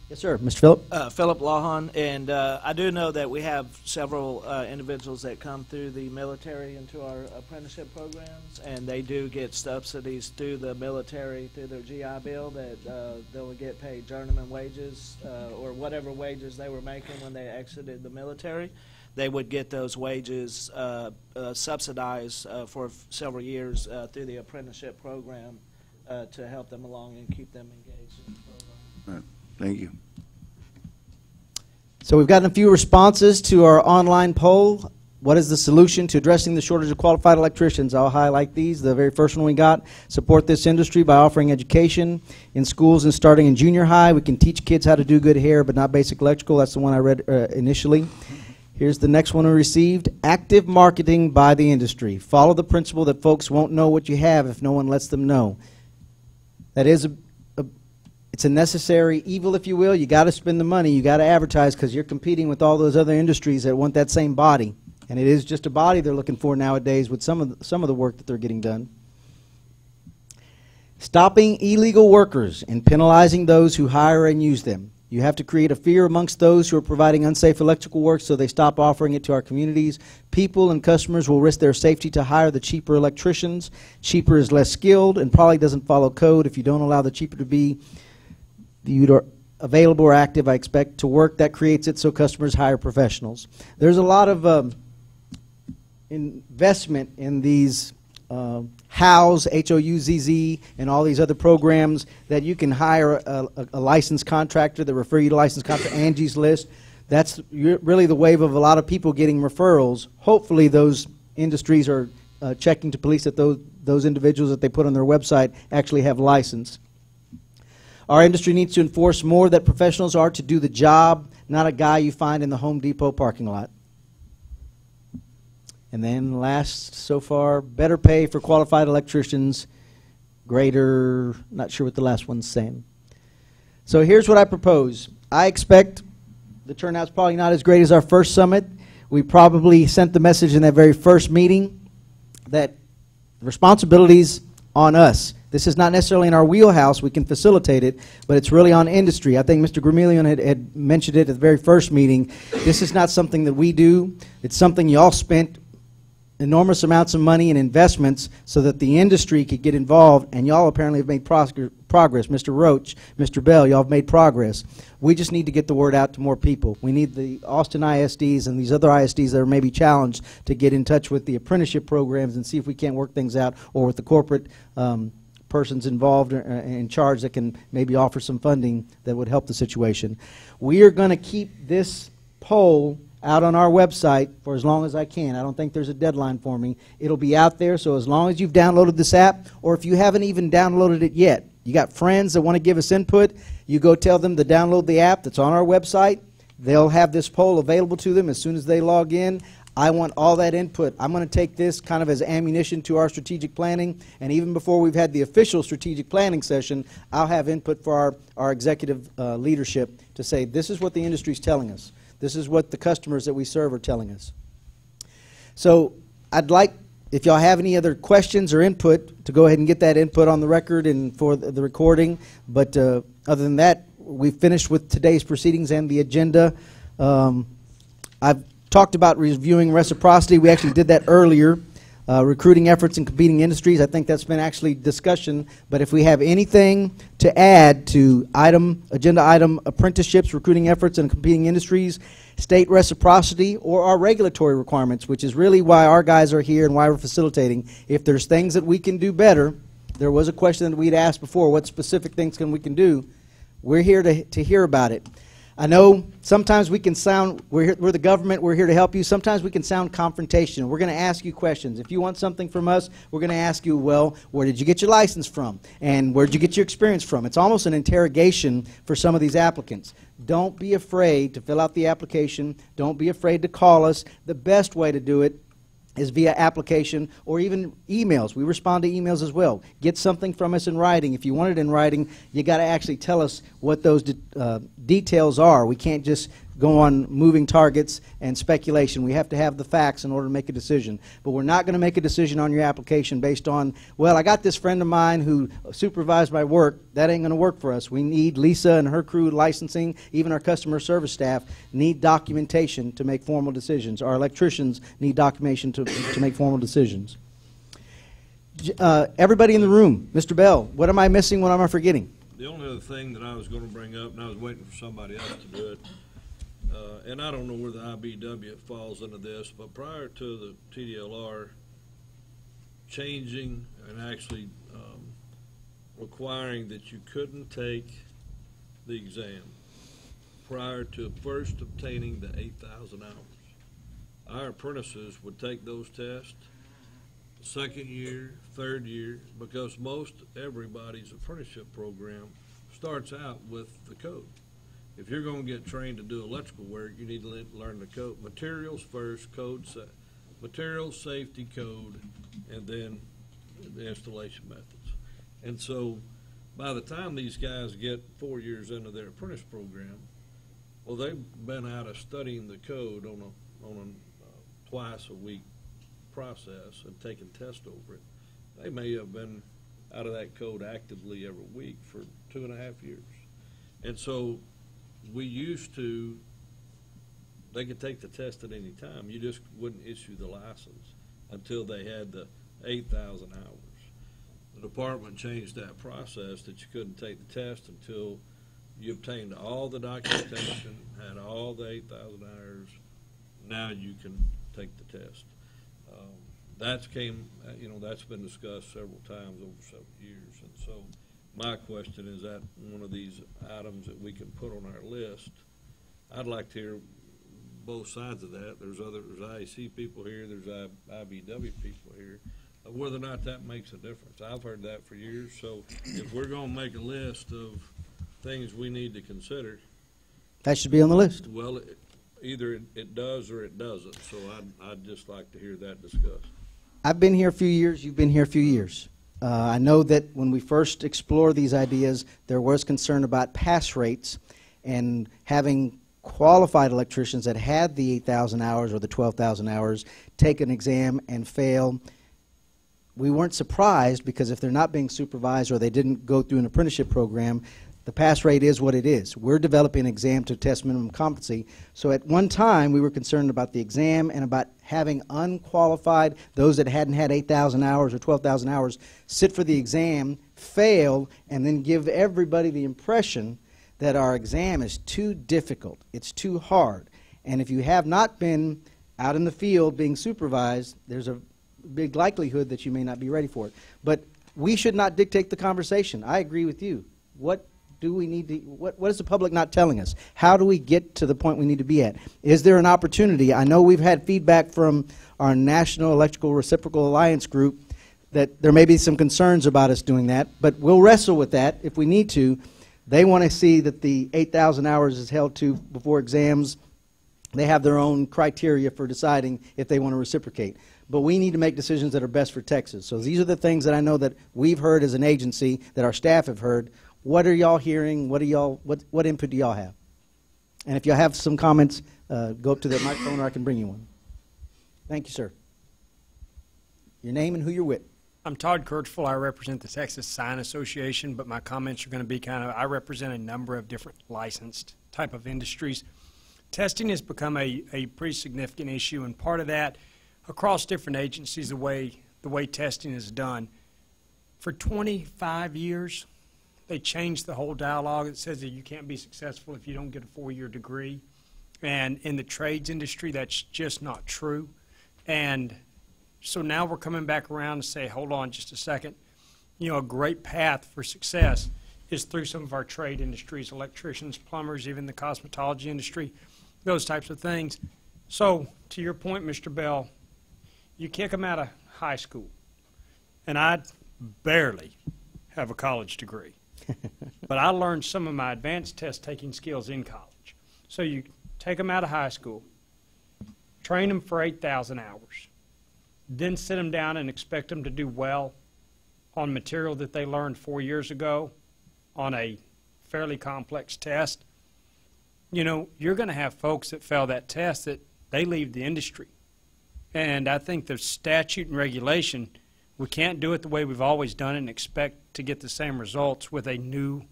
Yes, sir. Mr. Phillip? Philip Lawhon, and I do know that we have several individuals that come through the military into our apprenticeship programs, and they do get subsidies through the military, through their GI Bill, that they will get paid journeyman wages or whatever wages they were making when they exited the military. They would get those wages subsidized for several years through the apprenticeship program to help them along and keep them engaged in the program. Thank you. So we've gotten a few responses to our online poll. What is the solution to addressing the shortage of qualified electricians? I'll highlight these. The very first one we got: support this industry by offering education in schools and starting in junior high. We can teach kids how to do good hair, but not basic electrical. That's the one I read initially. Here's the next one we received: active marketing by the industry. Follow the principle that folks won't know what you have if no one lets them know. That is it's a necessary evil, if you will. You got to spend the money. You got to advertise, because you're competing with all those other industries that want that same body. And it is just a body they're looking for nowadays with some of the work that they're getting done. Stopping illegal workers and penalizing those who hire and use them. You have to create a fear amongst those who are providing unsafe electrical work so they stop offering it to our communities. People and customers will risk their safety to hire the cheaper electricians. Cheaper is less skilled and probably doesn't follow code. If you don't allow the cheaper to be available or active, I expect, to work, that creates it so customers hire professionals. There's a lot of investment in these HOUZ, H-O-U-Z-Z, and all these other programs that you can hire a licensed contractor that refer you to licensed contractor, Angie's List. That's really the wave of a lot of people getting referrals. Hopefully those industries are checking to police that those individuals that they put on their website actually have license. Our industry needs to enforce more that professionals are to do the job, not a guy you find in the Home Depot parking lot. And then last so far, better pay for qualified electricians, greater, not sure what the last one's saying. So here's what I propose. I expect the turnout's probably not as great as our first summit. We probably sent the message in that very first meeting that the responsibility's on us. This is not necessarily in our wheelhouse. We can facilitate it, but it's really on industry. I think Mr. Gramillion had mentioned it at the very first meeting. This is not something that we do. It's something y'all spent enormous amounts of money and investments so that the industry could get involved, and y'all apparently have made progress. Mr. Roach, Mr. Bell, y'all have made progress. We just need to get the word out to more people. We need the Austin ISDs and these other ISDs that are maybe challenged to get in touch with the apprenticeship programs and see if we can't work things out, or with the corporate persons involved in charge that can maybe offer some funding that would help the situation. We are going to keep this poll out on our website for as long as I can. I don't think there's a deadline for me. It'll be out there, so as long as you've downloaded this app, or if you haven't even downloaded it yet, you got friends that want to give us input, you go tell them to download the app that's on our website. They'll have this poll available to them as soon as they log in. I want all that input. I'm going to take this kind of as ammunition to our strategic planning, and even before we've had the official strategic planning session, I'll have input for our executive leadership to say, this is what the industry's telling us. This is what the customers that we serve are telling us. So I'd like, if y'all have any other questions or input, to go ahead and get that input on the record and for the recording. But other than that, we've finished with today's proceedings and the agenda. I've talked about reviewing reciprocity. We actually did that earlier. Recruiting efforts in competing industries. I think that's been actually discussion. But if we have anything to add to agenda item apprenticeships, recruiting efforts in competing industries, state reciprocity, or our regulatory requirements, which is really why our guys are here and why we're facilitating. If there's things that we can do better, there was a question that we'd asked before, what specific things we can do? We're here to hear about it. I know sometimes we can sound, we're the government, we're here to help you. Sometimes we can sound confrontational. We're going to ask you questions. If you want something from us, we're going to ask you, well, where did you get your license from? And where did you get your experience from? It's almost an interrogation for some of these applicants. Don't be afraid to fill out the application. Don't be afraid to call us. The best way to do it is via application or even emails. We respond to emails as well. Get something from us in writing. If you want it in writing, you got to actually tell us what those details are. We can't just go on moving targets and speculation. We have to have the facts in order to make a decision. But we're not going to make a decision on your application based on, well, I got this friend of mine who supervised my work. That ain't going to work for us. We need Lisa and her crew licensing, even our customer service staff need documentation to make formal decisions. Our electricians need documentation to make formal decisions. Everybody in the room, Mr. Bell, what am I missing? What am I forgetting? The only other thing that I was going to bring up, and I was waiting for somebody else to do it, and I don't know where the IBW falls into this, but prior to the TDLR changing and actually requiring that you couldn't take the exam prior to first obtaining the 8,000 hours. Our apprentices would take those tests second year, third year, because most everybody's apprenticeship program starts out with the code. If you're going to get trained to do electrical work, you need to learn the code. Materials first, materials, safety code, and then the installation methods. And so by the time these guys get 4 years into their apprentice program, well, they've been out of studying the code on a twice a week process and taking tests over it. They may have been out of that code actively every week for 2.5 years. And so we used to, they could take the test at any time. You just wouldn't issue the license until they had the 8,000 hours. The department changed that process that you couldn't take the test until you obtained all the documentation, had all the 8,000 hours. Now you can take the test. That's been discussed several times over several years. And so my question is that one of these items that we can put on our list. I'd like to hear both sides of that. There's IAC people here, there's IBW people here, whether or not that makes a difference. I've heard that for years. So if we're going to make a list of things we need to consider, That should be on the list. well, either it does or it doesn't. So I'd just like to hear that discussed. I've been here a few years, you've been here a few years. I know that when we first explored these ideas, there was concern about pass rates and having qualified electricians that had the 8,000 hours or the 12,000 hours take an exam and fail. We weren't surprised because if they're not being supervised or they didn't go through an apprenticeship program, the pass rate is what it is. We're developing an exam to test minimum competency. So at one time, we were concerned about the exam and about having unqualified, those that hadn't had 8,000 hours or 12,000 hours, sit for the exam, fail, and then give everybody the impression that our exam is too difficult. It's too hard. And if you have not been out in the field being supervised, there's a big likelihood that you may not be ready for it. But we should not dictate the conversation. I agree with you. What do we need to, what is the public not telling us? How do we get to the point we need to be at? Is there an opportunity? I know we've had feedback from our National Electrical Reciprocal Alliance group that there may be some concerns about us doing that, but we'll wrestle with that if we need to. They want to see that the 8,000 hours is held to before exams. They have their own criteria for deciding if they want to reciprocate. But we need to make decisions that are best for Texas. So these are the things that I know that we've heard as an agency, that our staff have heard. What are y'all hearing? What input do y'all have? And if y'all have some comments, go up to the microphone or I can bring you one. Thank you, sir. Your name and who you're with. I'm Todd Kirchfull. I represent the Texas Sign Association, but my comments are going to be I represent a number of different licensed type of industries. Testing has become a pretty significant issue, and part of that, across different agencies, the way testing is done. For 25 years, they changed the whole dialogue. It says that you can't be successful if you don't get a 4-year degree. And in the trades industry, that's just not true. And so now we're coming back around and say, hold on just a second. You know, a great path for success is through some of our trade industries, electricians, plumbers, even the cosmetology industry, those types of things. So to your point, Mr. Bell, you kick them out of high school. And I barely have a college degree. But I learned some of my advanced test-taking skills in college. So you take them out of high school, train them for 8,000 hours, then sit them down and expect them to do well on material that they learned 4 years ago on a fairly complex test. You know, you're going to have folks that fail that test that they leave the industry. And I think the statute and regulation, we can't do it the way we've always done it and expect to get the same results with a new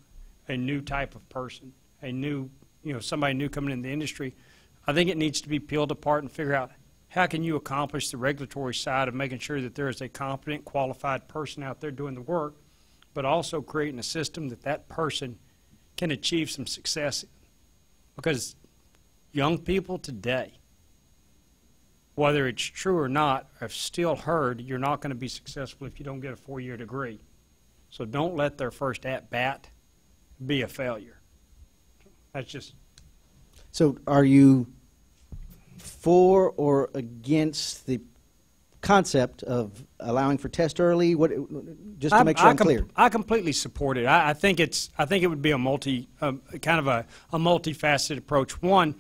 type of person, somebody new coming in the industry. I think it needs to be peeled apart and figure out how can you accomplish the regulatory side of making sure that there is a competent, qualified person out there doing the work, but also creating a system that that person can achieve some success in. Because young people today, whether it's true or not, have still heard you're not going to be successful if you don't get a 4-year degree. So don't let their first at-bat be a failure. That's just... So are you for or against the concept of allowing for test early? What, just to make sure I'm clear. I completely support it. I think it would be a kind of a multifaceted approach. One,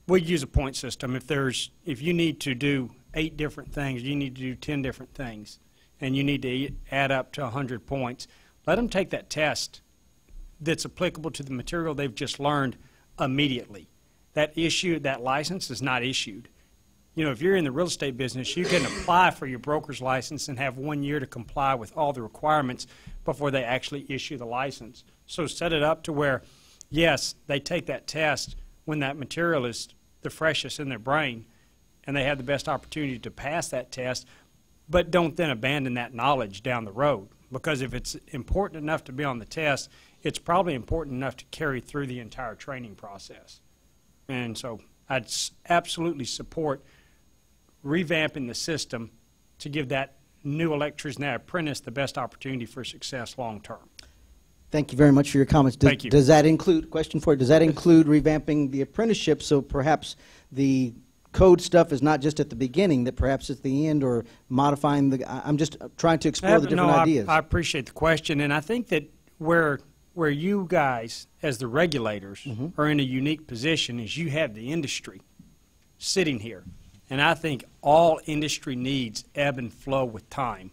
we use a point system. If you need to do 8 different things, you need to do 10 different things, and you need to add up to 100 points. Let them take that test that's applicable to the material they've just learned immediately. That license is not issued. You know, if you're in the real estate business, you can apply for your broker's license and have 1 year to comply with all the requirements before they actually issue the license. So set it up to where, yes, they take that test when that material is the freshest in their brain, and they have the best opportunity to pass that test, but don't then abandon that knowledge down the road. Because if it's important enough to be on the test, it's probably important enough to carry through the entire training process. And so I'd absolutely support revamping the system to give that new electrician, that apprentice, the best opportunity for success long term. Thank you very much for your comments. Thank you. Does that include, question for you, does that include revamping the apprenticeship so perhaps the code stuff is not just at the beginning, that perhaps at the end, or modifying the, I'm just trying to explore the different ideas. I appreciate the question, and I think that where you guys, as the regulators, are in a unique position is you have the industry sitting here. And I think all industry needs ebb and flow with time.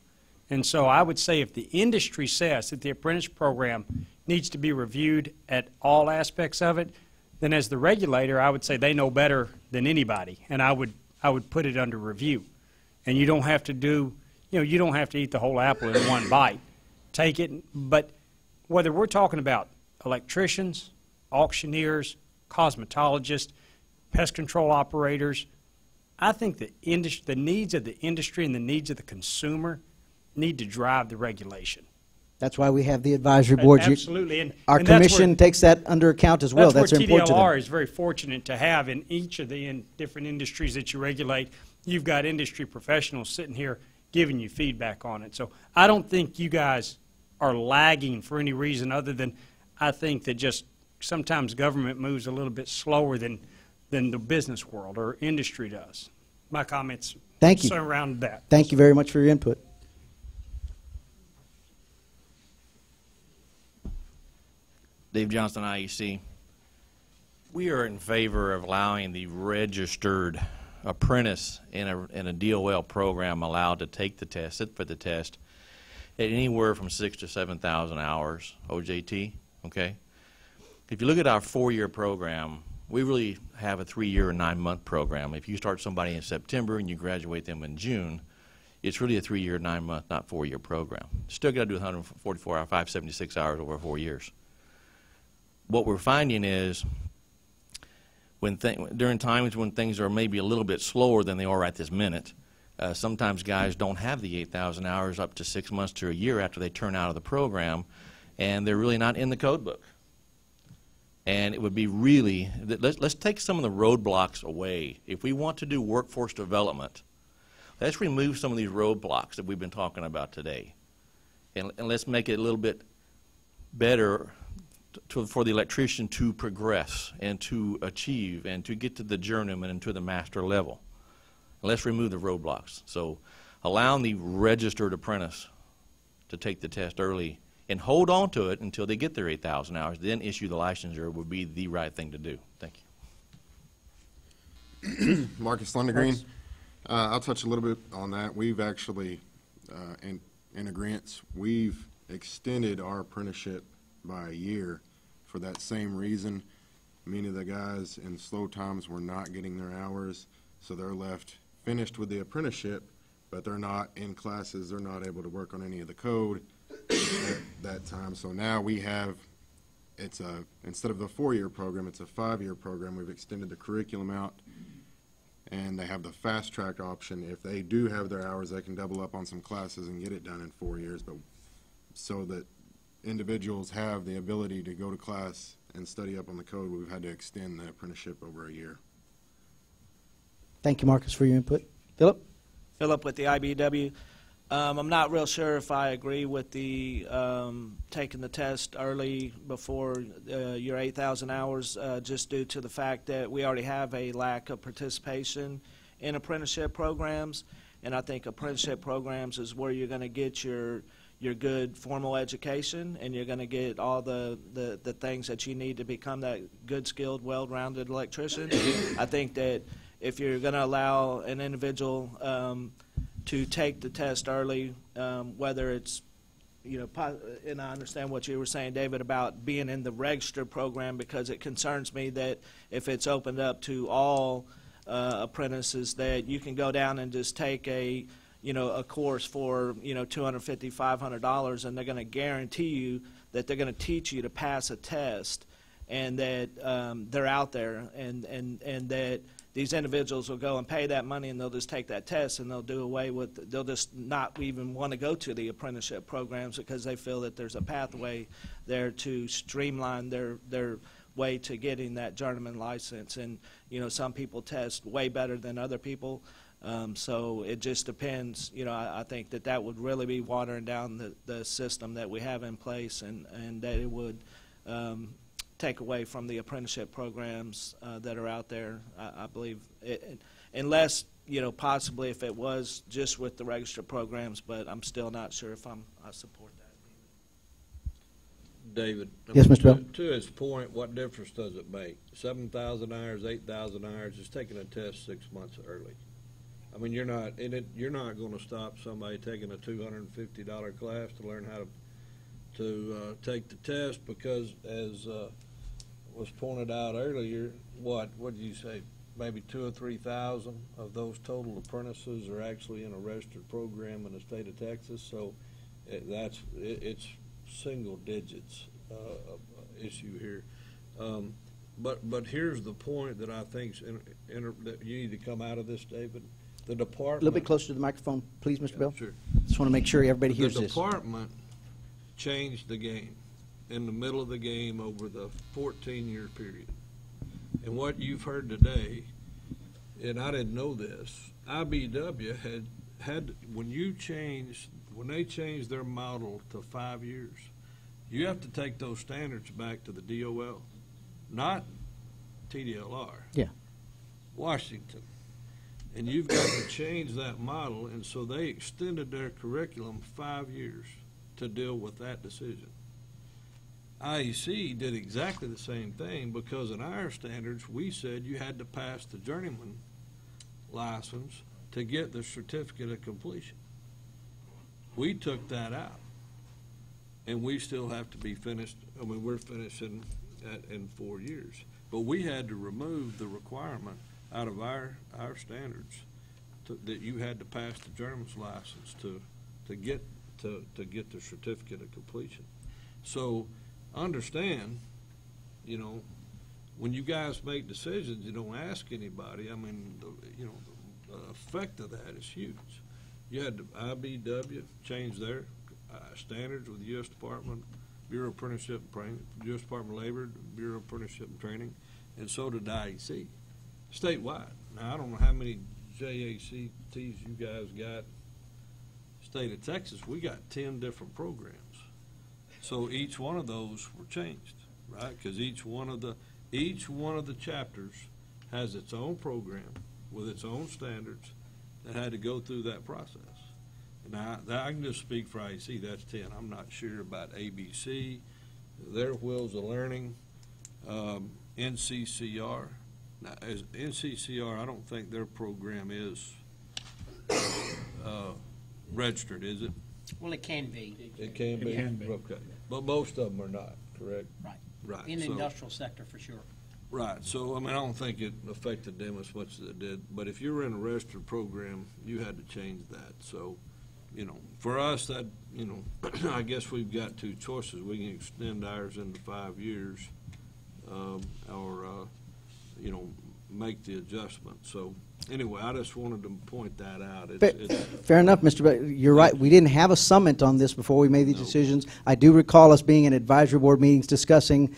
And so I would say if the industry says that the apprentice program needs to be reviewed at all aspects of it, then as the regulator, I would say they know better than anybody, and I would put it under review. And you don't have to you don't have to eat the whole apple in one bite. Take it, but whether we're talking about electricians, auctioneers, cosmetologists, pest control operators, I think the needs of the industry and the needs of the consumer need to drive the regulation. That's why we have the advisory board. Absolutely. And our commission takes that under account as well. That's where important TDLR to them. is very fortunate to have in each of the different industries that you regulate. You've got industry professionals sitting here giving you feedback on it. So I don't think you guys are lagging for any reason other than I think that just sometimes government moves a little bit slower than the business world or industry does. My comments surround that. Thank you very much for your input. Dave Johnston, IEC. We are in favor of allowing the registered apprentice in a DOL program allowed to take the test, sit for the test, at anywhere from 6,000 to 7,000 hours, OJT, okay? If you look at our 4-year program, we really have a 3-year and 9-month program. If you start somebody in September and you graduate them in June, it's really a 3-year, 9-month, not 4-year program. Still got to do 144 hours, 576 hours over 4 years. What we're finding is during times when things are maybe a little bit slower than they are right this minute, sometimes guys don't have the 8,000 hours up to 6 months to a year after they turn out of the program, and they're really not in the code book. And it would be really, let's take some of the roadblocks away. If we want to do workforce development, let's remove some of these roadblocks that we've been talking about today. And let's make it a little bit better for the electrician to progress and to achieve and to get to the journeyman and to the master level. Let's remove the roadblocks. So allowing the registered apprentice to take the test early and hold on to it until they get their 8,000 hours, then issue the licensure would be the right thing to do. Thank you. Marcus Lundegreen. I'll touch a little bit on that. We've actually, in agreement, we've extended our apprenticeship by a year for that same reason. Many of the guys in slow times were not getting their hours, so they're left finished with the apprenticeship, but they're not in classes, they're not able to work on any of the code at that time. So now we have, instead of the 4-year program, it's a 5-year program. We've extended the curriculum out, and they have the fast track option. If they do have their hours, they can double up on some classes and get it done in 4 years, but so that individuals have the ability to go to class and study up on the code, we've had to extend the apprenticeship over a year. Thank you, Marcus, for your input. Philip? Philip with the IBEW. I'm not real sure if I agree with the taking the test early before your 8,000 hours, just due to the fact that we already have a lack of participation in apprenticeship programs, and I think apprenticeship programs is where you're going to get your good formal education, and you're going to get all the things that you need to become that good, skilled, well-rounded electrician. I think that if you're going to allow an individual to take the test early, whether it's, and I understand what you were saying, David, about being in the registered program, because it concerns me that if it's opened up to all apprentices, that you can go down and just take a course for, $250, $500, and they're going to guarantee you that they're going to teach you to pass a test, and that they're out there, and that these individuals will go and pay that money, and they'll just take that test, and they'll do away with, they'll just not even want to go to the apprenticeship programs because they feel that there's a pathway there to streamline their way to getting that journeyman license. And, some people test way better than other people. So it just depends. I think that would really be watering down the system that we have in place, and that it would take away from the apprenticeship programs that are out there. I believe, unless, possibly if it was just with the registered programs, but I'm still not sure if I support that. David. Yes, Mr. Bell. To his point, what difference does it make? 7,000 hours, 8,000 hours, just taking a test 6 months early. I mean, you're not going to stop somebody taking a $250 class to learn how to take the test, because as was pointed out earlier, what did you say? Maybe 2,000 or 3,000 of those total apprentices are actually in a registered program in the state of Texas. So it's single digits issue here. But here's the point that I think that you need to come out of this, David. The department. A little bit closer to the microphone, please, Mr. Bell. Sure. Just want to make sure everybody hears The this. department changed the game in the middle of the game over the 14-year period. And what you've heard today, and I didn't know this, IBW had when they changed their model to 5 years, you have to take those standards back to the DOL, not TDLR. Yeah. Washington. And you've got to change that model, and so they extended their curriculum 5 years to deal with that decision. IEC did exactly the same thing, because in our standards, we said you had to pass the journeyman license to get the certificate of completion. We took that out, and we still have to be finished. I mean, we're finishing in 4 years. But we had to remove the requirement out of our standards that you had to pass the journeyman's license to get the certificate of completion. So understand, when you guys make decisions, you don't ask anybody. I mean, the effect of that is huge. You had the IBW change their standards with the U.S. Department, Bureau of Apprenticeship and Training, U.S. Department of Labor, Bureau of Apprenticeship and Training, and so did IEC, statewide. Now, I don't know how many JACTs you guys got. State of Texas, we got 10 different programs. So each one of those were changed, right? Because each one of the chapters has its own program with its own standards that had to go through that process. Now, I can just speak for IEC, that's 10. I'm not sure about ABC, their Wheels of Learning, NCCR. Now, as NCCR, I don't think their program is registered, is it? Well, it can be. It can be? It can be. Okay. But most of them are not, correct? Right. Right. In the So- industrial sector, for sure. Right, so, I mean, I don't think it affected them as much as it did, but if you were in a registered program, you had to change that. So, for us, that, I guess we've got two choices. We can extend ours into 5 years, or make the adjustment. So, anyway, I just wanted to point that out. Fair enough, Mr. Bell. You're right. We didn't have a summit on this before we made these decisions. I do recall us being in advisory board meetings discussing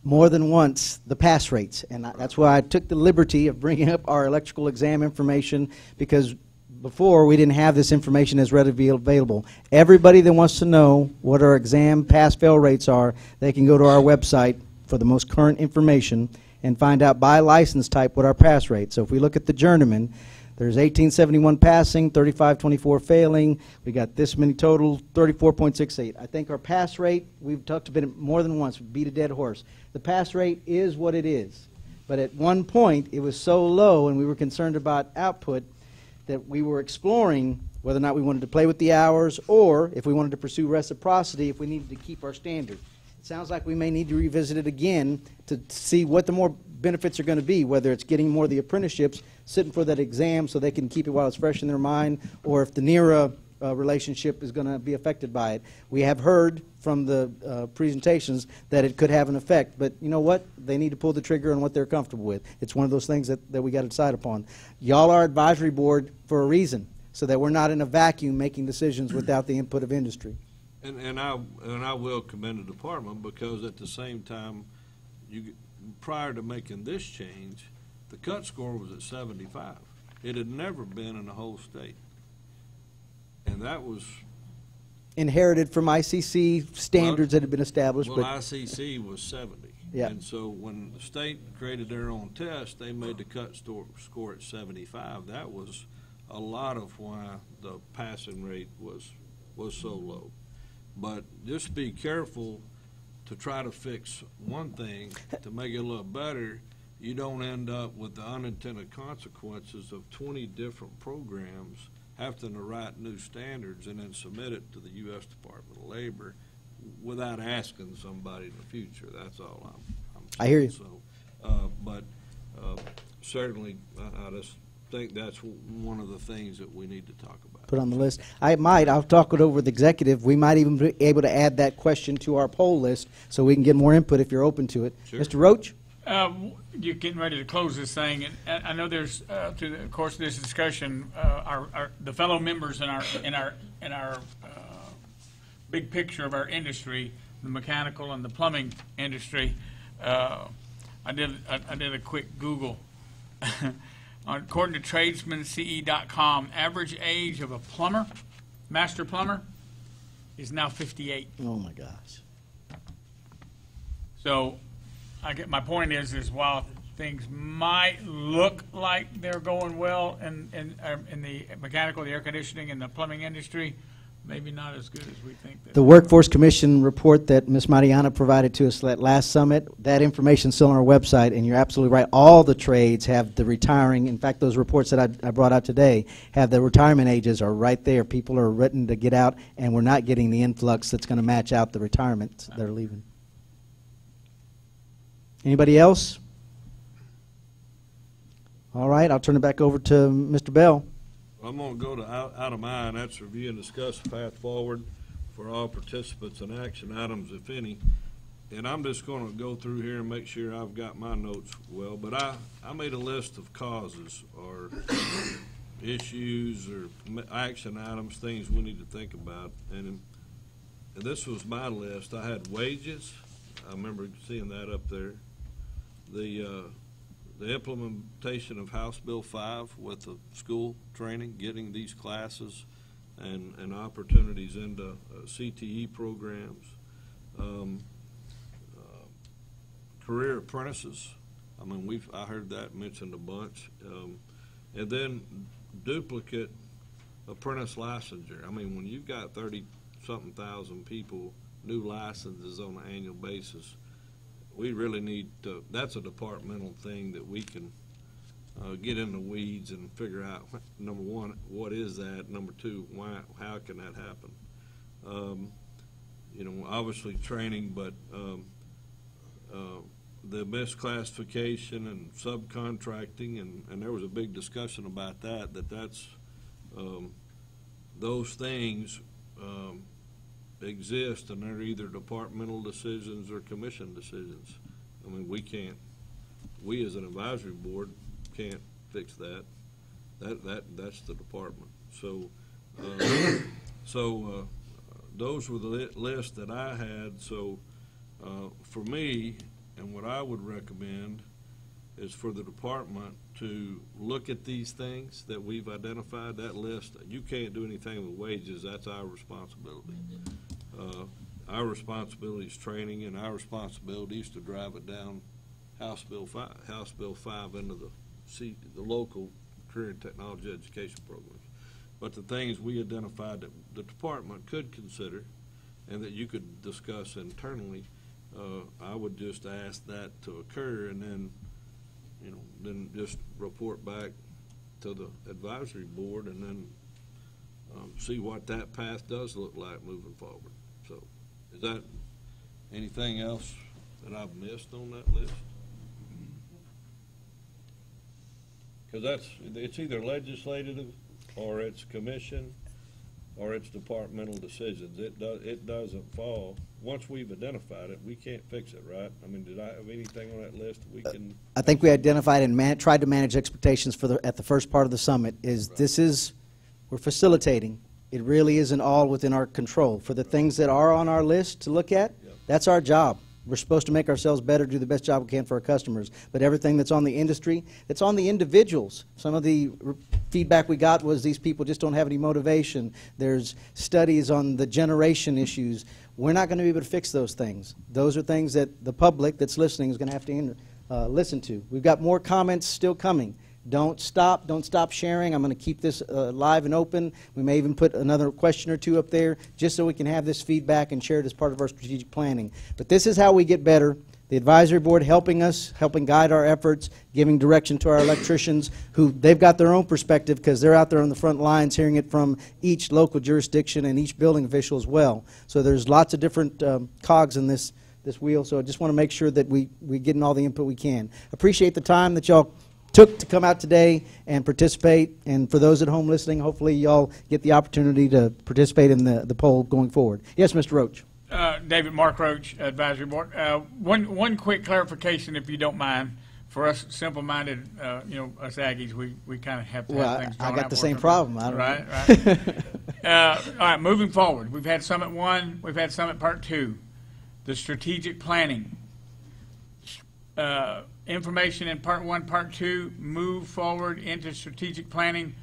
more than once the pass rates, and that's why I took the liberty of bringing up our electrical exam information, because before, we didn't have this information as readily available. Everybody that wants to know what our exam pass-fail rates are, they can go to our website for the most current information and find out by license type what our pass rate. So if we look at the journeyman, there's 1871 passing, 3524 failing. We got this many total, 34.68. I think our pass rate, we've talked about it more than once, beat a dead horse. The pass rate is what it is. But at one point, it was so low, and we were concerned about output, that we were exploring whether or not we wanted to play with the hours, or if we wanted to pursue reciprocity, if we needed to keep our standard. It sounds like we may need to revisit it again to see what the more benefits are going to be, whether it's getting more of the apprenticeships sitting for that exam so they can keep it while it's fresh in their mind, or if the NERA relationship is going to be affected by it. We have heard from the presentations that it could have an effect, but you know what? They need to pull the trigger on what they're comfortable with. It's one of those things that we got to decide upon. Y'all are advisory board for a reason, so that we're not in a vacuum making decisions without the input of industry. And I will commend the department, because at the same time, prior to making this change, the cut score was at 75. It had never been in the whole state. And that was Inherited from ICC standards that had been established. Well, but ICC was 70. Yeah. And so when the state created their own test, they made the cut score at 75. That was a lot of why the passing rate was so low. But just be careful to try to fix one thing to make it a little better. You don't end up with the unintended consequences of 20 different programs having to write new standards and then submit it to the U.S. Department of Labor without asking somebody in the future. That's all I'm saying. I hear you. So, but certainly, I just think that's one of the things that we need to talk about. Put on the list. I'll talk it over with the executive. We might even be able to add that question to our poll list so we can get more input if you're open to it. Sure. Mr. Roach? You're getting ready to close this thing, and I know there's through the course of this discussion, the fellow members in our big picture of our industry, the mechanical and the plumbing industry. I did a quick Google. According to tradesmance.com, average age of a plumber, master plumber, is now 58. Oh my gosh. So my point is while things might look like they're going well in the mechanical, the air conditioning, and the plumbing industry, maybe not as good as we think. The Workforce Commission report that Ms. Mariana provided to us at last summit, that information is still on our website, and you're absolutely right. All the trades have the retiring. In fact, those reports that I brought out today have the retirement ages are right there. People are written to get out, and we're not getting the influx that's going to match out the retirements that are leaving. Anybody else? All right, I'll turn it back over to Mr. Bell. I'm going to go to item I, and that's review and discuss the path forward for all participants and action items, if any. And I'm just going to go through here and make sure I've got my notes well. But I made a list of causes or issues or action items, things we need to think about. And this was my list. I had wages. I remember seeing that up there. The implementation of House Bill 5 with the school training, getting these classes and opportunities into CTE programs, career apprentices. I mean, I heard that mentioned a bunch, and then duplicate apprentice licensure. I mean, when you've got 30-something thousand people, new licenses on an annual basis, we really need to, that's a departmental thing that we can get in the weeds and figure out, number one, what is that? Number two, how can that happen? You know, obviously training, but the misclassification and subcontracting, and there was a big discussion about that's those things exist, and they're either departmental decisions or commission decisions. I mean, we as an advisory board can't fix that. That's the department. So, those were the list that I had. So, for me, and what I would recommend is for the department to look at these things that we've identified, that list. You can't do anything with wages, that's our responsibility. Our responsibility is training, and our responsibility is to drive it down House Bill 5 into the local career and technology education programs. But the things we identified that the department could consider and that you could discuss internally, I would just ask that to occur, and then, then just report back to the advisory board, and then see what that path does look like moving forward. So, is that anything else that I've missed on that list? Because it's either legislative, or it's commission, or it's departmental decisions. It doesn't fall. Once we've identified it, we can't fix it, right? I mean, did I have anything on that list that we can? I think we identified and tried to manage expectations at the first part of the summit. We're facilitating. It really isn't all within our control. For the things that are on our list to look at, that's our job. We're supposed to make ourselves better, do the best job we can for our customers. But everything that's on the industry, that's on the individuals. Some of the feedback we got was these people just don't have any motivation. There's studies on the generation issues. We're not going to be able to fix those things. Those are things that the public that's listening is going to have to listen to. We've got more comments still coming. Don't stop sharing. I'm going to keep this live and open. We may even put another question or two up there just so we can have this feedback and share it as part of our strategic planning. But this is how we get better. The advisory board helping us, helping guide our efforts, giving direction to our electricians, who they've got their own perspective because they're out there on the front lines hearing it from each local jurisdiction and each building official as well. So there's lots of different cogs in this wheel. So I just want to make sure that we get in all the input we can. Appreciate the time that y'all took to come out today and participate, and for those at home listening, hopefully y'all get the opportunity to participate in the poll going forward. Yes, Mr. Roach. David Mark Roach, Advisory Board. One quick clarification, if you don't mind, for us simple-minded, us Aggies, we kind of have to have things drawn out. I got the same problem. I don't Right. All right, moving forward, we've had Summit 1, we've had Summit Part 2, the strategic planning. Information in Part 1, Part 2, move forward into strategic planning.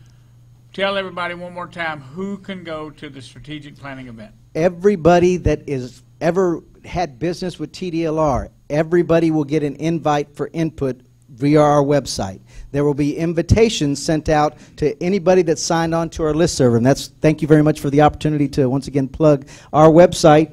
Tell everybody one more time who can go to the strategic planning event. Everybody that is ever had business with TDLR, everybody will get an invite for input via our website. There will be invitations sent out to anybody that's signed on to our listserv, and thank you very much for the opportunity to once again plug our website.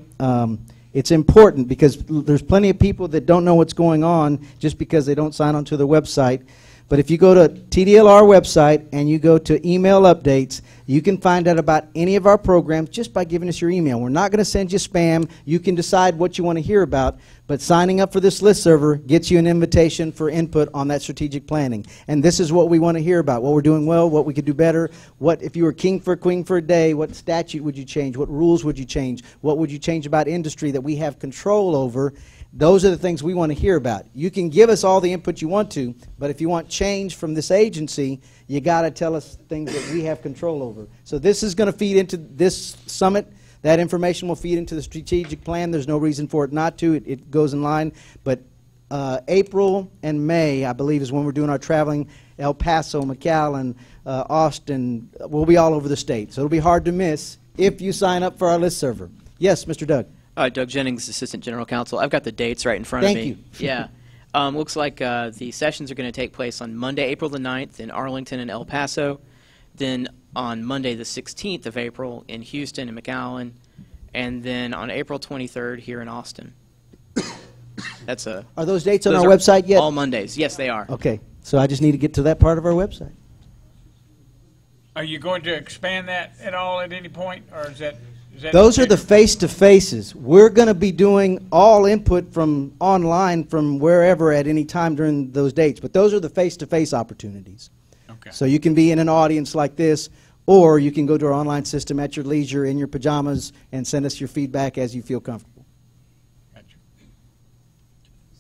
It's important because there's plenty of people that don't know what's going on just because they don't sign on to the website. But if you go to TDLR website and you go to email updates, you can find out about any of our programs just by giving us your email. We're not going to send you spam. You can decide what you want to hear about. But signing up for this listserver gets you an invitation for input on that strategic planning. And this is what we want to hear about, what we're doing well, what we could do better, what if you were king for a queen for a day, what statute would you change, what rules would you change, what would you change about industry that we have control over. Those are the things we want to hear about. You can give us all the input you want to, but if you want change from this agency, you got to tell us things that we have control over. So this is going to feed into this summit. That information will feed into the strategic plan. There's no reason for it not to. It goes in line. But April and May, I believe, is when we're doing our traveling. El Paso, McAllen, Austin. We'll be all over the state. So it'll be hard to miss if you sign up for our listserver. Yes, Mr. Doug. Doug Jennings, Assistant General Counsel. I've got the dates right in front of me. Thank you. Yeah. Looks like the sessions are going to take place on Monday, April the 9th in Arlington and El Paso, then on Monday the 16th of April in Houston and McAllen, and then on April 23rd here in Austin. Are those dates on our website yet? All Mondays. Yes, they are. Okay. So I just need to get to that part of our website. Are you going to expand that at all at any point, or is that... Those are the face-to-faces. We're going to be doing all input from online from wherever at any time during those dates. But those are the face-to-face opportunities. Okay. So you can be in an audience like this, or you can go to our online system at your leisure in your pajamas and send us your feedback as you feel comfortable. Gotcha.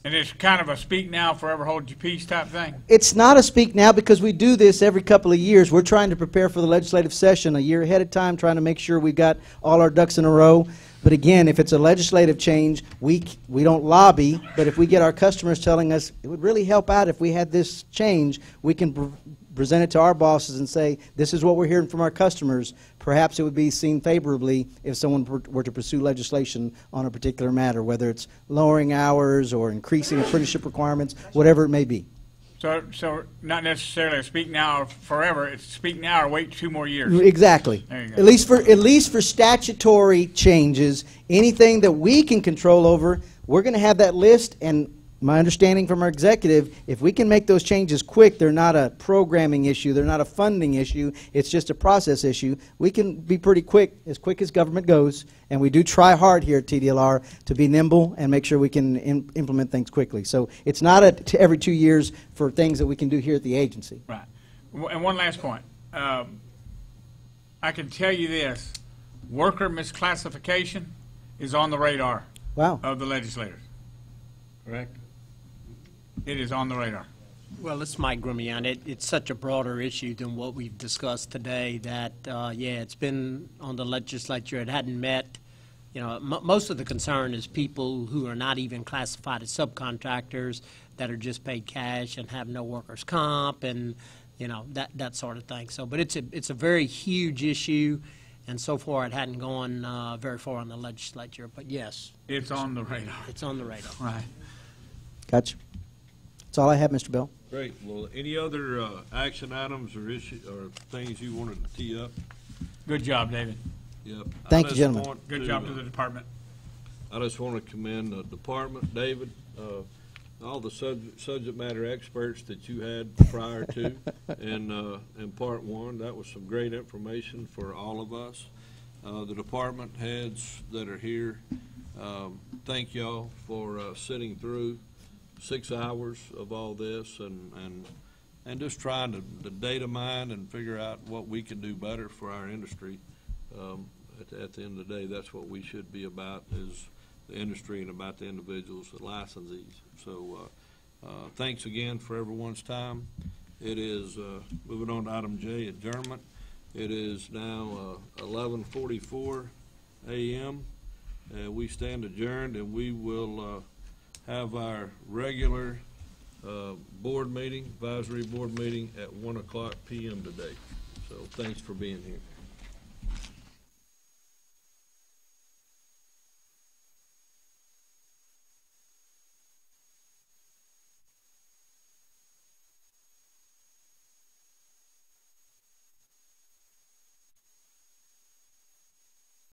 And it's kind of a speak now, forever hold your peace type thing? It's not a speak now because we do this every couple of years. We're trying to prepare for the legislative session a year ahead of time, trying to make sure we've got all our ducks in a row. But again, if it's a legislative change, we don't lobby, but if we get our customers telling us, it would really help out if we had this change, we can present it to our bosses and say, this is what we're hearing from our customers. Perhaps it would be seen favorably if someone were to pursue legislation on a particular matter, whether it's lowering hours or increasing apprenticeship requirements, whatever it may be. So not necessarily speak now or forever. It's speak now or wait 2 more years. Exactly. There you go. At least for statutory changes, anything that we can control over, we're going to have that list. And my understanding from our executive, if we can make those changes quick, they're not a programming issue, they're not a funding issue, it's just a process issue. We can be pretty quick as government goes, and we do try hard here at TDLR to be nimble and make sure we can implement things quickly. So it's not every 2 years for things that we can do here at the agency. Right. And one last point. I can tell you this, worker misclassification is on the radar of the legislators. Correct? It is on the radar. Well, it's Mike Grumian. It's such a broader issue than what we've discussed today that, yeah, it's been on the legislature. It hadn't met. You know, most of the concern is people who are not even classified as subcontractors that are just paid cash and have no workers' comp and, you know, that sort of thing. So, but it's a very huge issue, and so far it hadn't gone very far on the legislature. But yes, it's on the radar. It's on the radar. Right. Gotcha. That's all I have, Mr. Bell. Great. Well, any other action items or issues or things you wanted to tee up? Good job, David. Yep. Thank you, gentlemen. Good job to the department. I just want to commend the department, David, all the subject matter experts that you had prior to in part one. That was some great information for all of us. The department heads that are here, thank y'all for sitting through 6 hours of all this and just trying to data mine and figure out what we can do better for our industry. At the end of the day, that's what we should be about, is the industry and about the individuals, the licensees. So thanks again for everyone's time. It is, moving on to item J, adjournment. It is now 11:44 a.m. We stand adjourned, and we will have our regular board meeting, advisory board meeting at 1:00 p.m. today. So thanks for being here.